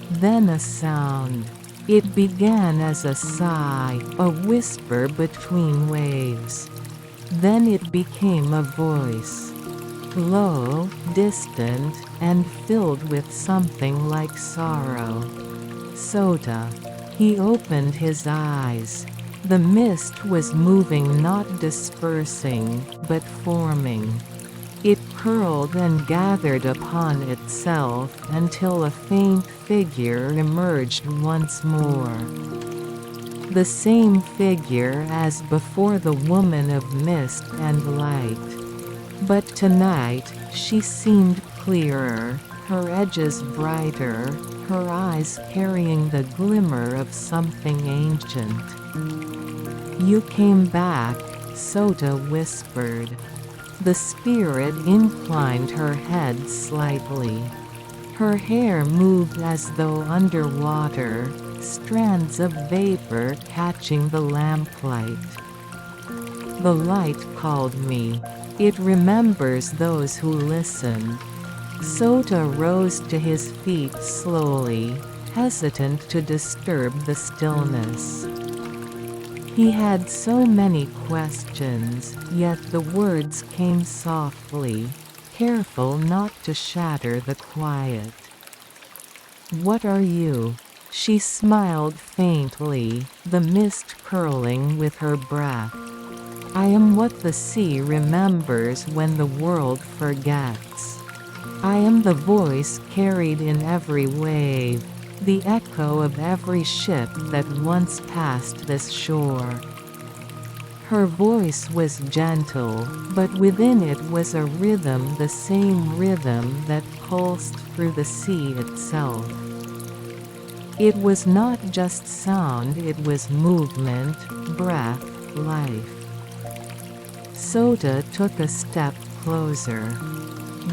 Speaker 1: Then a sound. It began as a sigh, a whisper between waves. Then it became a voice. low, distant, and filled with something like sorrow. Sota. He opened his eyes. The mist was moving, not dispersing, but forming. It curled and gathered upon itself until a faint figure emerged once more. The same figure as before, the woman of mist and light. But tonight, she seemed clearer, her edges brighter, her eyes carrying the glimmer of something ancient. "You came back," Sota whispered. The spirit inclined her head slightly. Her hair moved as though underwater, strands of vapor catching the lamplight. "The light called me. It remembers those who listen." Sota rose to his feet slowly, hesitant to disturb the stillness. He had so many questions, yet the words came softly, careful not to shatter the quiet. "What are you?" She smiled faintly, the mist curling with her breath. "I am what the sea remembers when the world forgets. I am the voice carried in every wave, the echo of every ship that once passed this shore." Her voice was gentle, but within it was a rhythm, the same rhythm that pulsed through the sea itself. It was not just sound, it was movement, breath, life. Sota took a step closer.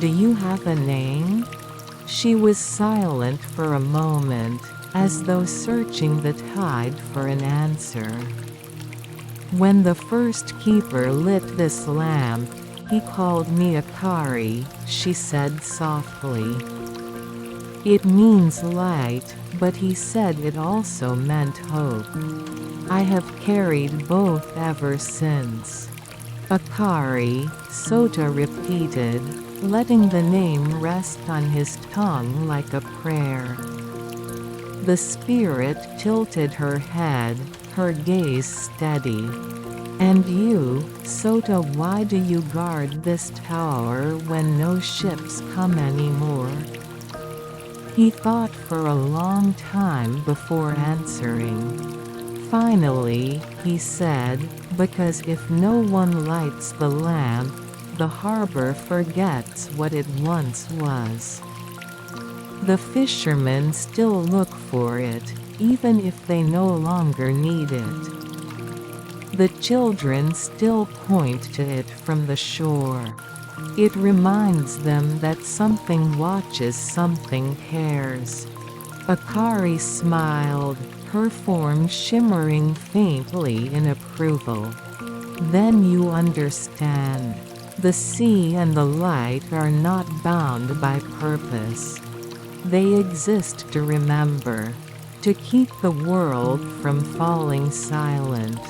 Speaker 1: "Do you have a name?" She was silent for a moment, as though searching the tide for an answer. "When the first keeper lit this lamp, he called me Akari," she said softly. "It means light, but he said it also meant hope. I have carried both ever since." "Akari," Sota repeated, letting the name rest on his tongue like a prayer. The spirit tilted her head, her gaze steady. "And you, Sota, why do you guard this tower when no ships come anymore?" He thought for a long time before answering. Finally, he said, "Because if no one lights the lamp, the harbor forgets what it once was. The fishermen still look for it, even if they no longer need it. The children still point to it from the shore. It reminds them that something watches, something cares." Akari smiled, her form shimmering faintly in approval. "Then you understand. The sea and the light are not bound by purpose. They exist to remember, to keep the world from falling silent."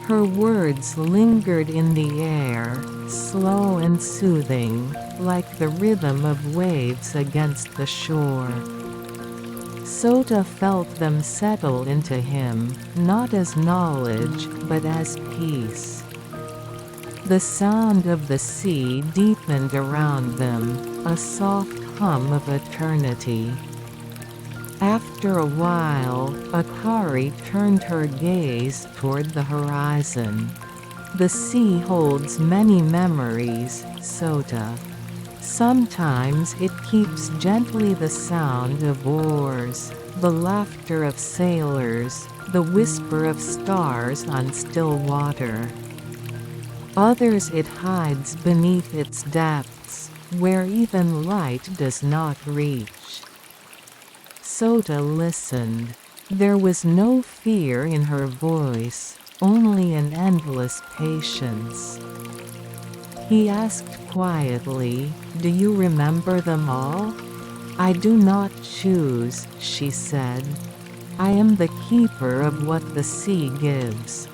Speaker 1: Her words lingered in the air, slow and soothing, like the rhythm of waves against the shore. Sota felt them settle into him, not as knowledge, but as peace. The sound of the sea deepened around them, a soft hum of eternity. After a while, Akari turned her gaze toward the horizon. "The sea holds many memories, Sota. Sometimes it keeps gently the sound of oars, the laughter of sailors, the whisper of stars on still water. Others it hides beneath its depths, where even light does not reach." Sota listened. There was no fear in her voice, only an endless patience. He asked quietly, "Do you remember them all?" "I do not choose," she said. "I am the keeper of what the sea gives.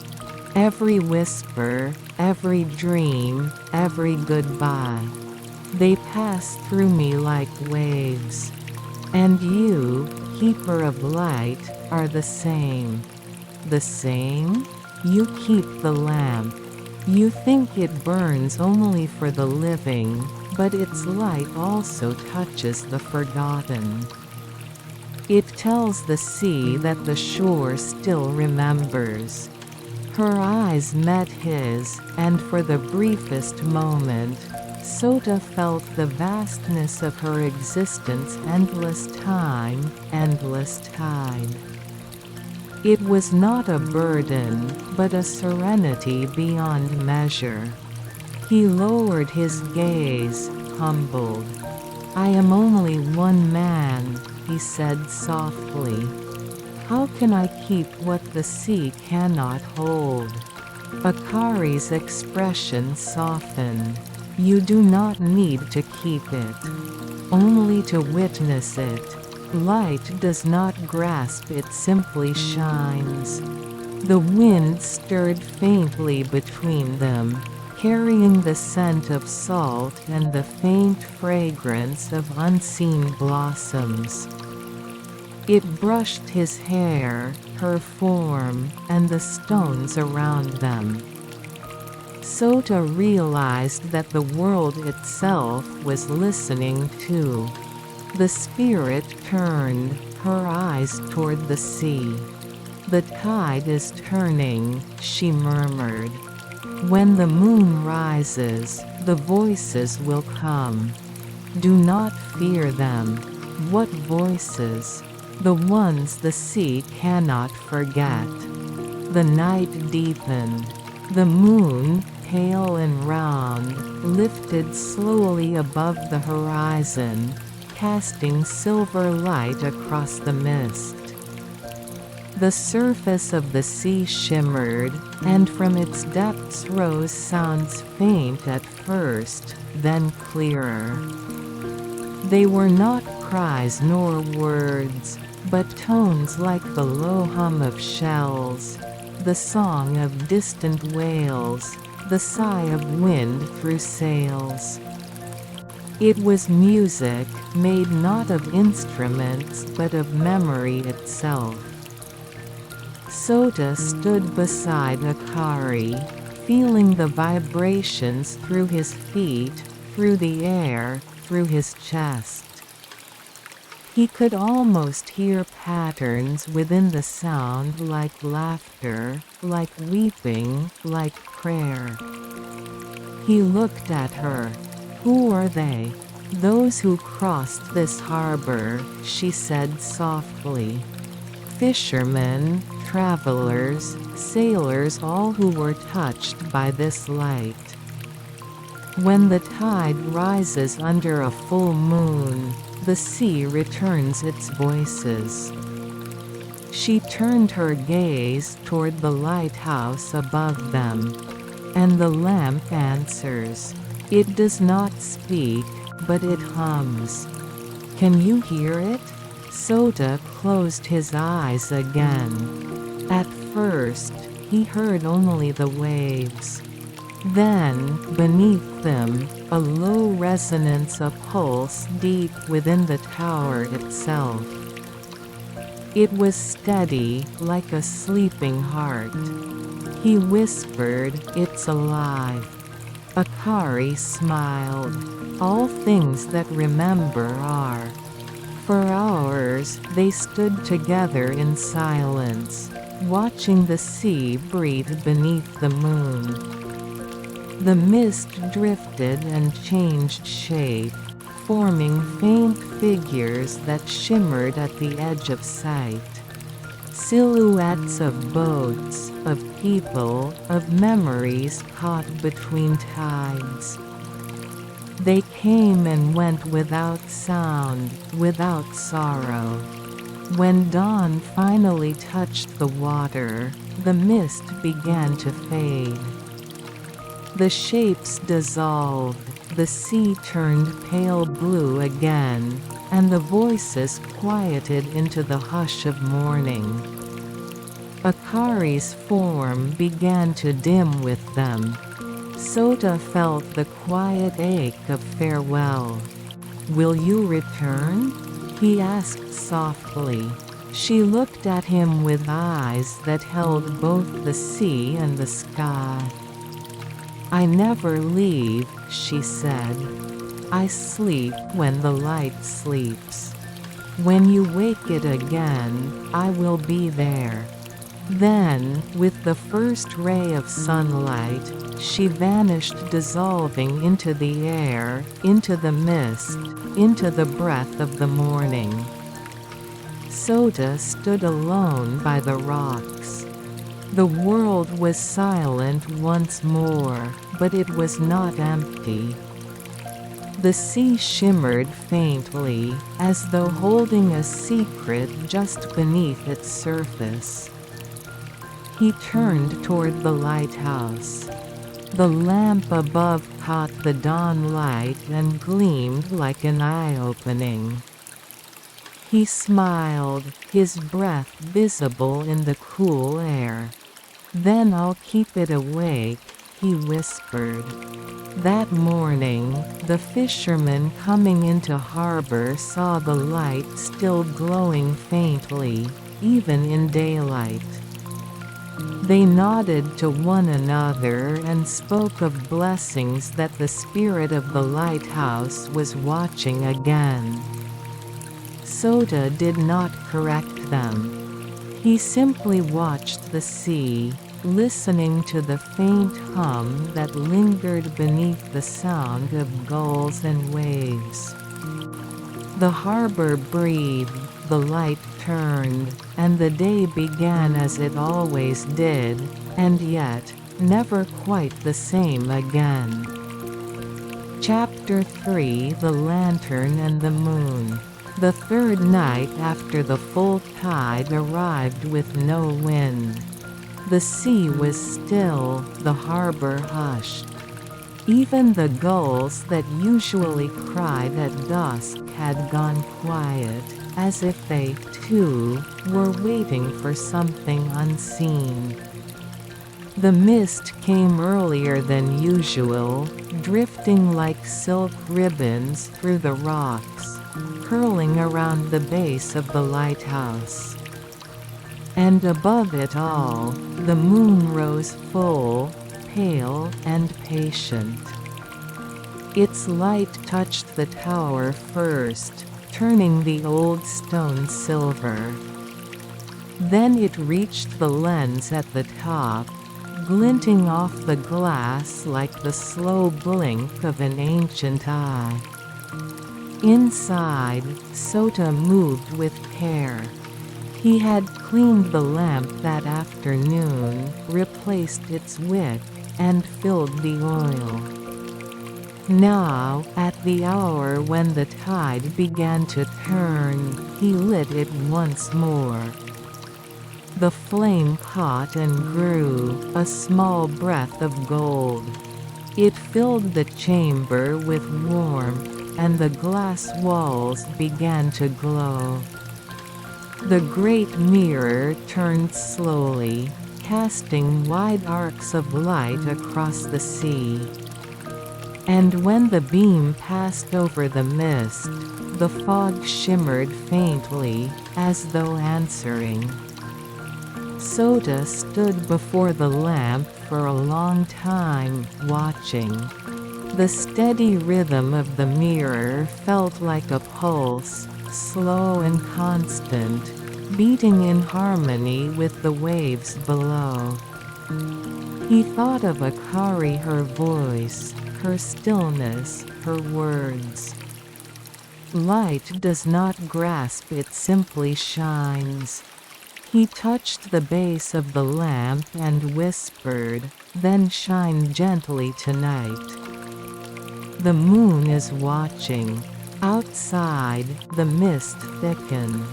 Speaker 1: Every whisper, every dream, every goodbye." They pass through me like waves. And you, keeper of light, are the same. The same? You keep the lamp. You think it burns only for the living, but its light also touches the forgotten. It tells the sea that the shore still remembers. Her eyes met his, and for the briefest moment, Sota felt the vastness of her existence, endless time, endless tide. It was not a burden, but a serenity beyond measure. He lowered his gaze, humbled. "I am only one man," he said softly. "How can I keep what the sea cannot hold?" Akari's expression softened. "You do not need to keep it. Only to witness it. Light does not grasp, it simply shines." The wind stirred faintly between them, carrying the scent of salt and the faint fragrance of unseen blossoms. It brushed his hair, her form, and the stones around them. Sota realized that the world itself was listening too. The spirit turned, her eyes toward the sea. "The tide is turning," she murmured. "When the moon rises, the voices will come. Do not fear them." What voices? The ones the sea cannot forget. The night deepened. The moon, pale and round, lifted slowly above the horizon, casting silver light across the mist. The surface of the sea shimmered, and from its depths rose sounds faint at first, then clearer. They were not cries nor words, but tones like the low hum of shells, the song of distant whales, the sigh of wind through sails. It was music, made not of instruments but of memory itself. Sota stood beside Akari, feeling the vibrations through his feet, through the air, through his chest. He could almost hear patterns within the sound, like laughter, like weeping, like prayer. He looked at her. "Who are they?" "Those who crossed this harbor," she said softly. "Fishermen, travelers, sailors, all who were touched by this light. When the tide rises under a full moon, the sea returns its voices." She turned her gaze toward the lighthouse above them. "And the lamp answers. It does not speak, but it hums. Can you hear it?" Sota closed his eyes again. At first, he heard only the waves. Then, beneath them, a low resonance, a pulse deep within the tower itself. It was steady, like a sleeping heart. He whispered, "It's alive." Akari smiled. "All things that remember are." For hours, they stood together in silence, watching the sea breathe beneath the moon. The mist drifted and changed shape, forming faint figures that shimmered at the edge of sight. Silhouettes of boats, of people, of memories caught between tides. They came and went without sound, without sorrow. When dawn finally touched the water, the mist began to fade. The shapes dissolved, the sea turned pale blue again, and the voices quieted into the hush of morning. Akari's form began to dim with them. Sota felt the quiet ache of farewell. "Will you return?" he asked softly. She looked at him with eyes that held both the sea and the sky. "I never leave," she said. "I sleep when the light sleeps. When you wake it again, I will be there." Then, with the first ray of sunlight, she vanished, dissolving into the air, into the mist, into the breath of the morning. Sota stood alone by the rocks. The world was silent once more, but it was not empty. The sea shimmered faintly, as though holding a secret just beneath its surface. He turned toward the lighthouse. The lamp above caught the dawn light and gleamed like an eye-opening. He smiled, his breath visible in the cool air. "Then I'll keep it awake," he whispered. That morning, the fishermen coming into harbor saw the light still glowing faintly, even in daylight. They nodded to one another and spoke of blessings that the spirit of the lighthouse was watching again. Sota did not correct them. He simply watched the sea, listening to the faint hum that lingered beneath the sound of gulls and waves. The harbor breathed, the light turned, and the day began as it always did, and yet, never quite the same again. Chapter 3: The Lantern and the Moon. The third night after the full tide arrived with no wind. The sea was still, the harbor hushed. Even the gulls that usually cried at dusk had gone quiet, as if they, too, were waiting for something unseen. The mist came earlier than usual, drifting like silk ribbons through the rocks, curling around the base of the lighthouse. And above it all, the moon rose full, pale and patient. Its light touched the tower first, turning the old stone silver. Then it reached the lens at the top, glinting off the glass like the slow blink of an ancient eye. Inside, Sota moved with care. He had cleaned the lamp that afternoon, replaced its wick, and filled the oil. Now, at the hour when the tide began to turn, he lit it once more. The flame caught and grew, a small breath of gold. It filled the chamber with warmth, and the glass walls began to glow. The great mirror turned slowly, casting wide arcs of light across the sea. And when the beam passed over the mist, the fog shimmered faintly, as though answering. Sota stood before the lamp for a long time, watching. The steady rhythm of the mirror felt like a pulse, slow and constant, beating in harmony with the waves below. He thought of Akari, her voice, her stillness, her words. Light does not grasp, it simply shines. He touched the base of the lamp and whispered, "Then shine gently tonight." The moon is watching. Outside, the mist thickened.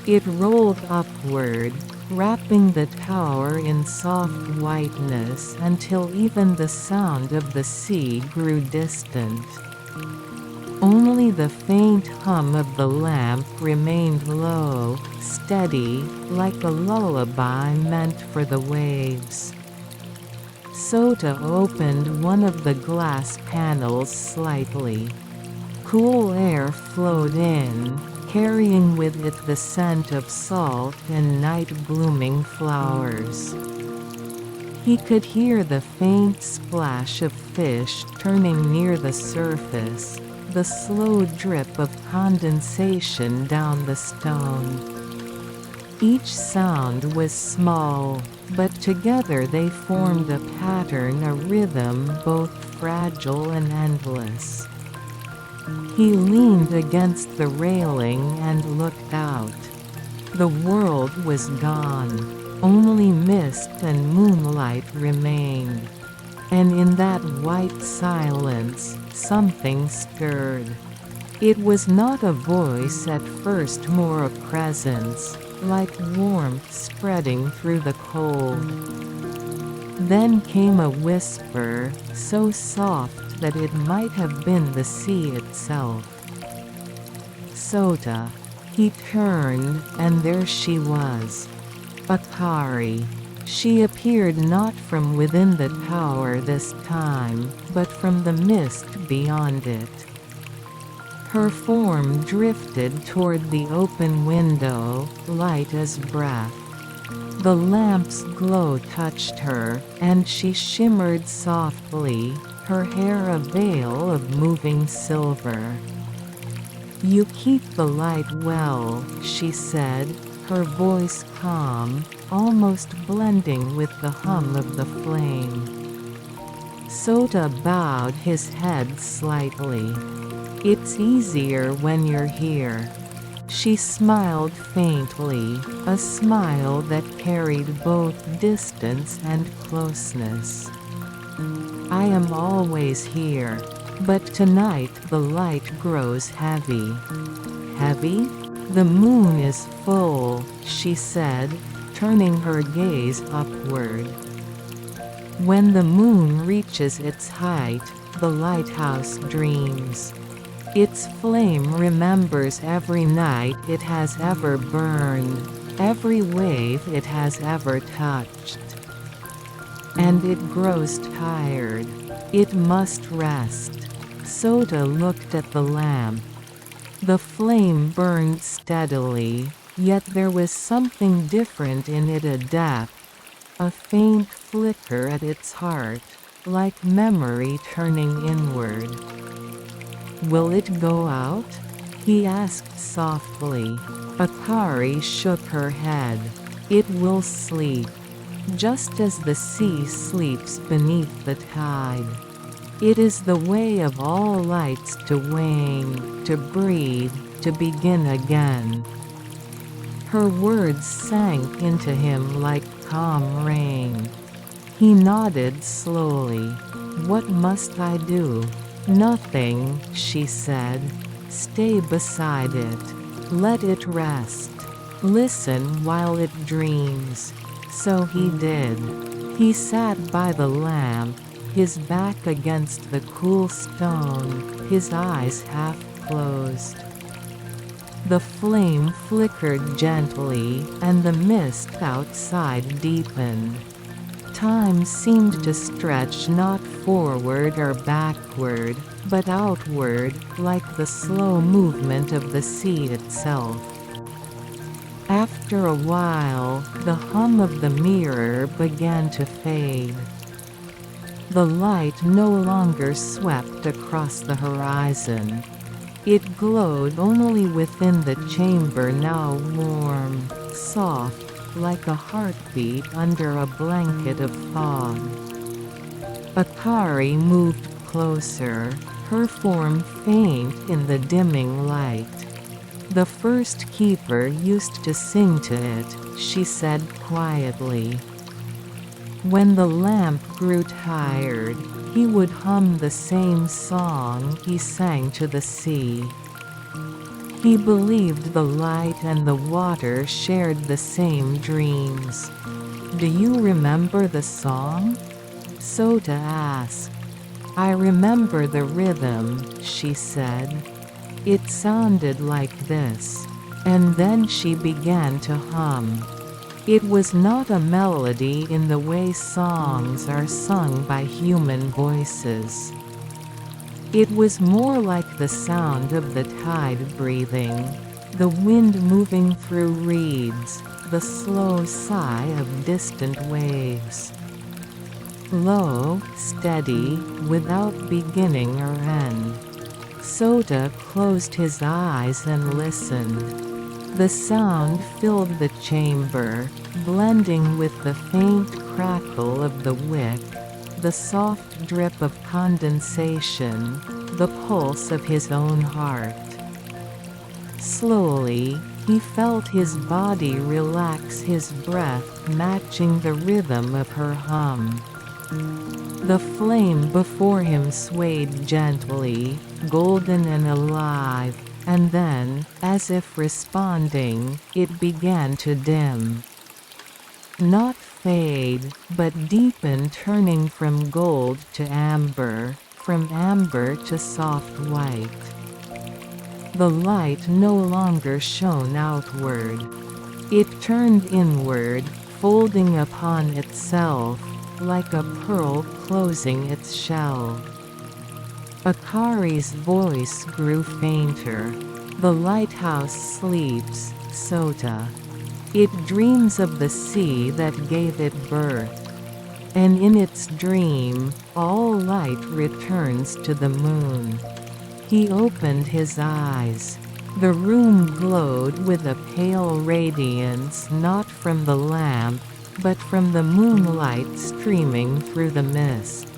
Speaker 1: It rolled upward, wrapping the tower in soft whiteness until even the sound of the sea grew distant. Only the faint hum of the lamp remained low, steady, like a lullaby meant for the waves. Sota opened one of the glass panels slightly. Cool air flowed in, carrying with it the scent of salt and night-blooming flowers. He could hear the faint splash of fish turning near the surface, the slow drip of condensation down the stone. Each sound was small, but together they formed a pattern, a rhythm both fragile and endless. He leaned against the railing and looked out. The world was gone. Only mist and moonlight remained. And in that white silence, something stirred. It was not a voice at first, more a presence, like warmth spreading through the cold. Then came a whisper, so soft that it might have been the sea itself. Sota. He turned, and there she was. Akari. She appeared not from within the tower this time, but from the mist beyond it. Her form drifted toward the open window, light as breath. The lamp's glow touched her, and she shimmered softly, her hair a veil of moving silver. "You keep the light well," she said, her voice calm, almost blending with the hum of the flame. Sota bowed his head slightly. "It's easier when you're here." She smiled faintly, a smile that carried both distance and closeness. "I am always here. But tonight the light grows heavy." "Heavy?" "The moon is full," she said, turning her gaze upward. "When the moon reaches its height, the lighthouse dreams. Its flame remembers every night it has ever burned, every wave it has ever touched. And it grows tired. It must rest." Sota looked at the lamp. The flame burned steadily, yet there was something different in it, a depth, a faint flicker at its heart, like memory turning inward. "Will it go out?" he asked softly. Akari shook her head. "It will sleep, just as the sea sleeps beneath the tide. It is the way of all lights to wane, to breathe, to begin again." Her words sank into him like calm rain. He nodded slowly. "What must I do?" "Nothing," she said. "Stay beside it. Let it rest. Listen while it dreams." So he did. He sat by the lamp, his back against the cool stone, his eyes half closed. The flame flickered gently, and the mist outside deepened. Time seemed to stretch not forward or backward, but outward, like the slow movement of the sea itself. After a while, the hum of the mirror began to fade. The light no longer swept across the horizon. It glowed only within the chamber, now warm, soft, like a heartbeat under a blanket of fog. Akari moved closer, her form faint in the dimming light. "The first keeper used to sing to it," she said quietly. When the lamp grew tired, he would hum the same song he sang to the sea. He believed the light and the water shared the same dreams. "Do you remember the song?" Sota asked. "I remember the rhythm," she said. "It sounded like this." And then she began to hum. It was not a melody in the way songs are sung by human voices. It was more like the sound of the tide breathing, the wind moving through reeds, the slow sigh of distant waves. Low, steady, without beginning or end. Sota closed his eyes and listened. The sound filled the chamber, blending with the faint crackle of the wick, the soft drip of condensation, the pulse of his own heart. Slowly, he felt his body relax, his breath matching the rhythm of her hum. The flame before him swayed gently, golden and alive, and then, as if responding, it began to dim. Not fade, but deepen, turning from gold to amber, from amber to soft white. The light no longer shone outward. It turned inward, folding upon itself, like a pearl closing its shell. Akari's voice grew fainter. The lighthouse sleeps, Sota. It dreams of the sea that gave it birth. And in its dream, all light returns to the moon. He opened his eyes. The room glowed with a pale radiance, not from the lamp, but from the moonlight streaming through the mist.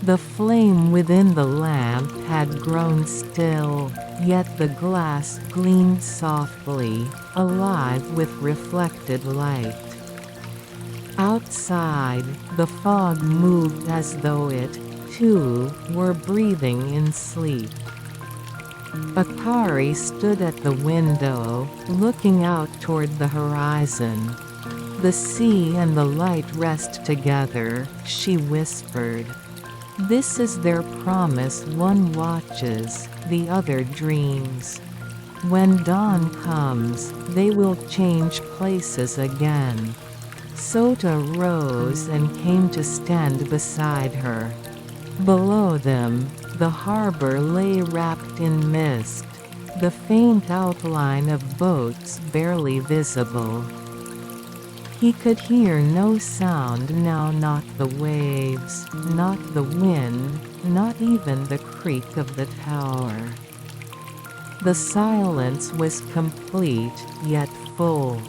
Speaker 1: The flame within the lamp had grown still, yet the glass gleamed softly, alive with reflected light. Outside, the fog moved as though it, too, were breathing in sleep. Akari stood at the window, looking out toward the horizon. The sea and the light rest together, she whispered. This is their promise, one watches, the other dreams. When dawn comes, they will change places again. Sota rose and came to stand beside her. Below them, the harbor lay wrapped in mist, the faint outline of boats barely visible. He could hear no sound now, not the waves, not the wind, not even the creak of the tower. The silence was complete, yet full.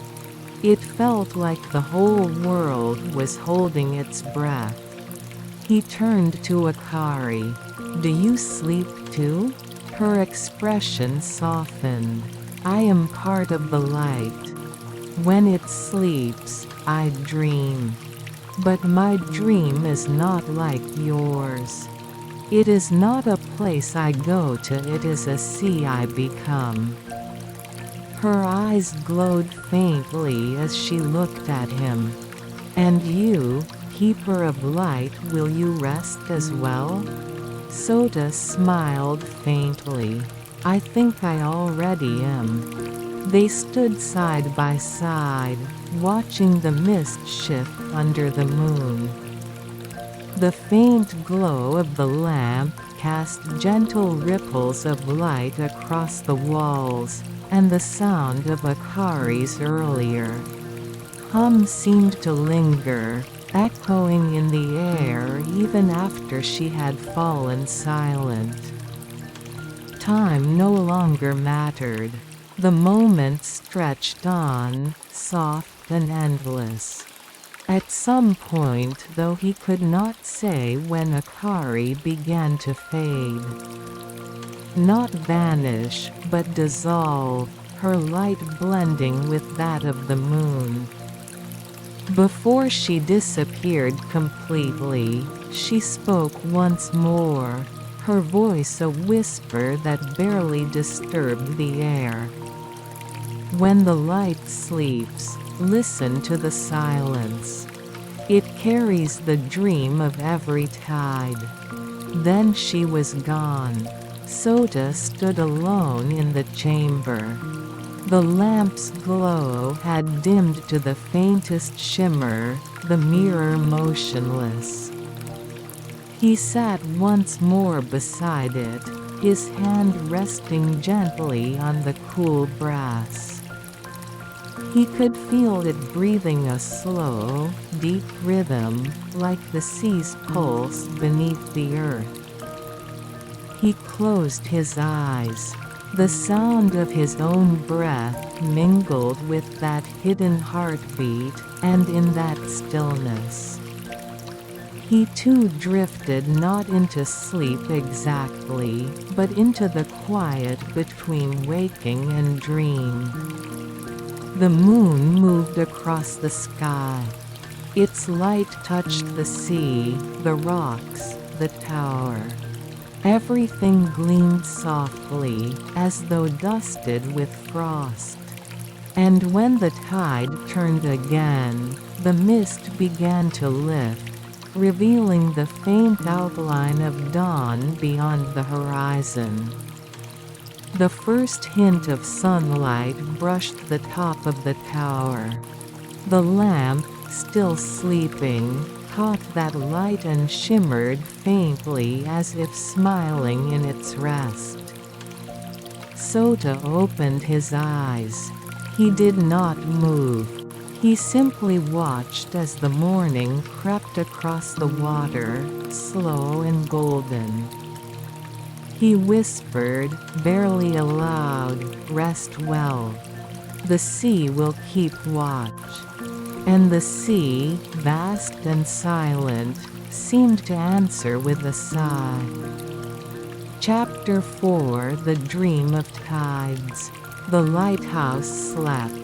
Speaker 1: It felt like the whole world was holding its breath. He turned to Akari. "Do you sleep too?" Her expression softened. "I am part of the light. When it sleeps, I dream. But my dream is not like yours. It is not a place I go to, it is a sea I become." Her eyes glowed faintly as she looked at him. "And you, keeper of light, will you rest as well?" Sota smiled faintly. "I think I already am." They stood side by side, watching the mist shift under the moon. The faint glow of the lamp cast gentle ripples of light across the walls, and the sound of Akari's earlier hum seemed to linger, echoing in the air even after she had fallen silent. Time no longer mattered. The moment stretched on, soft and endless. At some point, though he could not say when, Akari began to fade. Not vanish, but dissolve, her light blending with that of the moon. Before she disappeared completely, she spoke once more, her voice a whisper that barely disturbed the air. "When the light sleeps, listen to the silence. It carries the dream of every tide." Then she was gone. Sota stood alone in the chamber. The lamp's glow had dimmed to the faintest shimmer, the mirror motionless. He sat once more beside it, his hand resting gently on the cool brass. He could feel it breathing a slow, deep rhythm, like the sea's pulse beneath the earth. He closed his eyes. The sound of his own breath mingled with that hidden heartbeat, and in that stillness, he too drifted not into sleep exactly, but into the quiet between waking and dream. The moon moved across the sky. Its light touched the sea, the rocks, the tower. Everything gleamed softly, as though dusted with frost. And when the tide turned again, the mist began to lift, revealing the faint outline of dawn beyond the horizon. The first hint of sunlight brushed the top of the tower. The lamp, still sleeping, caught that light and shimmered faintly as if smiling in its rest. Sota opened his eyes. He did not move. He simply watched as the morning crept across the water, slow and golden. He whispered, barely aloud, "Rest well. The sea will keep watch." And the sea, vast and silent, seemed to answer with a sigh. Chapter 4: The Dream of Tides. The lighthouse slept.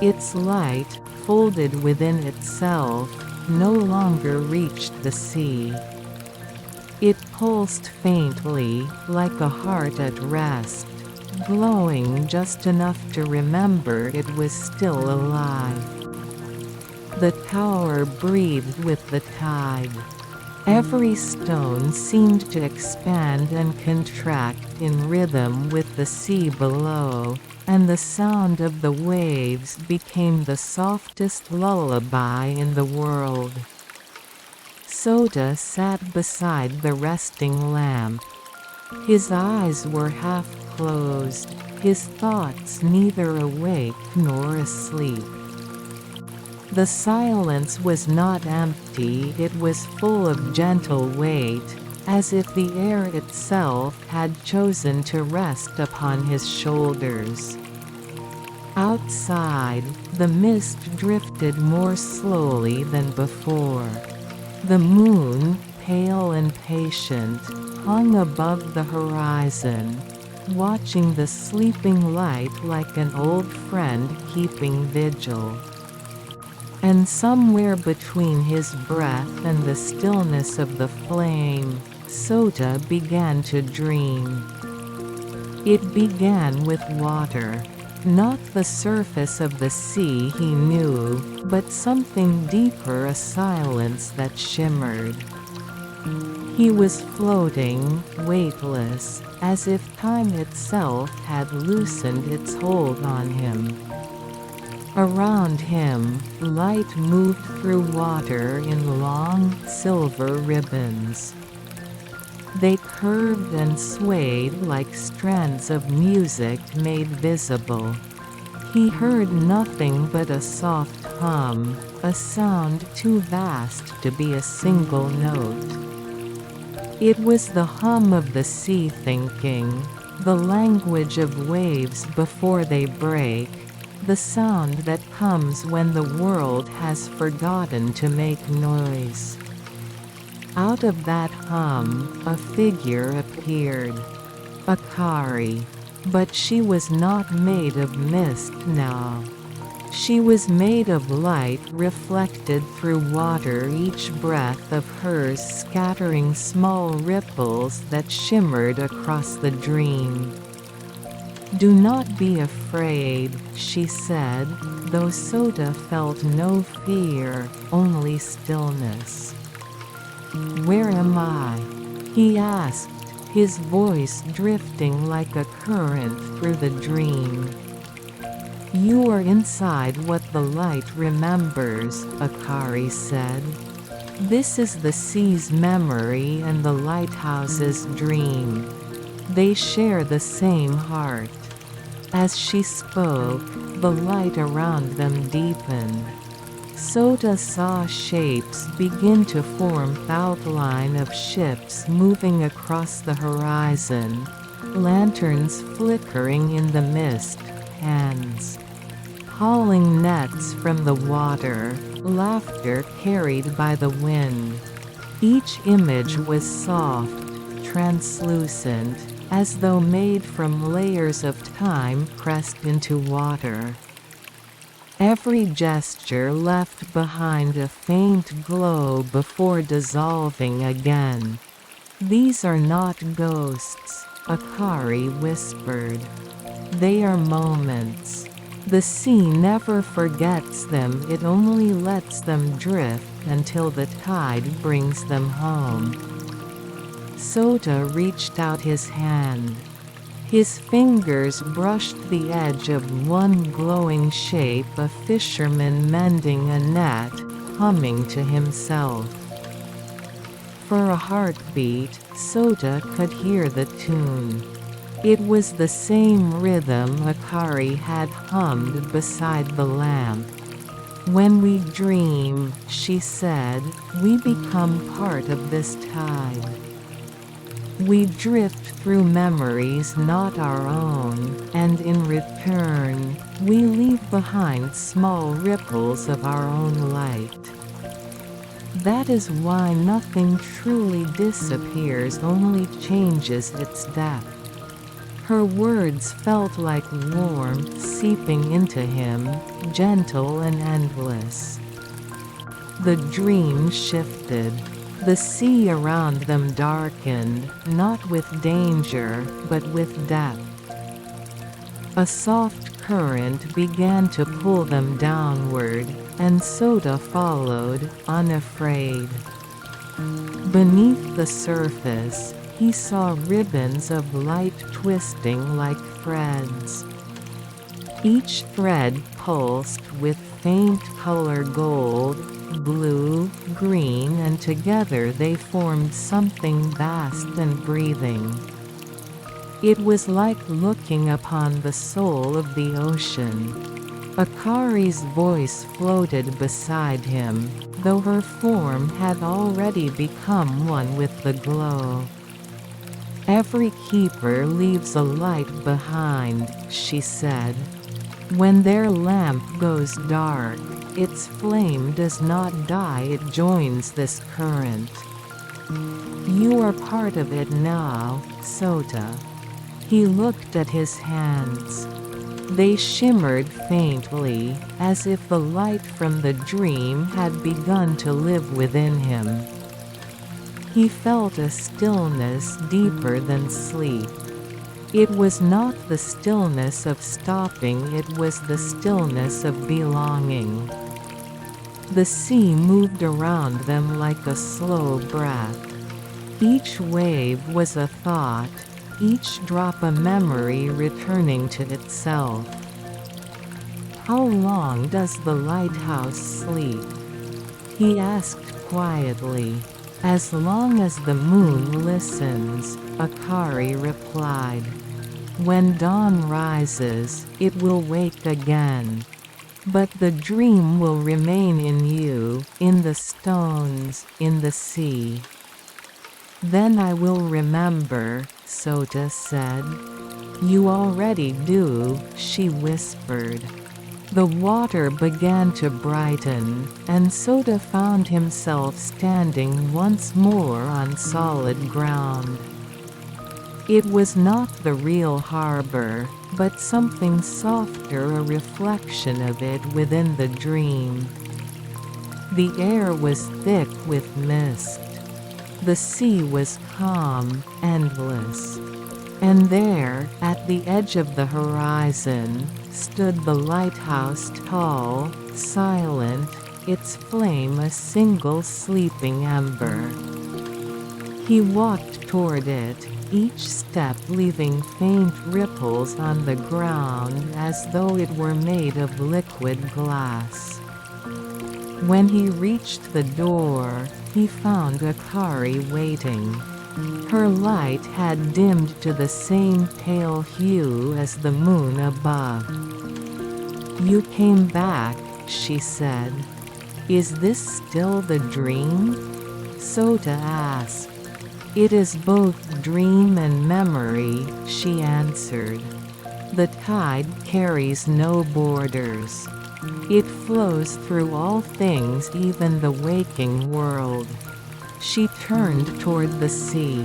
Speaker 1: Its light, folded within itself, no longer reached the sea. It pulsed faintly, like a heart at rest, glowing just enough to remember it was still alive. The tower breathed with the tide. Every stone seemed to expand and contract in rhythm with the sea below, and the sound of the waves became the softest lullaby in the world. Sota sat beside the resting lamp. His eyes were half closed, his thoughts neither awake nor asleep. The silence was not empty, it was full of gentle weight, as if the air itself had chosen to rest upon his shoulders. Outside, the mist drifted more slowly than before. The moon, pale and patient, hung above the horizon, watching the sleeping light like an old friend keeping vigil. And somewhere between his breath and the stillness of the flame, Sota began to dream. It began with water. Not the surface of the sea he knew, but something deeper, a silence that shimmered. He was floating, weightless, as if time itself had loosened its hold on him. Around him, light moved through water in long, silver ribbons. They curved and swayed like strands of music made visible. He heard nothing but a soft hum, a sound too vast to be a single note. It was the hum of the sea thinking, the language of waves before they break, the sound that comes when the world has forgotten to make noise. Out of that hum, a figure appeared. Akari. But she was not made of mist now. She was made of light reflected through water, each breath of hers scattering small ripples that shimmered across the dream. "Do not be afraid," she said, though Sota felt no fear, only stillness. "Where am I?" he asked, his voice drifting like a current through the dream. You are inside what the light remembers, Akari said. This is the sea's memory and the lighthouse's dream. They share the same heart. As she spoke, the light around them deepened. Sota saw shapes begin to form, outline of ships moving across the horizon, lanterns flickering in the mist, hands hauling nets from the water, laughter carried by the wind. Each image was soft, translucent, as though made from layers of time pressed into water. Every gesture left behind a faint glow before dissolving again. These are not ghosts, Akari whispered. They are moments. The sea never forgets them, it only lets them drift until the tide brings them home. Sota reached out his hand. His fingers brushed the edge of one glowing shape, a fisherman mending a net, humming to himself. For a heartbeat, Sota could hear the tune. It was the same rhythm Akari had hummed beside the lamp. When we dream, she said, we become part of this tide. We drift through memories not our own, and in return, we leave behind small ripples of our own light. That is why nothing truly disappears, only changes its depth. Her words felt like warmth seeping into him, gentle and endless. The dream shifted. The sea around them darkened, not with danger, but with depth. A soft current began to pull them downward, and Sota followed, unafraid. Beneath the surface, he saw ribbons of light twisting like threads. Each thread pulsed with faint color, gold, blue, green, and together they formed something vast and breathing. It was like looking upon the soul of the ocean. Akari's voice floated beside him, though her form had already become one with the glow. Every keeper leaves a light behind, she said. When their lamp goes dark, its flame does not die, it joins this current. You are part of it now, Sota. He looked at his hands. They shimmered faintly, as if the light from the dream had begun to live within him. He felt a stillness deeper than sleep. It was not the stillness of stopping, it was the stillness of belonging. The sea moved around them like a slow breath. Each wave was a thought, each drop a memory returning to itself. How long does the lighthouse sleep? He asked quietly. As long as the moon listens, Akari replied. When dawn rises, it will wake again. But the dream will remain in you, in the stones, in the sea. Then I will remember, Sota said. You already do, she whispered. The water began to brighten, and Sota found himself standing once more on solid ground. It was not the real harbor, but something softer, a reflection of it within the dream. The air was thick with mist. The sea was calm, endless. And there, at the edge of the horizon, stood the lighthouse, tall, silent, its flame a single sleeping ember. He walked toward it, each step leaving faint ripples on the ground as though it were made of liquid glass. When he reached the door, he found Akari waiting. Her light had dimmed to the same pale hue as the moon above. "You came back," she said. "Is this still the dream?" Sota asked. "It is both dream and memory," she answered. "The tide carries no borders. It flows through all things, even the waking world." She turned toward the sea.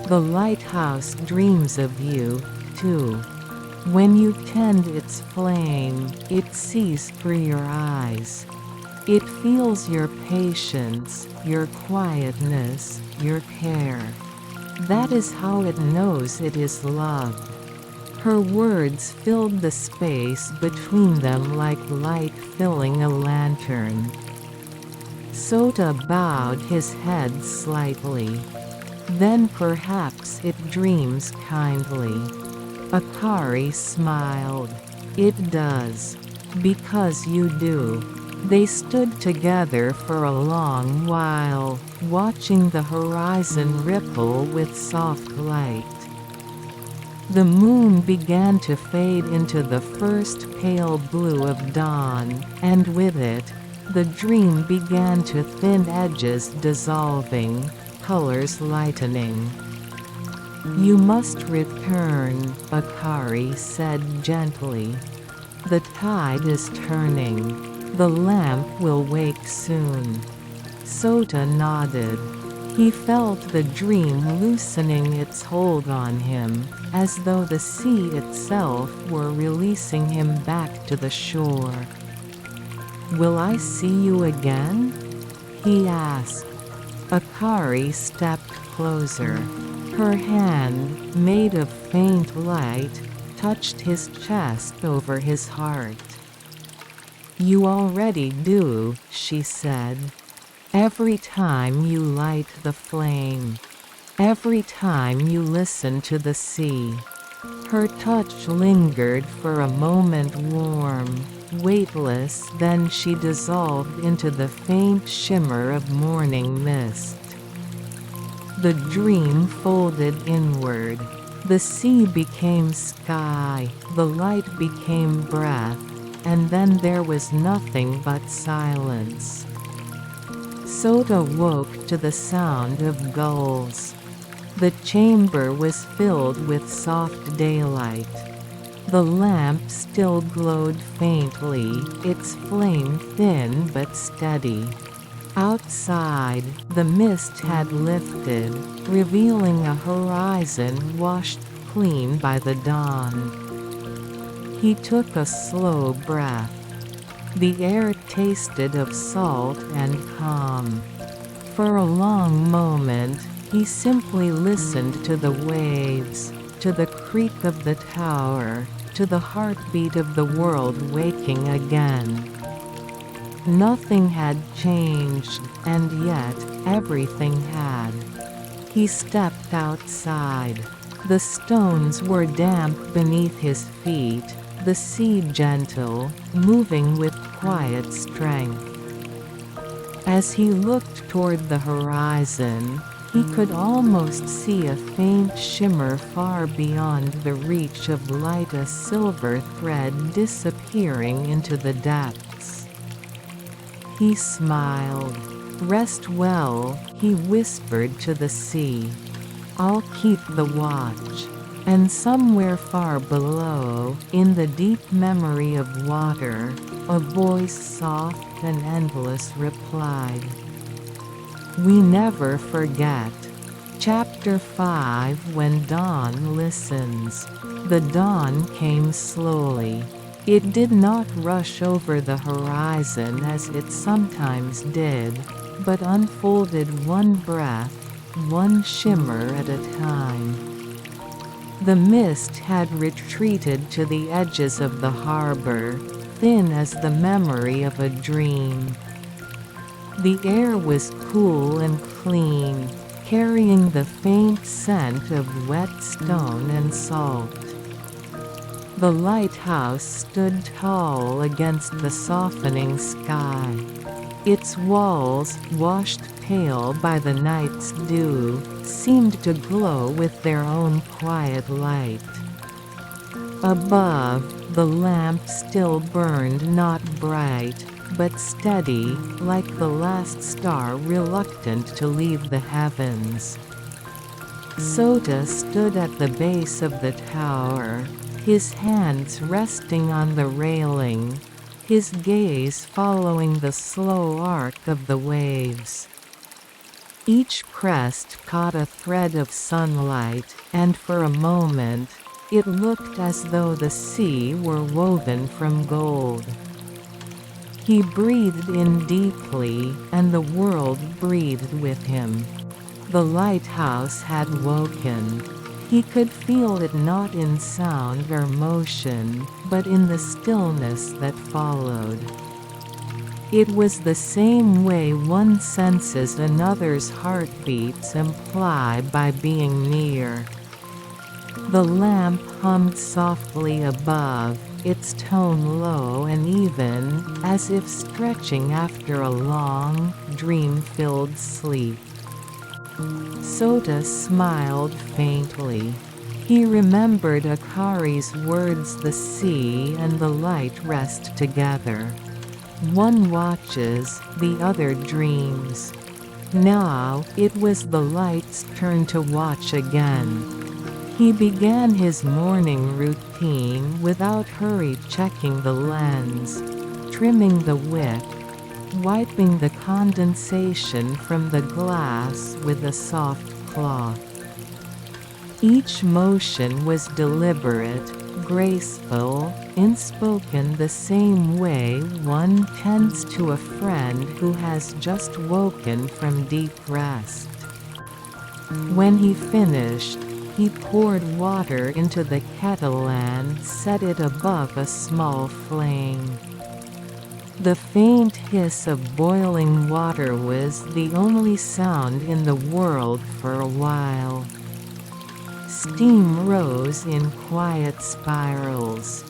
Speaker 1: "The lighthouse dreams of you, too. When you tend its flame, it sees through your eyes. It feels your patience, your quietness, your care. That is how it knows it is loved." Her words filled the space between them like light filling a lantern. Sota bowed his head slightly. "Then perhaps it dreams kindly." Akari smiled. "It does. Because you do." They stood together for a long while, watching the horizon ripple with soft light. The moon began to fade into the first pale blue of dawn, and with it, the dream began to thin edges dissolving, colors lightening. "You must return," Akari said gently. "The tide is turning. The lamp will wake soon." Sota nodded. He felt the dream loosening its hold on him, as though the sea itself were releasing him back to the shore. "Will I see you again?" he asked. Akari stepped closer. Her hand, made of faint light, touched his chest over his heart. "You already do," she said. "Every time you light the flame. Every time you listen to the sea." Her touch lingered for a moment, warm, weightless, then she dissolved into the faint shimmer of morning mist. The dream folded inward. The sea became sky, the light became breath, and then there was nothing but silence. Sota woke to the sound of gulls. The chamber was filled with soft daylight. The lamp still glowed faintly, its flame thin but steady. Outside, the mist had lifted, revealing a horizon washed clean by the dawn. He took a slow breath. The air tasted of salt and calm. For a long moment, he simply listened to the waves, to the creak of the tower, to the heartbeat of the world waking again. Nothing had changed, and yet, everything had. He stepped outside. The stones were damp beneath his feet, the sea gentle, moving with quiet strength. As he looked toward the horizon, he could almost see a faint shimmer far beyond the reach of light, a silver thread disappearing into the depths. He smiled. "Rest well," he whispered to the sea. "I'll keep the watch." And somewhere far below, in the deep memory of water, a voice soft and endless replied, "We never forget." Chapter 5. When dawn listens. The dawn came slowly. It did not rush over the horizon as it sometimes did, but unfolded one breath, one shimmer at a time. The mist had retreated to the edges of the harbor, thin as the memory of a dream. The air was cool and clean, carrying the faint scent of wet stone and salt. The lighthouse stood tall against the softening sky. Its walls, washed pale by the night's dew, seemed to glow with their own quiet light. Above, the lamp still burned, not bright, but steady, like the last star reluctant to leave the heavens. Sota stood at the base of the tower, his hands resting on the railing, his gaze following the slow arc of the waves. Each crest caught a thread of sunlight, and for a moment, it looked as though the sea were woven from gold. He breathed in deeply, and the world breathed with him. The lighthouse had woken. He could feel it not in sound or motion, but in the stillness that followed. It was the same way one senses another's heartbeats imply by being near. The lamp hummed softly above, its tone low and even, as if stretching after a long, dream-filled sleep. Sota smiled faintly. He remembered Akari's words, the sea and the light rest together. One watches, the other dreams. Now, it was the light's turn to watch again. He began his morning routine without hurry, checking the lens, trimming the wick, wiping the condensation from the glass with a soft cloth. Each motion was deliberate, graceful, inspoken, the same way one tends to a friend who has just woken from deep rest. When he finished, he poured water into the kettle and set it above a small flame. The faint hiss of boiling water was the only sound in the world for a while. Steam rose in quiet spirals.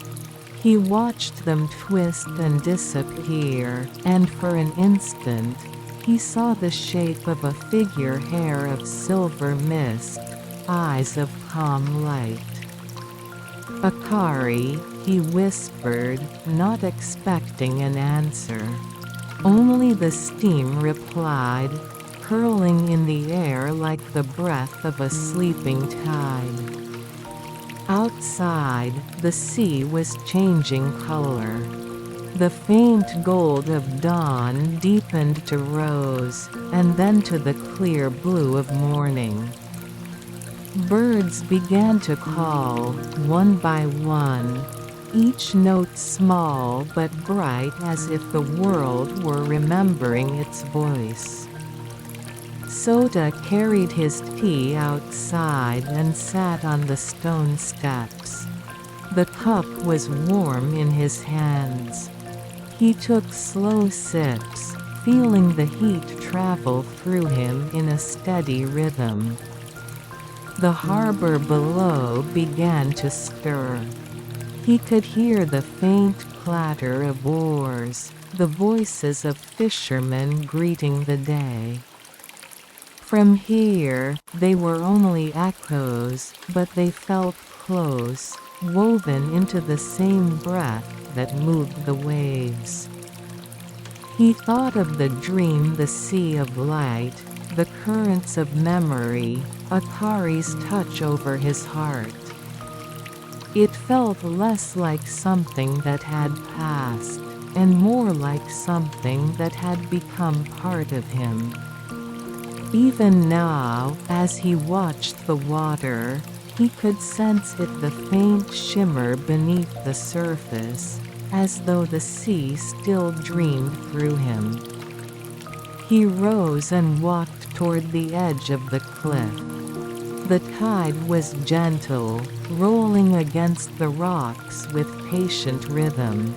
Speaker 1: He watched them twist and disappear, and for an instant, he saw the shape of a figure, hair of silver mist, eyes of calm light. "Akari," he whispered, not expecting an answer. Only the steam replied, curling in the air like the breath of a sleeping tide. Outside, the sea was changing color. The faint gold of dawn deepened to rose, and then to the clear blue of morning. Birds began to call, one by one, each note small but bright, as if the world were remembering its voice. Sota carried his tea outside and sat on the stone steps. The cup was warm in his hands. He took slow sips, feeling the heat travel through him in a steady rhythm. The harbor below began to stir. He could hear the faint clatter of oars, the voices of fishermen greeting the day. From here, they were only echoes, but they felt close, woven into the same breath that moved the waves. He thought of the dream, the sea of light, the currents of memory, Akari's touch over his heart. It felt less like something that had passed, and more like something that had become part of him. Even now, as he watched the water, he could sense it, the faint shimmer beneath the surface, as though the sea still dreamed through him. He rose and walked toward the edge of the cliff. The tide was gentle, rolling against the rocks with patient rhythm.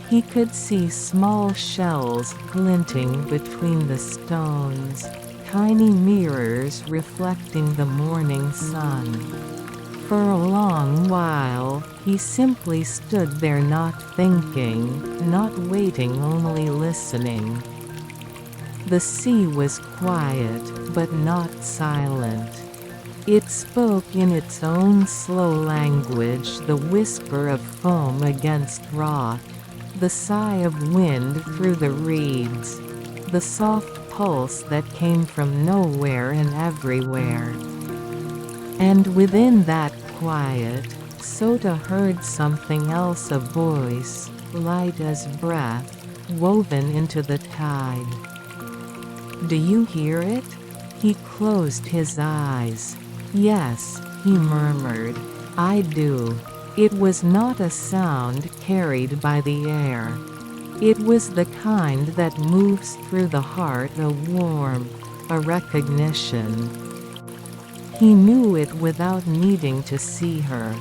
Speaker 1: He could see small shells glinting between the stones, tiny mirrors reflecting the morning sun. For a long while, he simply stood there, not thinking, not waiting, only listening. The sea was quiet, but not silent. It spoke in its own slow language, the whisper of foam against rock, the sigh of wind through the reeds, the soft pulse that came from nowhere and everywhere. And within that quiet, Sota heard something else, a voice, light as breath, woven into the tide. "Do you hear it?" He closed his eyes. "Yes," he murmured, "I do." It was not a sound carried by the air. It was the kind that moves through the heart, a warmth, a recognition. He knew it without needing to see her.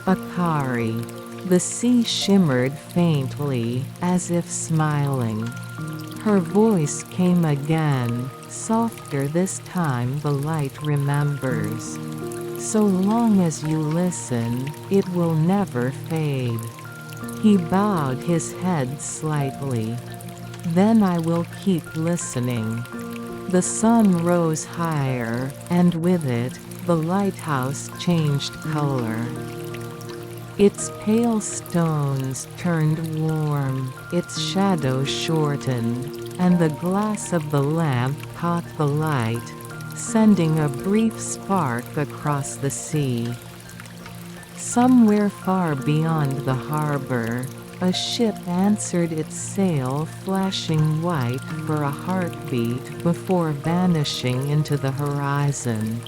Speaker 1: Akari. The sea shimmered faintly, as if smiling. Her voice came again, softer this time. "The light remembers. So long as you listen, it will never fade." He bowed his head slightly. "Then I will keep listening." The sun rose higher, and with it, the lighthouse changed color. Its pale stones turned warm, its shadow shortened, and the glass of the lamp caught the light, sending a brief spark across the sea. Somewhere far beyond the harbor, a ship answered its sail, flashing white for a heartbeat before vanishing into the horizon.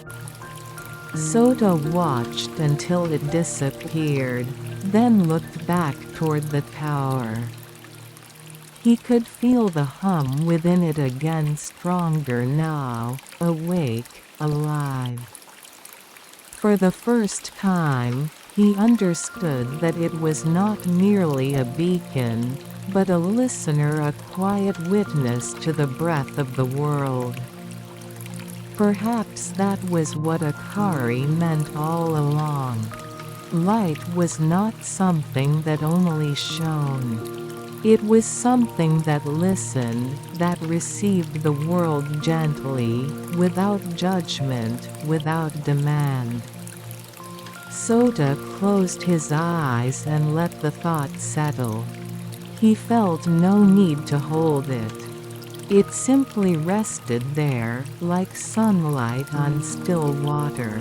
Speaker 1: Sota watched until it disappeared, then looked back toward the tower. He could feel the hum within it again, stronger now, awake, alive. For the first time, he understood that it was not merely a beacon, but a listener, a quiet witness to the breath of the world. Perhaps that was what Akari meant all along. Light was not something that only shone. It was something that listened, that received the world gently, without judgment, without demand. Sota closed his eyes and let the thought settle. He felt no need to hold it. It simply rested there, like sunlight on still water.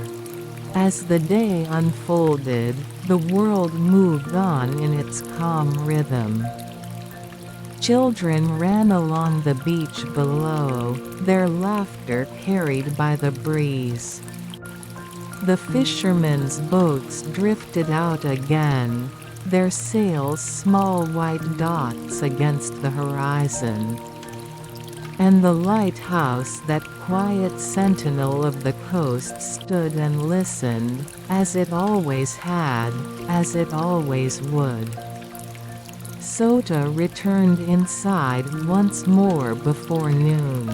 Speaker 1: As the day unfolded, the world moved on in its calm rhythm. Children ran along the beach below, their laughter carried by the breeze. The fishermen's boats drifted out again, their sails small white dots against the horizon. And the lighthouse, that quiet sentinel of the coast, stood and listened, as it always had, as it always would. Sota returned inside once more before noon.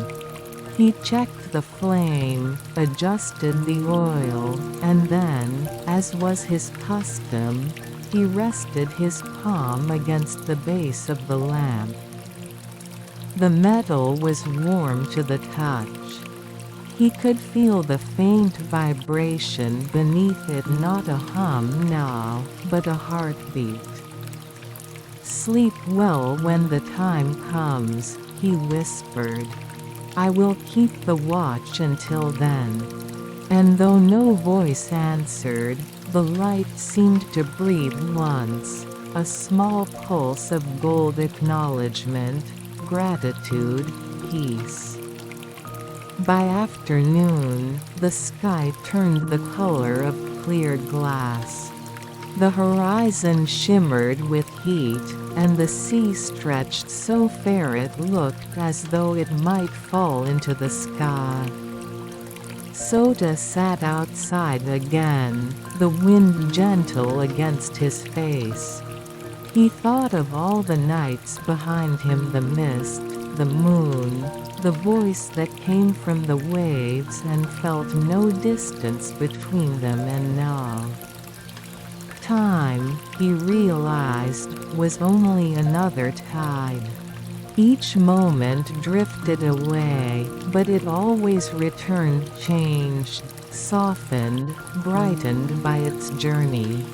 Speaker 1: He checked the flame, adjusted the oil, and then, as was his custom, he rested his palm against the base of the lamp. The metal was warm to the touch. He could feel the faint vibration beneath it, not a hum now, but a heartbeat. "Sleep well when the time comes," he whispered. "I will keep the watch until then." And though no voice answered, the light seemed to breathe once, a small pulse of gold acknowledgement, gratitude, peace. By afternoon, the sky turned the color of clear glass. The horizon shimmered with heat, and the sea stretched so fair it looked as though it might fall into the sky. Sota sat outside again, the wind gentle against his face. He thought of all the nights behind him, the mist, the moon, the voice that came from the waves and felt no distance between them and now. Time, he realized, was only another tide. Each moment drifted away, but it always returned changed, softened, brightened by its journey.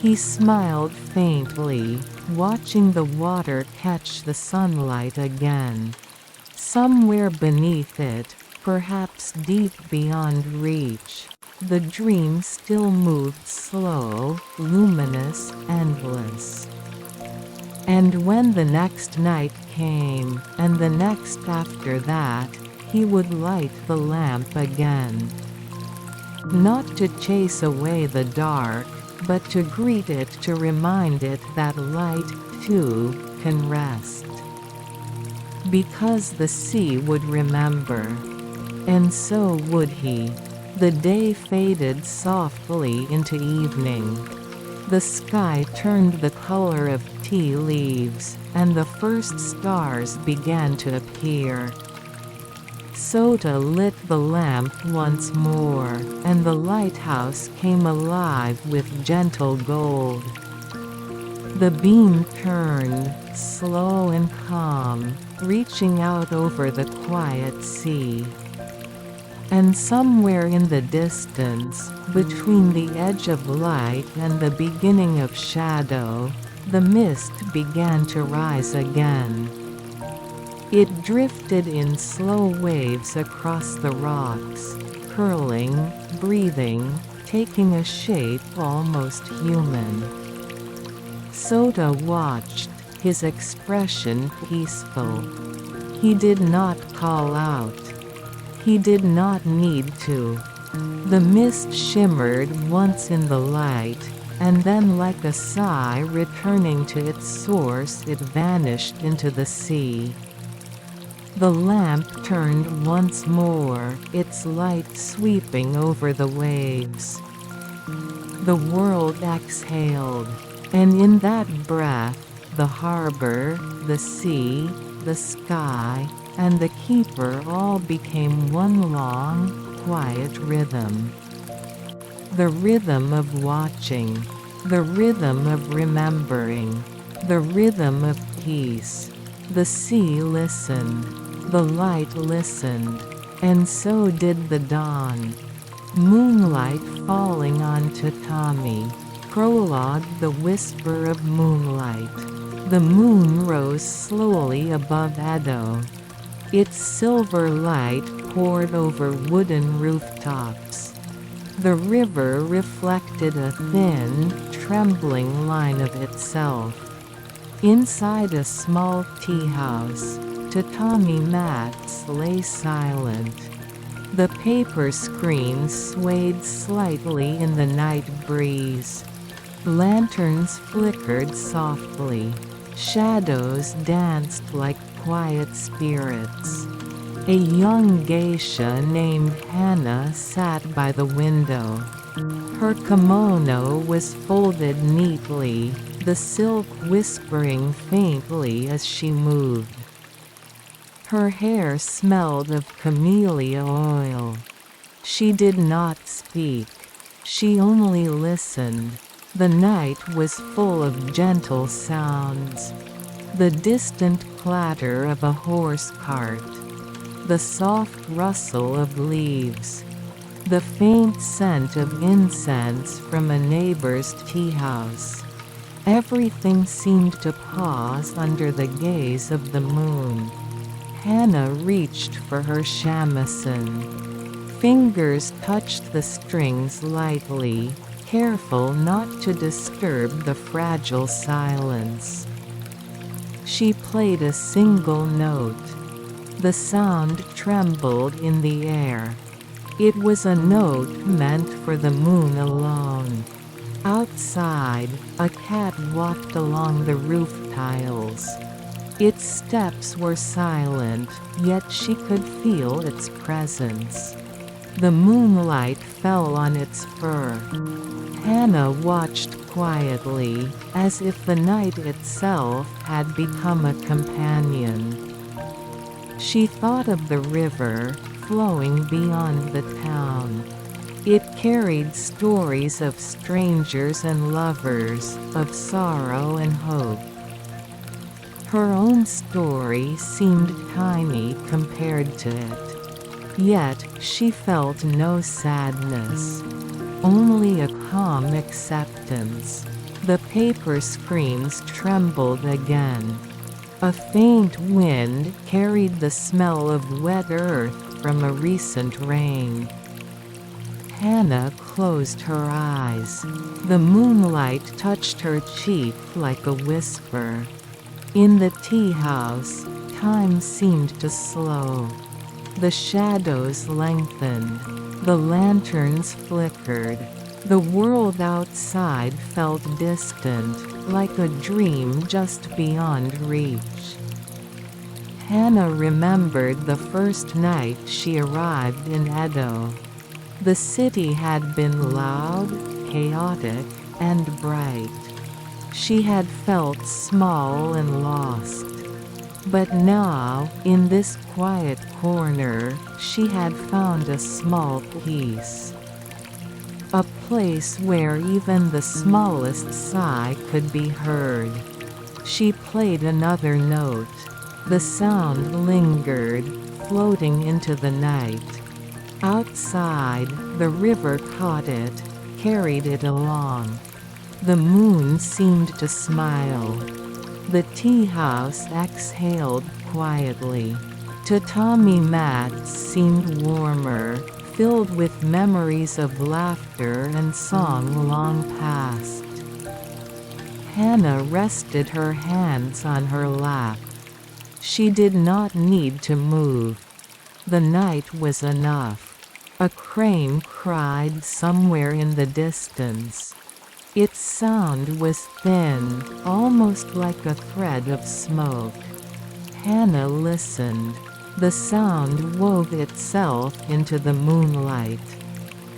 Speaker 1: He smiled faintly, watching the water catch the sunlight again. Somewhere beneath it, perhaps deep beyond reach, the dream still moved slow, luminous, endless. And when the next night came, and the next after that, he would light the lamp again. Not to chase away the dark, but to greet it, to remind it that light, too, can rest. Because the sea would remember. And so would he. The day faded softly into evening. The sky turned the color of tea leaves, and the first stars began to appear. Sota lit the lamp once more, and the lighthouse came alive with gentle gold. The beam turned, slow and calm, reaching out over the quiet sea. And somewhere in the distance, between the edge of light and the beginning of shadow, the mist began to rise again. It drifted in slow waves across the rocks, curling, breathing, taking a shape almost human. Sota watched, his expression peaceful. He did not call out. He did not need to. The mist shimmered once in the light, and then like a sigh returning to its source it vanished into the sea. The lamp turned once more, its light sweeping over the waves. The world exhaled, and in that breath, the harbor, the sea, the sky, and the keeper all became one long, quiet rhythm. The rhythm of watching, the rhythm of remembering, the rhythm of peace. The sea listened, the light listened, and so did the dawn. Moonlight falling on tatami. Prologue: the whisper of moonlight. The moon rose slowly above Edo. Its silver light poured over wooden rooftops. The river reflected a thin, trembling line of itself. Inside a small tea house, tatami mats lay silent. The paper screen swayed slightly in the night breeze. Lanterns flickered softly. Shadows danced like quiet spirits. A young geisha named Hannah sat by the window. Her kimono was folded neatly, the silk whispering faintly as she moved. Her hair smelled of camellia oil. She did not speak. She only listened. The night was full of gentle sounds. The distant clatter of a horse cart. The soft rustle of leaves. The faint scent of incense from a neighbor's tea house. Everything seemed to pause under the gaze of the moon. Hannah reached for her shamisen. Fingers touched the strings lightly, careful not to disturb the fragile silence. She played a single note. The sound trembled in the air. It was a note meant for the moon alone. Outside, a cat walked along the roof tiles. Its steps were silent, yet she could feel its presence. The moonlight fell on its fur. Hannah watched quietly, as if the night itself had become a companion. She thought of the river, flowing beyond the town. It carried stories of strangers and lovers, of sorrow and hope. Her own story seemed tiny compared to it. Yet, she felt no sadness. Only a calm acceptance. The paper screens trembled again. A faint wind carried the smell of wet earth from a recent rain. Hannah closed her eyes. The moonlight touched her cheek like a whisper. In the tea house, time seemed to slow. The shadows lengthened. The lanterns flickered. The world outside felt distant, like a dream just beyond reach. Hannah remembered the first night she arrived in Edo. The city had been loud, chaotic, and bright. She had felt small and lost. But now, in this quiet corner, she had found a small peace. A place where even the smallest sigh could be heard. She played another note. The sound lingered, floating into the night. Outside, the river caught it, carried it along. The moon seemed to smile. The tea house exhaled quietly. Tatami mats seemed warmer, filled with memories of laughter and song long past. Hannah rested her hands on her lap. She did not need to move. The night was enough. A crane cried somewhere in the distance. Its sound was thin, almost like a thread of smoke. Hannah listened. The sound wove itself into the moonlight,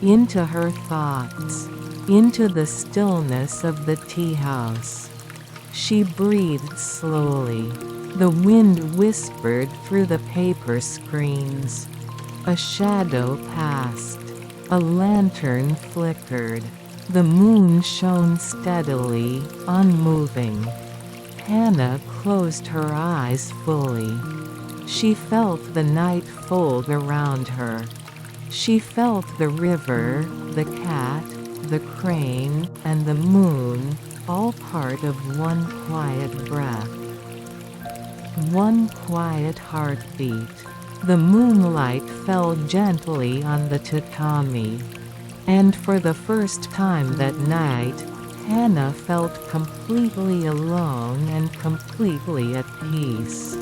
Speaker 1: into her thoughts, into the stillness of the tea house. She breathed slowly. The wind whispered through the paper screens. A shadow passed. A lantern flickered. The moon shone steadily, unmoving. Hannah closed her eyes fully. She felt the night fold around her. She felt the river, the cat, the crane, and the moon, all part of one quiet breath. One quiet heartbeat. The moonlight fell gently on the tatami. And for the first time that night, Hannah felt completely alone and completely at peace.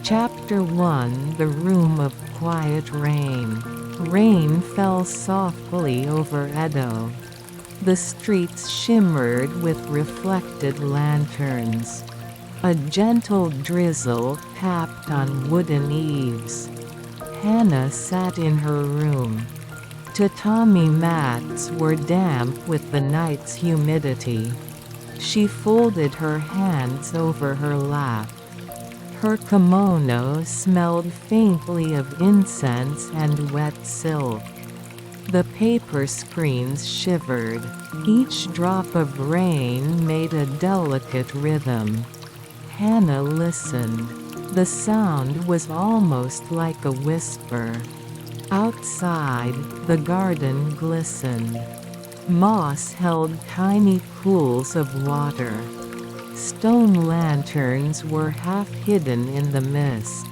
Speaker 1: Chapter 1: The Room of Quiet Rain. Rain fell softly over Edo. The streets shimmered with reflected lanterns. A gentle drizzle tapped on wooden eaves. Hannah sat in her room. Tatami mats were damp with the night's humidity. She folded her hands over her lap. Her kimono smelled faintly of incense and wet silk. The paper screens shivered. Each drop of rain made a delicate rhythm. Hannah listened. The sound was almost like a whisper. Outside, the garden glistened. Moss held tiny pools of water. Stone lanterns were half hidden in the mist.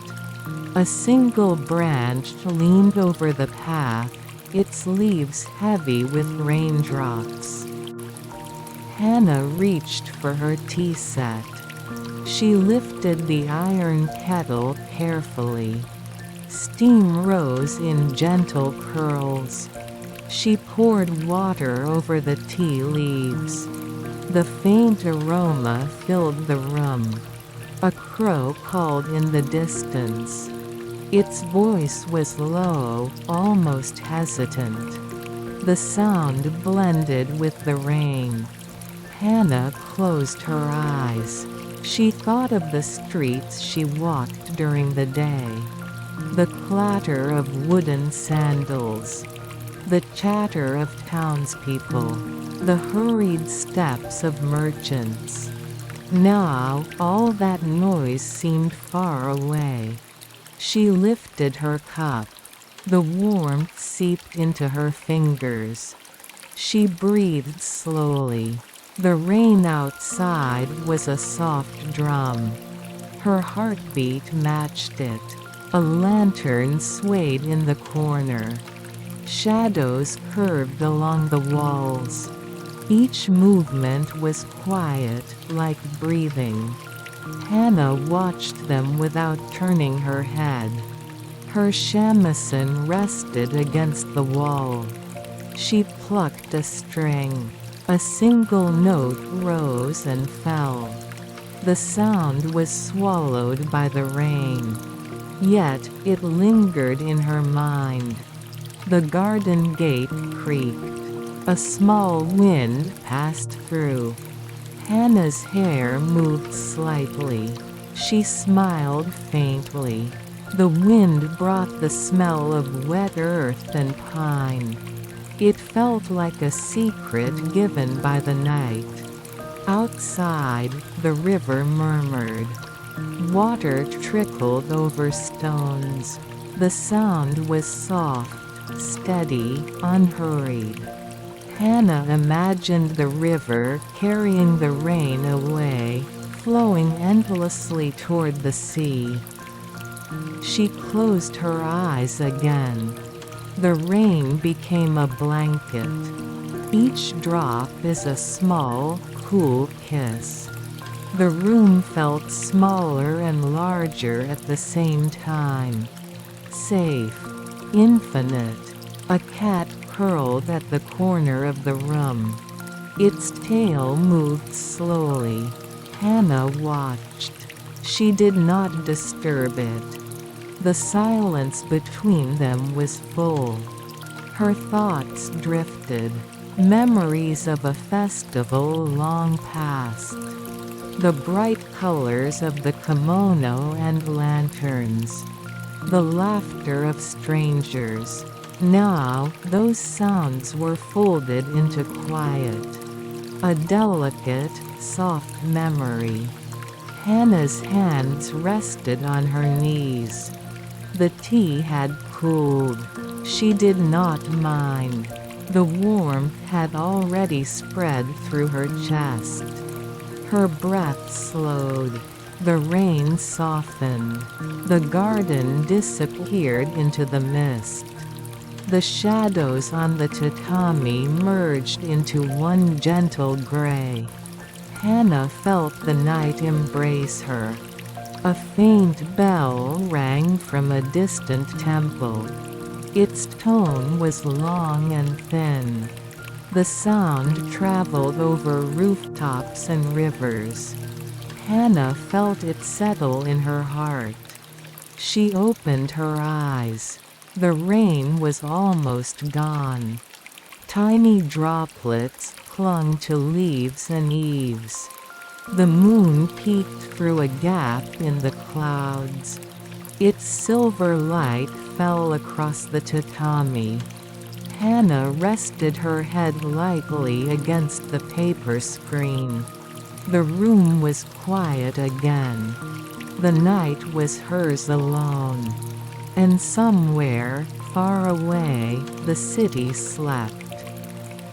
Speaker 1: A single branch leaned over the path, its leaves heavy with raindrops. Hannah reached for her tea set. She lifted the iron kettle carefully. Steam rose in gentle curls. She poured water over the tea leaves. The faint aroma filled the room. A crow called in the distance. Its voice was low, almost hesitant. The sound blended with the rain. Hannah closed her eyes. She thought of the streets she walked during the day. The clatter of wooden sandals. The chatter of townspeople. The hurried steps of merchants. Now, all that noise seemed far away. She lifted her cup. The warmth seeped into her fingers. She breathed slowly. The rain outside was a soft drum. Her heartbeat matched it. A lantern swayed in the corner. Shadows curved along the walls. Each movement was quiet, like breathing. Hannah watched them without turning her head. Her shamisen rested against the wall. She plucked a string. A single note rose and fell. The sound was swallowed by the rain. Yet, it lingered in her mind. The garden gate creaked. A small wind passed through. Hannah's hair moved slightly. She smiled faintly. The wind brought the smell of wet earth and pine. It felt like a secret given by the night. Outside, the river murmured. Water trickled over stones. The sound was soft, steady, unhurried. Hannah imagined the river carrying the rain away, flowing endlessly toward the sea. She closed her eyes again. The rain became a blanket. Each drop is a small, cool kiss. The room felt smaller and larger at the same time. Safe. Infinite. A cat curled at the corner of the room. Its tail moved slowly. Hannah watched. She did not disturb it. The silence between them was full. Her thoughts drifted. Memories of a festival long past. The bright colors of the kimono and lanterns. The laughter of strangers. Now, those sounds were folded into quiet. A delicate, soft memory. Hannah's hands rested on her knees. The tea had cooled. She did not mind. The warmth had already spread through her chest. Her breath slowed. The rain softened. The garden disappeared into the mist. The shadows on the tatami merged into one gentle gray. Hannah felt the night embrace her. A faint bell rang from a distant temple. Its tone was long and thin. The sound traveled over rooftops and rivers. Hannah felt it settle in her heart. She opened her eyes. The rain was almost gone. Tiny droplets clung to leaves and eaves. The moon peeked through a gap in the clouds. Its silver light fell across the tatami. Hannah rested her head lightly against the paper screen. The room was quiet again. The night was hers alone. And somewhere, far away, the city slept.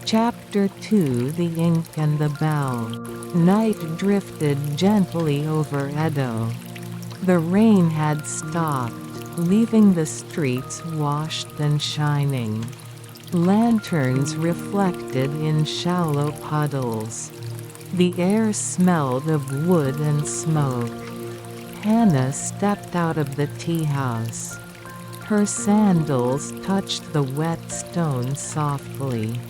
Speaker 1: Chapter 2: The Ink and the Bell. Night drifted gently over Edo. The rain had stopped, leaving the streets washed and shining. Lanterns reflected in shallow puddles. The air smelled of wood and smoke. Hannah stepped out of the tea house. Her sandals touched the wet stone softly.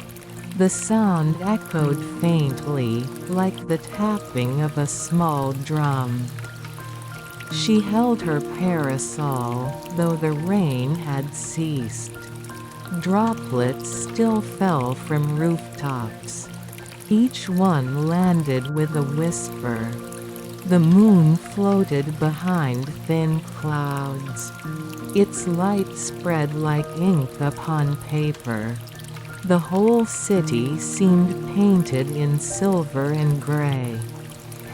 Speaker 1: The sound echoed faintly, like the tapping of a small drum. She held her parasol, though the rain had ceased. Droplets still fell from rooftops. Each one landed with a whisper. The moon floated behind thin clouds. Its light spread like ink upon paper. The whole city seemed painted in silver and gray.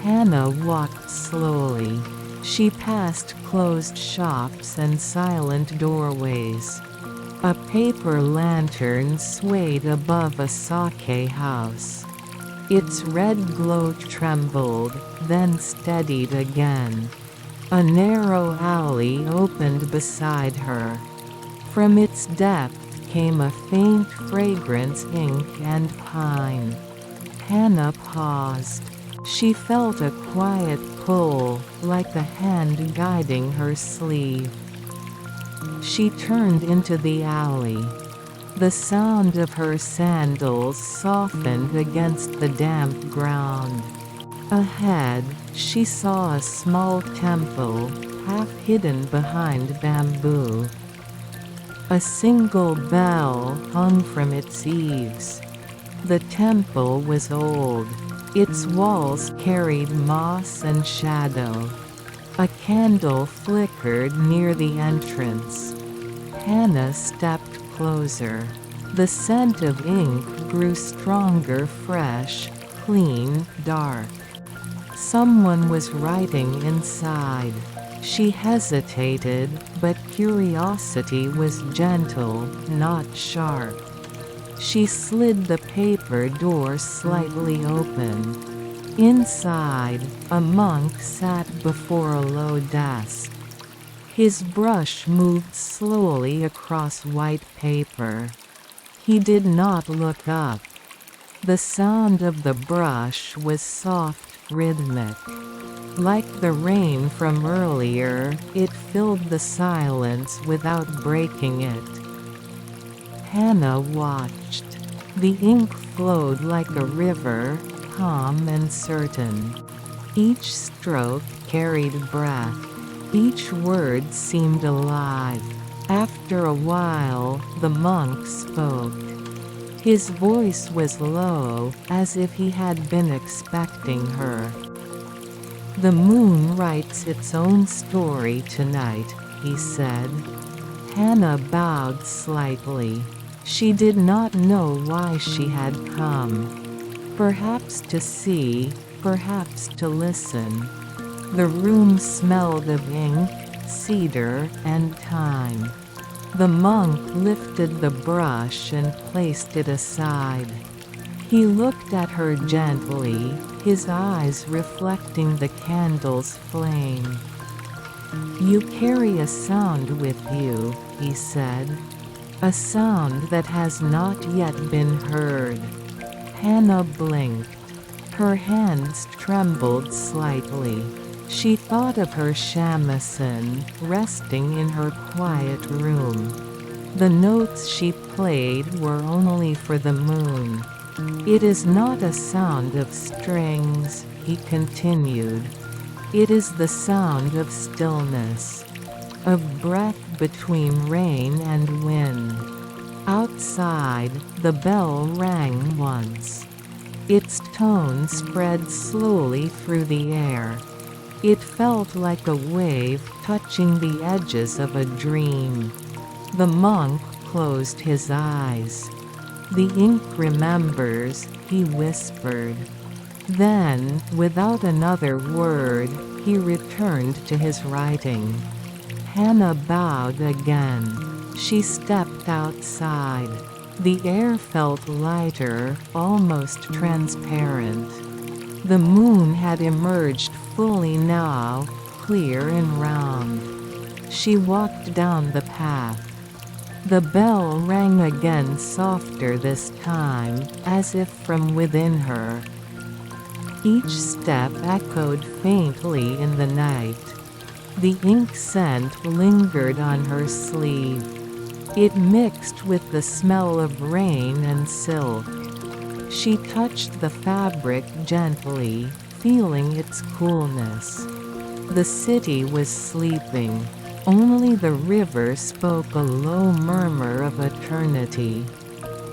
Speaker 1: Hannah walked slowly. She passed closed shops and silent doorways. A paper lantern swayed above a sake house. Its red glow trembled, then steadied again. A narrow alley opened beside her. From its depth came a faint fragrance, ink and pine. Hannah paused. She felt a quiet pull, like a hand guiding her sleeve. She turned into the alley. The sound of her sandals softened against the damp ground. Ahead, she saw a small temple, half hidden behind bamboo. A single bell hung from its eaves. The temple was old. Its walls carried moss and shadow. A candle flickered near the entrance. Hannah stepped closer. The scent of ink grew stronger, fresh, clean, dark. Someone was writing inside. She hesitated, but curiosity was gentle, not sharp. She slid the paper door slightly open. Inside, a monk sat before a low desk. His brush moved slowly across white paper. He did not look up. The sound of the brush was soft, rhythmic. Like the rain from earlier, it filled the silence without breaking it. Hannah watched. The ink flowed like a river, calm and certain. Each stroke carried breath. Each word seemed alive. After a while, the monk spoke. His voice was low, as if he had been expecting her. "The moon writes its own story tonight," he said. Hannah bowed slightly. She did not know why she had come. Perhaps to see, perhaps to listen. The room smelled of ink, cedar, and thyme. The monk lifted the brush and placed it aside. He looked at her gently, his eyes reflecting the candle's flame. "You carry a sound with you," he said. "A sound that has not yet been heard." Hannah blinked. Her hands trembled slightly. She thought of her shamisen, resting in her quiet room. The notes she played were only for the moon. "It is not a sound of strings," he continued. "It is the sound of stillness. Of breath between rain and wind." Outside, the bell rang once. Its tone spread slowly through the air. It felt like a wave touching the edges of a dream. The monk closed his eyes. "The ink remembers," he whispered. Then, without another word, he returned to his writing. Hannah bowed again. She stepped outside. The air felt lighter, almost transparent. The moon had emerged fully now, clear and round. She walked down the path. The bell rang again, softer this time, as if from within her. Each step echoed faintly in the night. The ink scent lingered on her sleeve. It mixed with the smell of rain and silk. She touched the fabric gently, feeling its coolness. The city was sleeping. Only the river spoke a low murmur of eternity.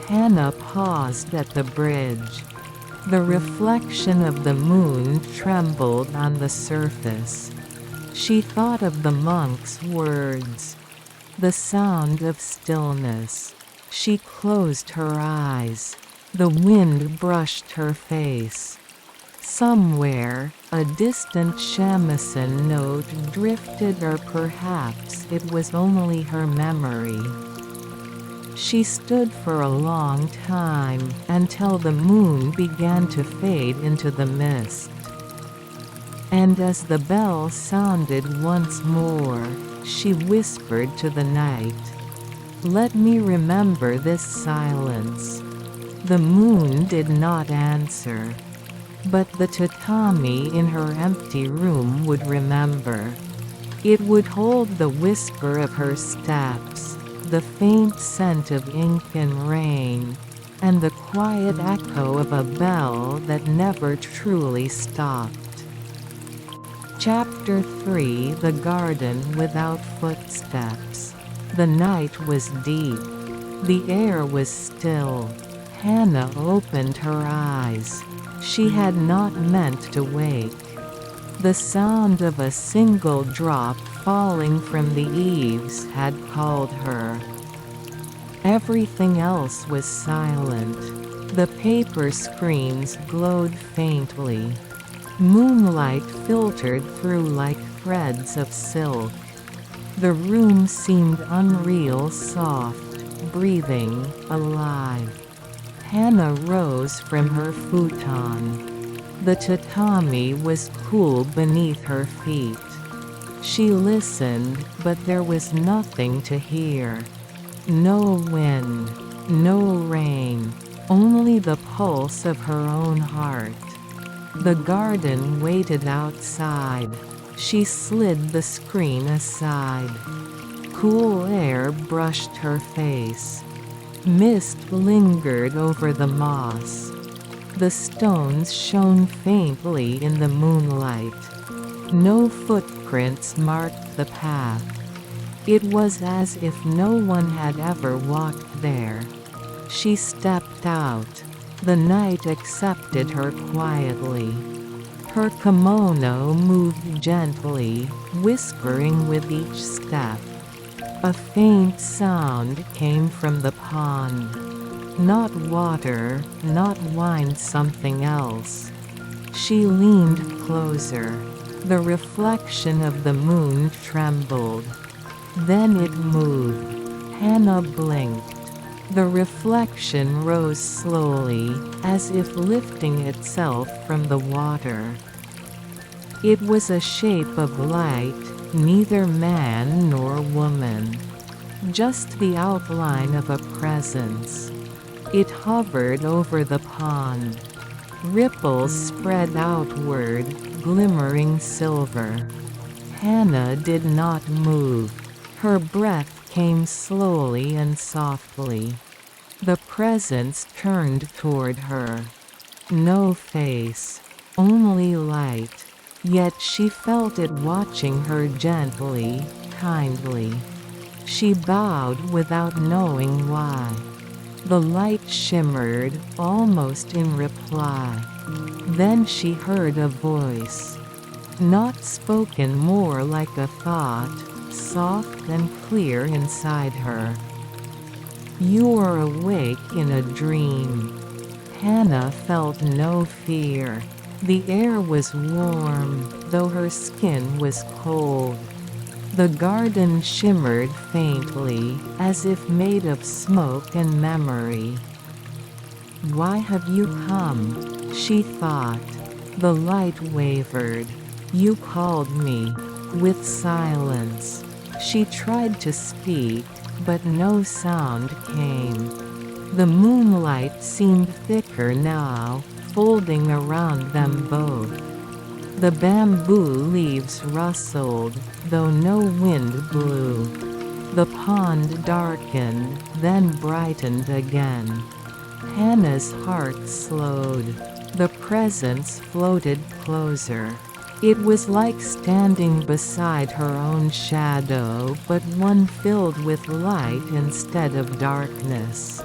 Speaker 1: Hannah paused at the bridge. The reflection of the moon trembled on the surface. She thought of the monk's words. The sound of stillness. She closed her eyes. The wind brushed her face. Somewhere, a distant shamisen note drifted, or perhaps it was only her memory. She stood for a long time, until the moon began to fade into the mist. And as the bell sounded once more, she whispered to the night, "Let me remember this silence." The moon did not answer. But the tatami in her empty room would remember. It would hold the whisper of her steps, the faint scent of ink and rain, and the quiet echo of a bell that never truly stopped. Chapter 3: The Garden Without Footsteps. The night was deep. The air was still. Hannah opened her eyes. She had not meant to wake. The sound of a single drop falling from the eaves had called her. Everything else was silent. The paper screens glowed faintly. Moonlight filtered through like threads of silk. The room seemed unreal, soft, breathing, alive. Hannah rose from her futon. The tatami was cool beneath her feet. She listened, but there was nothing to hear. No wind, no rain, only the pulse of her own heart. The garden waited outside. She slid the screen aside. Cool air brushed her face. Mist lingered over the moss. The stones shone faintly in the moonlight. No footprints marked the path. It was as if no one had ever walked there. She stepped out. The night accepted her quietly. Her kimono moved gently, whispering with each step. A faint sound came from the pond. Not water, not wine, something else. She leaned closer. The reflection of the moon trembled. Then it moved. Hannah blinked. The reflection rose slowly, as if lifting itself from the water. It was a shape of light, neither man nor woman. Just the outline of a presence. It hovered over the pond. Ripples spread outward, glimmering silver. Hannah did not move. Her breath came slowly and softly. The presence turned toward her. No face, only light. Yet she felt it watching her gently, kindly. She bowed without knowing why. The light shimmered, almost in reply. Then she heard a voice. Not spoken, more like a thought, soft and clear inside her. "You are awake in a dream." Hannah felt no fear. The air was warm, though her skin was cold. The garden shimmered faintly, as if made of smoke and memory. "Why have you come?" she thought. The light wavered. "You called me." With silence. She tried to speak, but no sound came. The moonlight seemed thicker now, folding around them both. The bamboo leaves rustled, though no wind blew. The pond darkened, then brightened again. Hannah's heart slowed. The presence floated closer. It was like standing beside her own shadow, but one filled with light instead of darkness.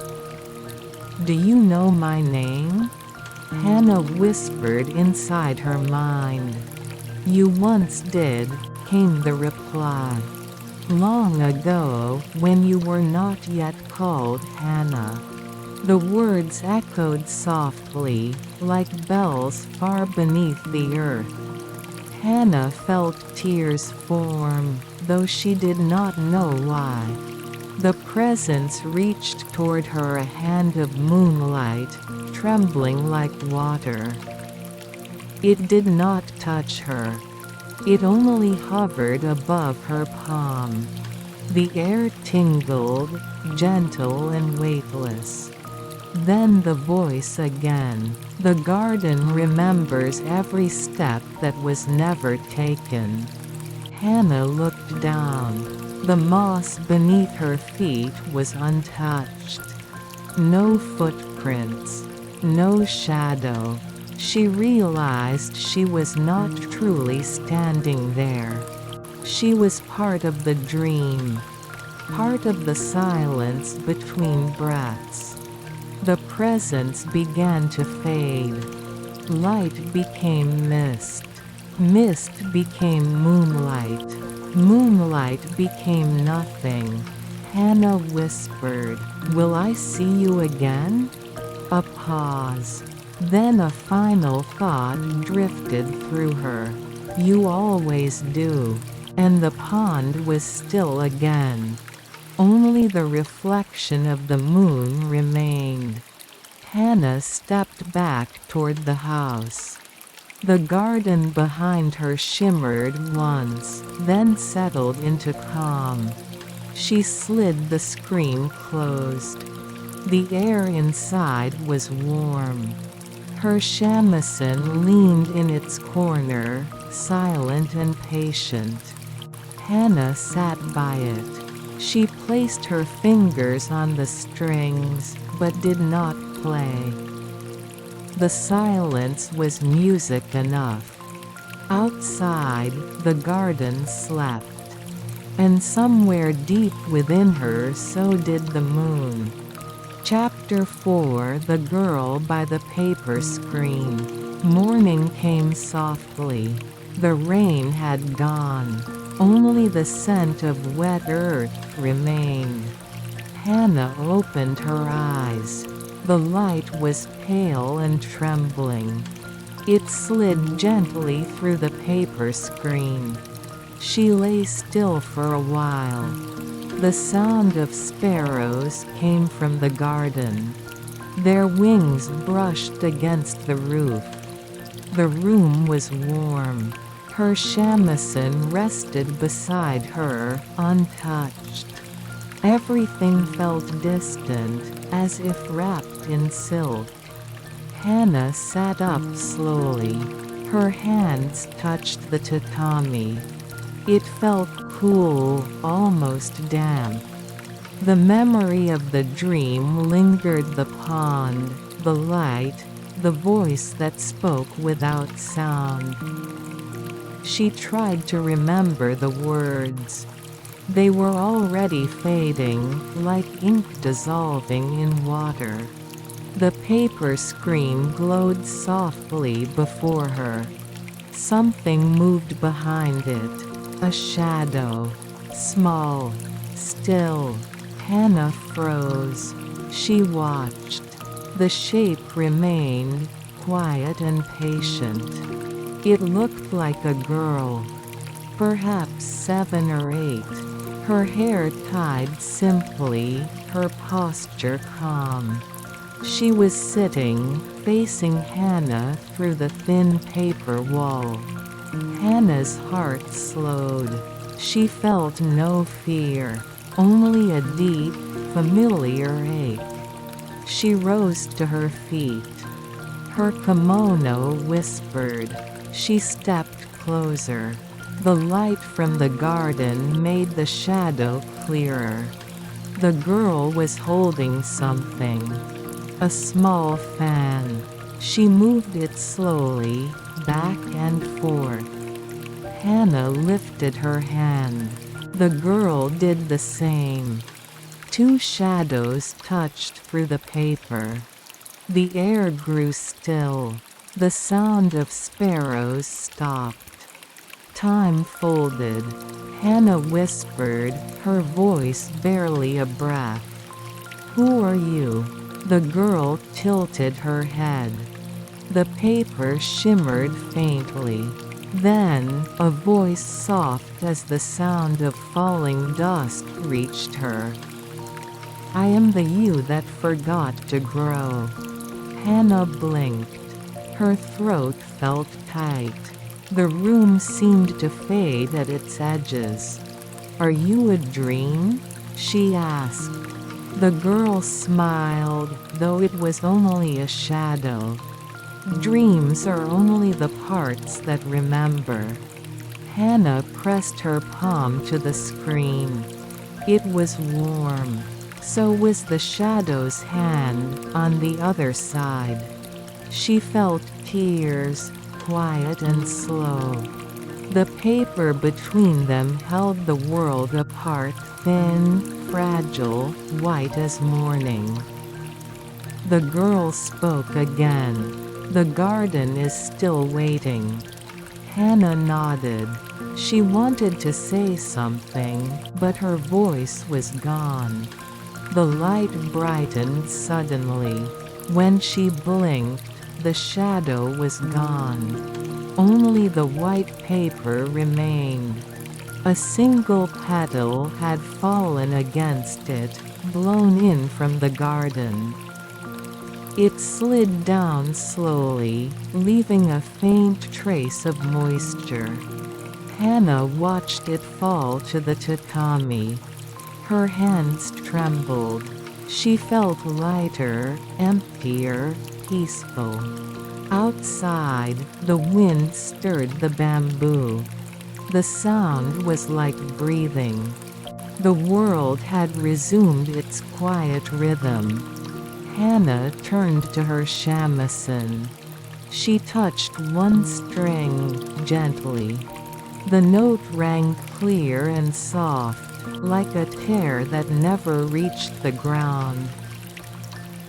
Speaker 1: "Do you know my name?" Hannah whispered inside her mind. "You once did," came the reply. "Long ago, when you were not yet called Hannah." The words echoed softly, like bells far beneath the earth. Hannah felt tears form, though she did not know why. The presence reached toward her, a hand of moonlight, trembling like water. It did not touch her. It only hovered above her palm. The air tingled, gentle and weightless. Then the voice again. "The garden remembers every step that was never taken." Hannah looked down. The moss beneath her feet was untouched. No footprints. No shadow. She realized she was not truly standing there. She was part of the dream. Part of the silence between breaths. The presence began to fade. Light became mist. Mist became moonlight. Moonlight became nothing. Hannah whispered, "Will I see you again?" A pause. Then a final thought drifted through her. "You always do." And the pond was still again. Only the reflection of the moon remained. Hannah stepped back toward the house. The garden behind her shimmered once, then settled into calm. She slid the screen closed. The air inside was warm. Her shamisen leaned in its corner, silent and patient. Hannah sat by it. She placed her fingers on the strings, but did not play. The silence was music enough. Outside, the garden slept. And somewhere deep within her, so did the moon. Chapter 4: The Girl by the Paper Screen. Morning came softly. The rain had gone. Only the scent of wet earth remained. Hannah opened her eyes. The light was pale and trembling. It slid gently through the paper screen. She lay still for a while. The sound of sparrows came from the garden. Their wings brushed against the roof. The room was warm. Her shamisen rested beside her, untouched. Everything felt distant, as if wrapped in silk. Hannah sat up slowly. Her hands touched the tatami. It felt cool, almost damp. The memory of the dream lingered: the pond, the light, the voice that spoke without sound. She tried to remember the words. They were already fading, like ink dissolving in water. The paper screen glowed softly before her. Something moved behind it. A shadow. Small. Still. Hannah froze. She watched. The shape remained, quiet and patient. It looked like a girl. Perhaps 7 or 8. Her hair tied simply, her posture calm. She was sitting, facing Hannah through the thin paper wall. Hannah's heart slowed. She felt no fear, only a deep, familiar ache. She rose to her feet. Her kimono whispered. She stepped closer. The light from the garden made the shadow clearer. The girl was holding something. A small fan. She moved it slowly, back and forth. Hannah lifted her hand. The girl did the same. 2 shadows touched through the paper. The air grew still. The sound of sparrows stopped. Time folded. Hannah whispered, her voice barely a breath. "Who are you?" The girl tilted her head. The paper shimmered faintly. Then, a voice soft as the sound of falling dust reached her. "I am the you that forgot to grow." Hannah blinked. Her throat felt tight. The room seemed to fade at its edges. "Are you a dream?" she asked. The girl smiled, though it was only a shadow. Dreams are only the parts that remember. Hannah pressed her palm to the screen. It was warm. So was the shadow's hand, on the other side. She felt tears, quiet and slow. The paper between them held the world apart, thin, fragile, white as morning. The girl spoke again. "The garden is still waiting." Hannah nodded. She wanted to say something, but her voice was gone. The light brightened suddenly. When she blinked, the shadow was gone. Only the white paper remained. A single petal had fallen against it, blown in from the garden. It slid down slowly, leaving a faint trace of moisture. Hannah watched it fall to the tatami. Her hands trembled. She felt lighter, emptier, peaceful. Outside, the wind stirred the bamboo. The sound was like breathing. The world had resumed its quiet rhythm. Hannah turned to her shamisen. She touched one string, gently. The note rang clear and soft, like a tear that never reached the ground.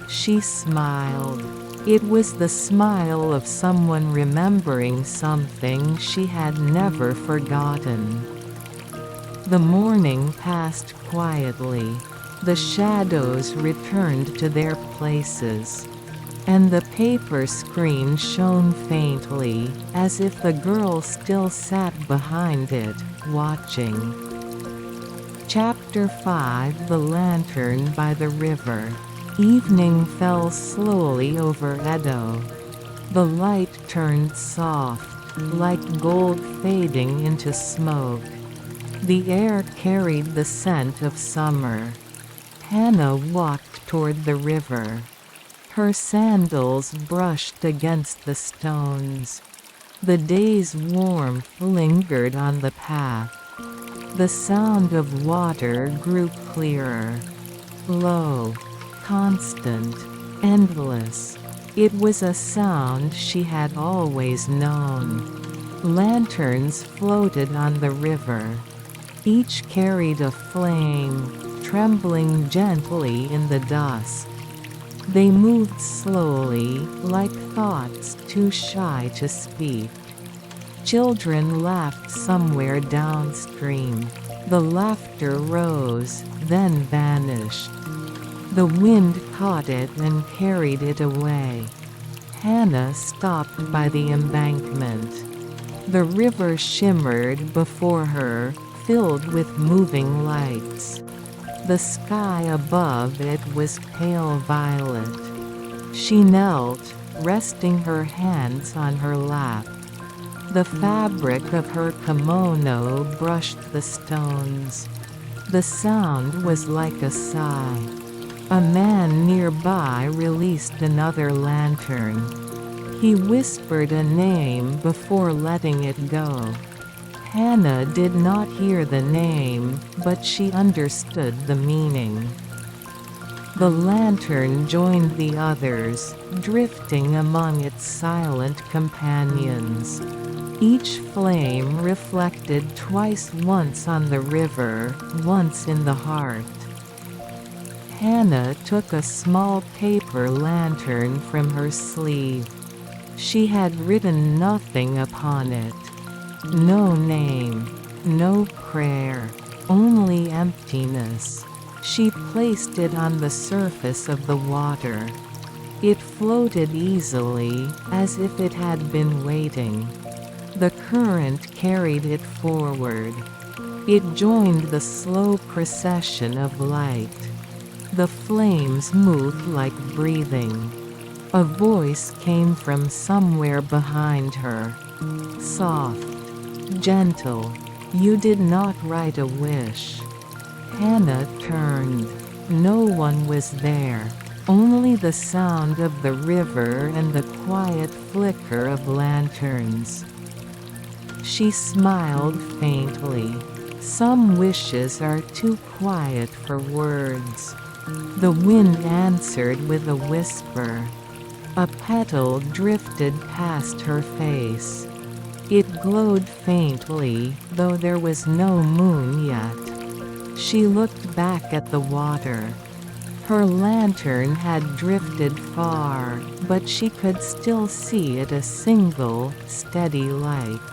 Speaker 1: She smiled. It was the smile of someone remembering something she had never forgotten. The morning passed quietly. The shadows returned to their places. And the paper screen shone faintly, as if the girl still sat behind it, watching. Chapter 5: The Lantern by the River. Evening fell slowly over Edo. The light turned soft, like gold fading into smoke. The air carried the scent of summer. Hannah walked toward the river. Her sandals brushed against the stones. The day's warmth lingered on the path. The sound of water grew clearer. Low. Constant. Endless. It was a sound she had always known. Lanterns floated on the river. Each carried a flame, trembling gently in the dusk. They moved slowly, like thoughts too shy to speak. Children laughed somewhere downstream. The laughter rose, then vanished. The wind caught it and carried it away. Hannah stopped by the embankment. The river shimmered before her, filled with moving lights. The sky above it was pale violet. She knelt, resting her hands on her lap. The fabric of her kimono brushed the stones. The sound was like a sigh. A man nearby released another lantern. He whispered a name before letting it go. Hannah did not hear the name, but she understood the meaning. The lantern joined the others, drifting among its silent companions. Each flame reflected twice, once on the river, once in the heart. Hannah took a small paper lantern from her sleeve. She had written nothing upon it. No name, no prayer, only emptiness. She placed it on the surface of the water. It floated easily, as if it had been waiting. The current carried it forward. It joined the slow procession of light. The flames moved like breathing. A voice came from somewhere behind her. Soft, gentle. You did not write a wish. Hannah turned. No one was there. Only the sound of the river and the quiet flicker of lanterns. She smiled faintly. Some wishes are too quiet for words. The wind answered with a whisper. A petal drifted past her face. It glowed faintly, though there was no moon yet. She looked back at the water. Her lantern had drifted far, but she could still see it, a single, steady light.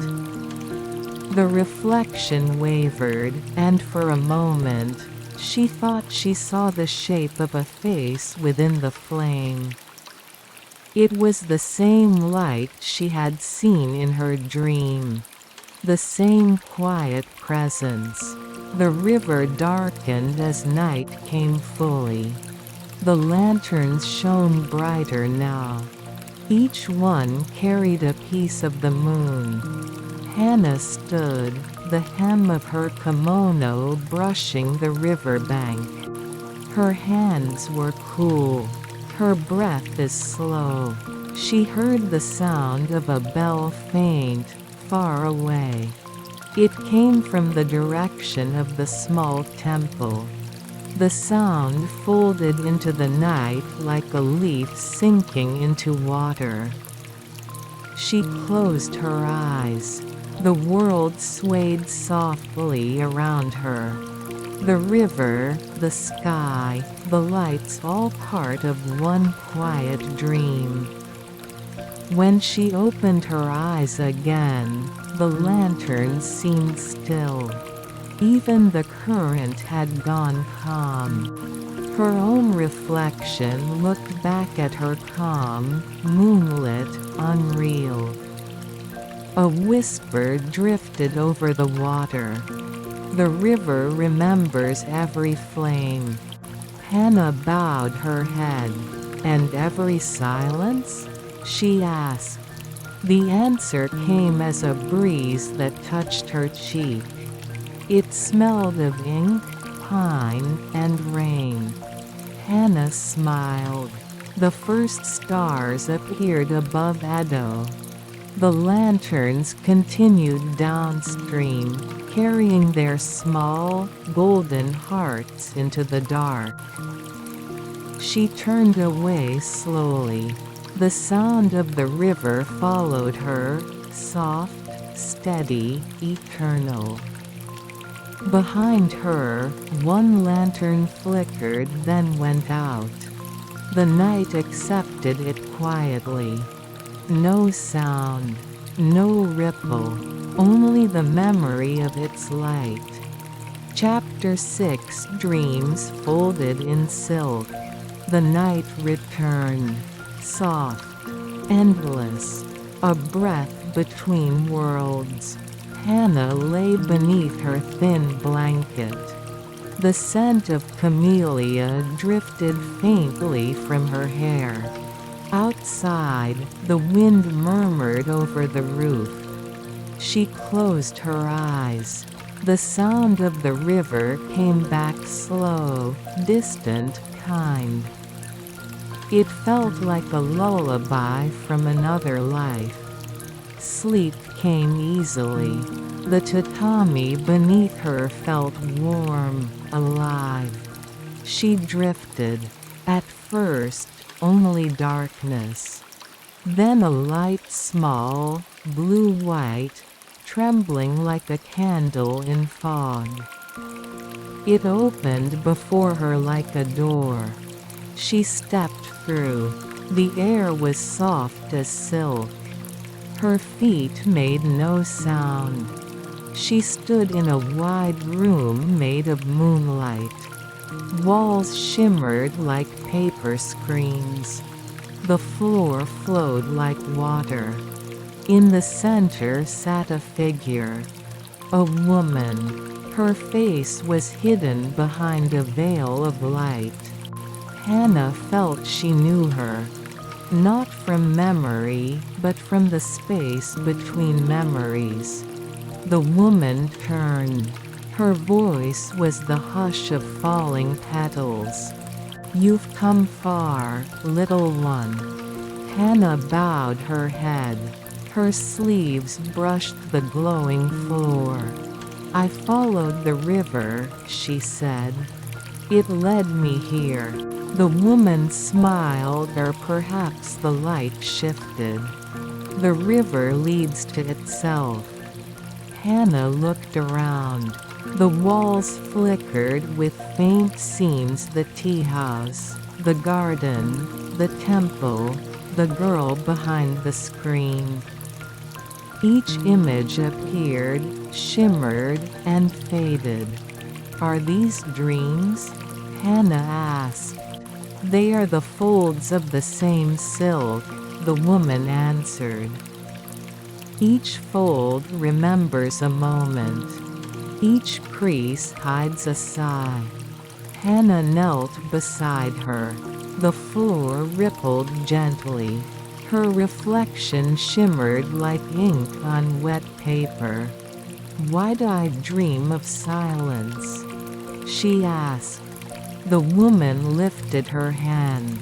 Speaker 1: The reflection wavered, and for a moment, she thought she saw the shape of a face within the flame. It was the same light she had seen in her dream. The same quiet presence. The river darkened as night came fully. The lanterns shone brighter now. Each one carried a piece of the moon. Hannah stood, the hem of her kimono brushing the river bank. Her hands were cool. Her breath is slow. She heard the sound of a bell faint, far away. It came from the direction of the small temple. The sound folded into the night like a leaf sinking into water. She closed her eyes. The world swayed softly around her. The river, the sky, the lights, all part of one quiet dream. When she opened her eyes again, the lanterns seemed still. Even the current had gone calm. Her own reflection looked back at her calm, moonlit, unreal. A whisper drifted over the water. The river remembers every flame. Hannah bowed her head. And every silence? She asked. The answer came as a breeze that touched her cheek. It smelled of ink, pine, and rain. Hannah smiled. The first stars appeared above Edo. The lanterns continued downstream, carrying their small, golden hearts into the dark. She turned away slowly. The sound of the river followed her, soft, steady, eternal. Behind her, one lantern flickered then went out. The night accepted it quietly. No sound, no ripple, only the memory of its light. Chapter 6. Dreams folded in silk. The night returned, soft, endless, a breath between worlds. Hannah lay beneath her thin blanket. The scent of camellia drifted faintly from her hair. Outside, the wind murmured over the roof. She closed her eyes. The sound of the river came back slow, distant, kind. It felt like a lullaby from another life. Sleep came easily. The tatami beneath her felt warm, alive. She drifted. At first, only darkness. Then a light, small, blue-white, trembling like a candle in fog. It opened before her like a door. She stepped through. The air was soft as silk. Her feet made no sound. She stood in a wide room made of moonlight. Walls shimmered like paper screens. The floor flowed like water. In the center sat a figure. A woman. Her face was hidden behind a veil of light. Hannah felt she knew her. Not from memory, but from the space between memories. The woman turned. Her voice was the hush of falling petals. "You've come far, little one." Hannah bowed her head. Her sleeves brushed the glowing floor. "I followed the river," she said. "It led me here." The woman smiled, or perhaps the light shifted. "The river leads to itself." Hannah looked around. The walls flickered with faint scenes: the tea house, the garden, the temple, the girl behind the screen. Each image appeared, shimmered, and faded. "Are these dreams?" Hannah asked. "They are the folds of the same silk," the woman answered. Each fold remembers a moment. Each crease hides a sigh. Hannah knelt beside her. The floor rippled gently. Her reflection shimmered like ink on wet paper. "Why'd I dream of silence?" she asked. The woman lifted her hand.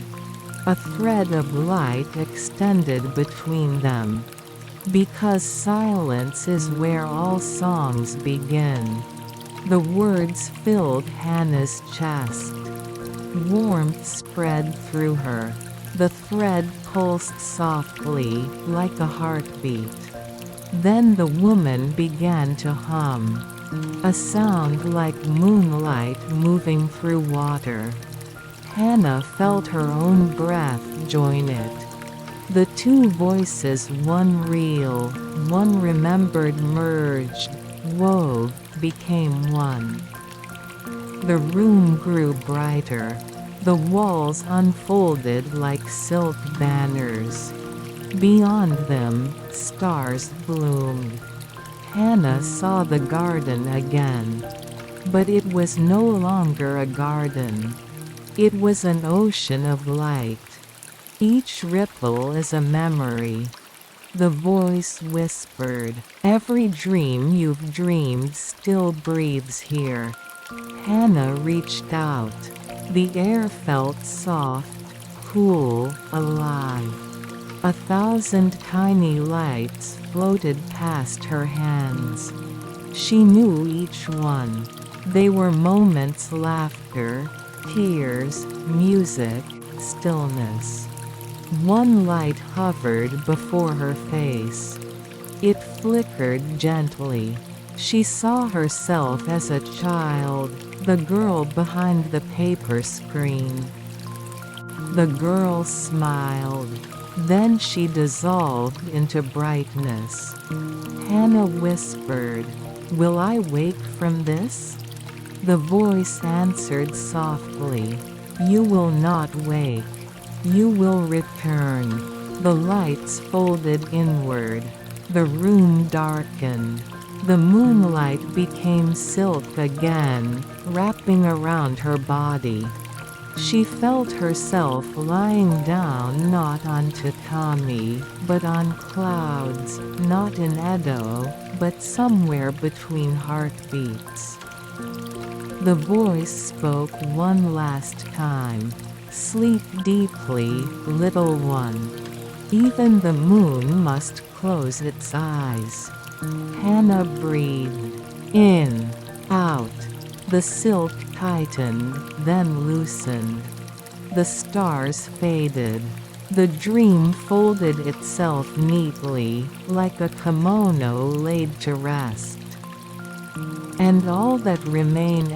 Speaker 1: A thread of light extended between them. "Because silence is where all songs begin." The words filled Hannah's chest. Warmth spread through her. The thread pulsed softly, like a heartbeat. Then the woman began to hum. A sound like moonlight moving through water. Hannah felt her own breath join it. The two voices, one real, one remembered, merged, wove, became one. The room grew brighter. The walls unfolded like silk banners. Beyond them, stars bloomed. Hannah saw the garden again. But it was no longer a garden. It was an ocean of light. Each ripple is a memory. The voice whispered, "Every dream you've dreamed still breathes here." Hannah reached out. The air felt soft, cool, alive. 1,000 tiny lights floated past her hands. She knew each one. They were moments: laughter, tears, music, stillness. One light hovered before her face. It flickered gently. She saw herself as a child, the girl behind the paper screen. The girl smiled. Then she dissolved into brightness. Hannah whispered, "Will I wake from this?" The voice answered softly, "You will not wake. You will return." The lights folded inward. The room darkened. The moonlight became silk again, wrapping around her body. She felt herself lying down, not on tatami, but on clouds, not in Edo, but somewhere between heartbeats. The voice spoke one last time. "Sleep deeply, little one. Even the moon must close its eyes." Hannah breathed. In, out. The silk tightened, then loosened. The stars faded. The dream folded itself neatly, like a kimono laid to rest. and all that remained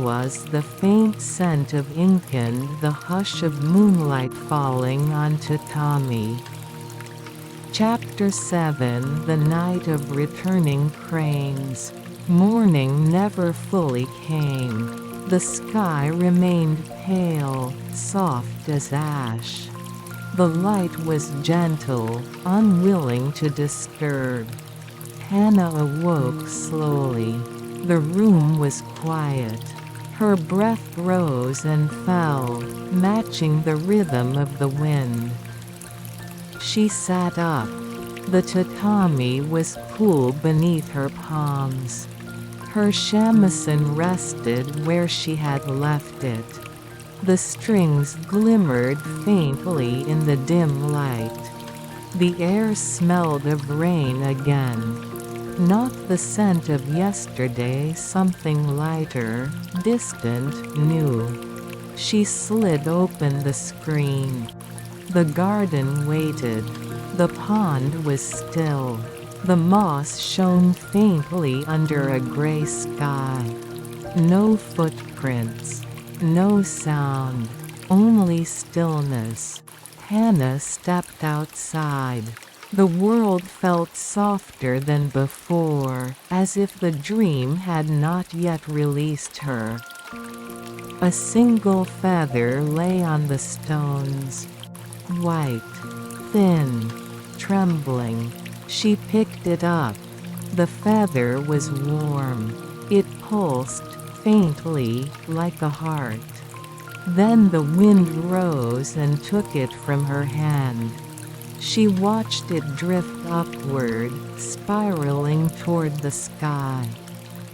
Speaker 1: was the faint scent of ink and the hush of moonlight falling on tatami. Chapter 7: The Night of Returning Cranes. Morning never fully came. The sky remained pale, soft as ash. The light was gentle, unwilling to disturb. Hannah awoke slowly. The room was quiet. Her breath rose and fell, matching the rhythm of the wind. She sat up. The tatami was cool beneath her palms. Her shamisen rested where she had left it. The strings glimmered faintly in the dim light. The air smelled of rain again. Not the scent of yesterday, something lighter, distant, new. She slid open the screen. The garden waited. The pond was still. The moss shone faintly under a gray sky. No footprints. No sound. Only stillness. Hannah stepped outside. The world felt softer than before, as if the dream had not yet released her. A single feather lay on the stones. White. Thin. Trembling. She picked it up. The feather was warm. It pulsed, faintly, like a heart. Then the wind rose and took it from her hand. She watched it drift upward, spiraling toward the sky.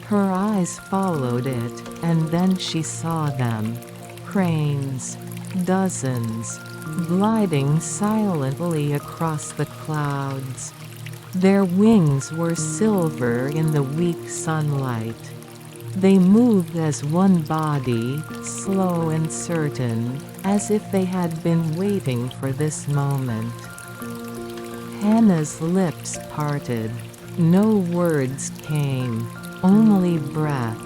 Speaker 1: Her eyes followed it, and then she saw them. Cranes. Dozens. Gliding silently across the clouds. Their wings were silver in the weak sunlight. They moved as one body, slow and certain, as if they had been waiting for this moment. Hannah's lips parted. No words came, only breath.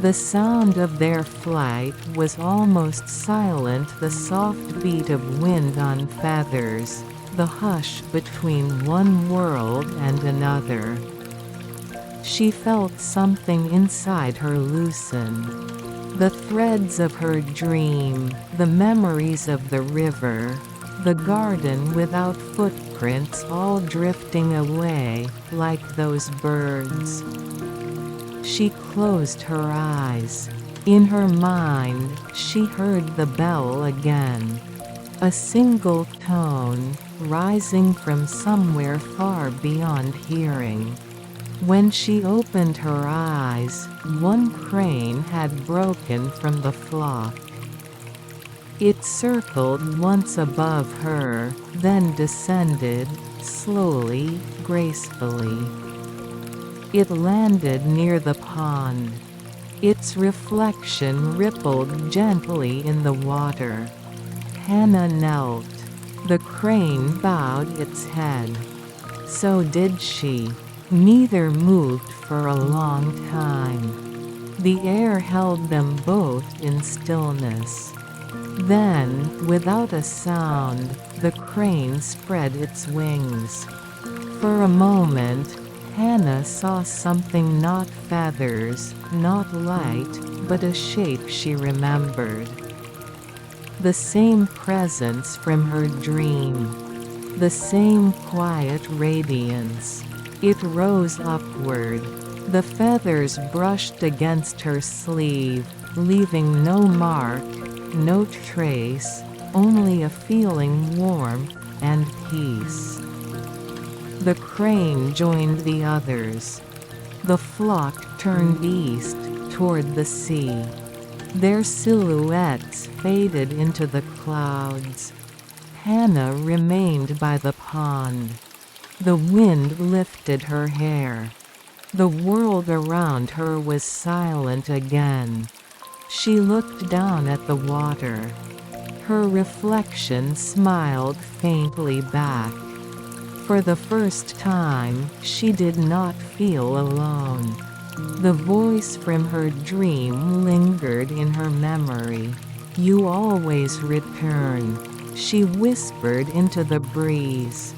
Speaker 1: The sound of their flight was almost silent, the soft beat of wind on feathers, the hush between one world and another. She felt something inside her loosen. The threads of her dream, the memories of the river, the garden without footprints, all drifting away, like those birds. She closed her eyes. In her mind, she heard the bell again. A single tone, rising from somewhere far beyond hearing. When she opened her eyes, one crane had broken from the flock. It circled once above her, then descended, slowly, gracefully. It landed near the pond. Its reflection rippled gently in the water. Hannah knelt. The crane bowed its head. So did she. Neither moved for a long time. The air held them both in stillness. Then, without a sound, the crane spread its wings. For a moment, Hannah saw something, not feathers, not light, but a shape she remembered. The same presence from her dream. The same quiet radiance. It rose upward. The feathers brushed against her sleeve, leaving no mark, no trace, only a feeling warmth and peace. The crane joined the others. The flock turned east, toward the sea. Their silhouettes faded into the clouds. Hannah remained by the pond. The wind lifted her hair. The world around her was silent again. She looked down at the water. Her reflection smiled faintly back. For the first time, she did not feel alone. The voice from her dream lingered in her memory. "You always return," she whispered into the breeze.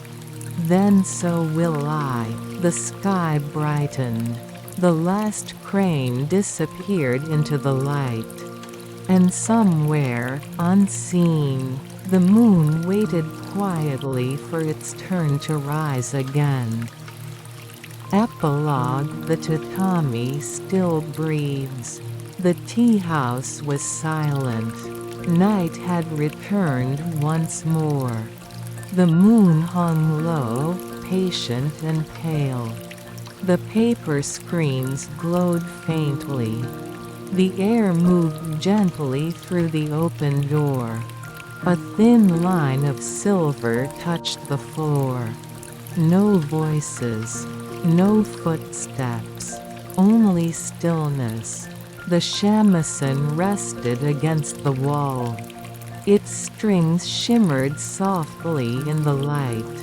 Speaker 1: "Then so will I." The sky brightened. The last crane disappeared into the light. And somewhere, unseen, the moon waited quietly for its turn to rise again. Epilogue. The tatami still breathes. The tea house was silent. Night had returned once more. The moon hung low, patient and pale. The paper screens glowed faintly. The air moved gently through the open door. A thin line of silver touched the floor. No voices. No footsteps. Only stillness. The shamisen rested against the wall. Its strings shimmered softly in the light.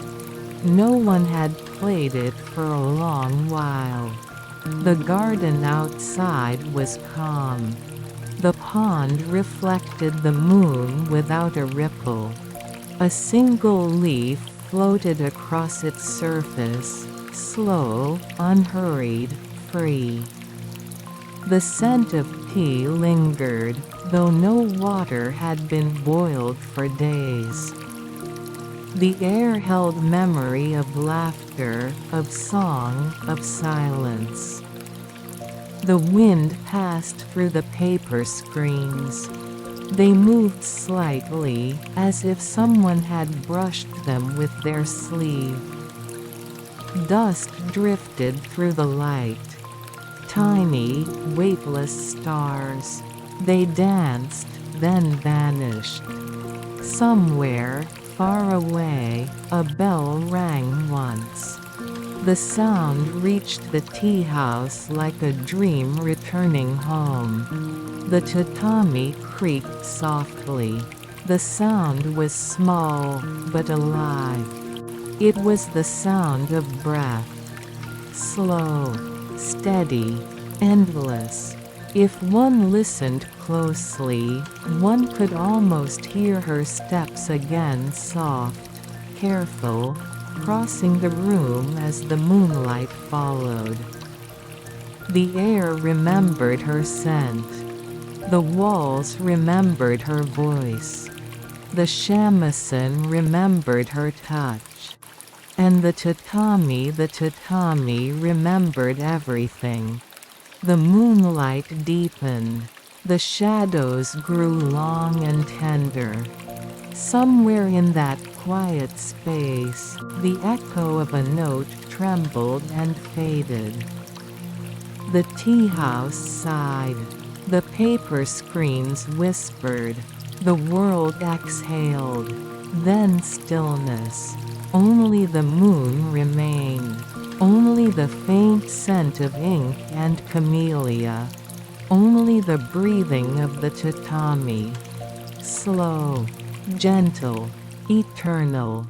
Speaker 1: No one had played it for a long while. The garden outside was calm. The pond reflected the moon without a ripple. A single leaf floated across its surface, slow, unhurried, free. The scent of tea lingered, though no water had been boiled for days. The air held memory of laughter, of song, of silence. The wind passed through the paper screens. They moved slightly, as if someone had brushed them with their sleeve. Dust drifted through the light. Tiny, weightless stars. They danced, then vanished. Somewhere, far away, a bell rang once. The sound reached the tea house like a dream returning home. The tatami creaked softly. The sound was small, but alive. It was the sound of breath. Slow, steady, endless. If one listened closely, one could almost hear her steps again, soft, careful, crossing the room as the moonlight followed. The air remembered her scent. The walls remembered her voice. The shamisen remembered her touch. And the tatami remembered everything. The moonlight deepened. The shadows grew long and tender. Somewhere in that quiet space, the echo of a note trembled and faded. The tea house sighed. The paper screens whispered. The world exhaled. Then stillness. Only the moon remained. Only the faint scent of ink and camellia. Only the breathing of the tatami. Slow, gentle, eternal.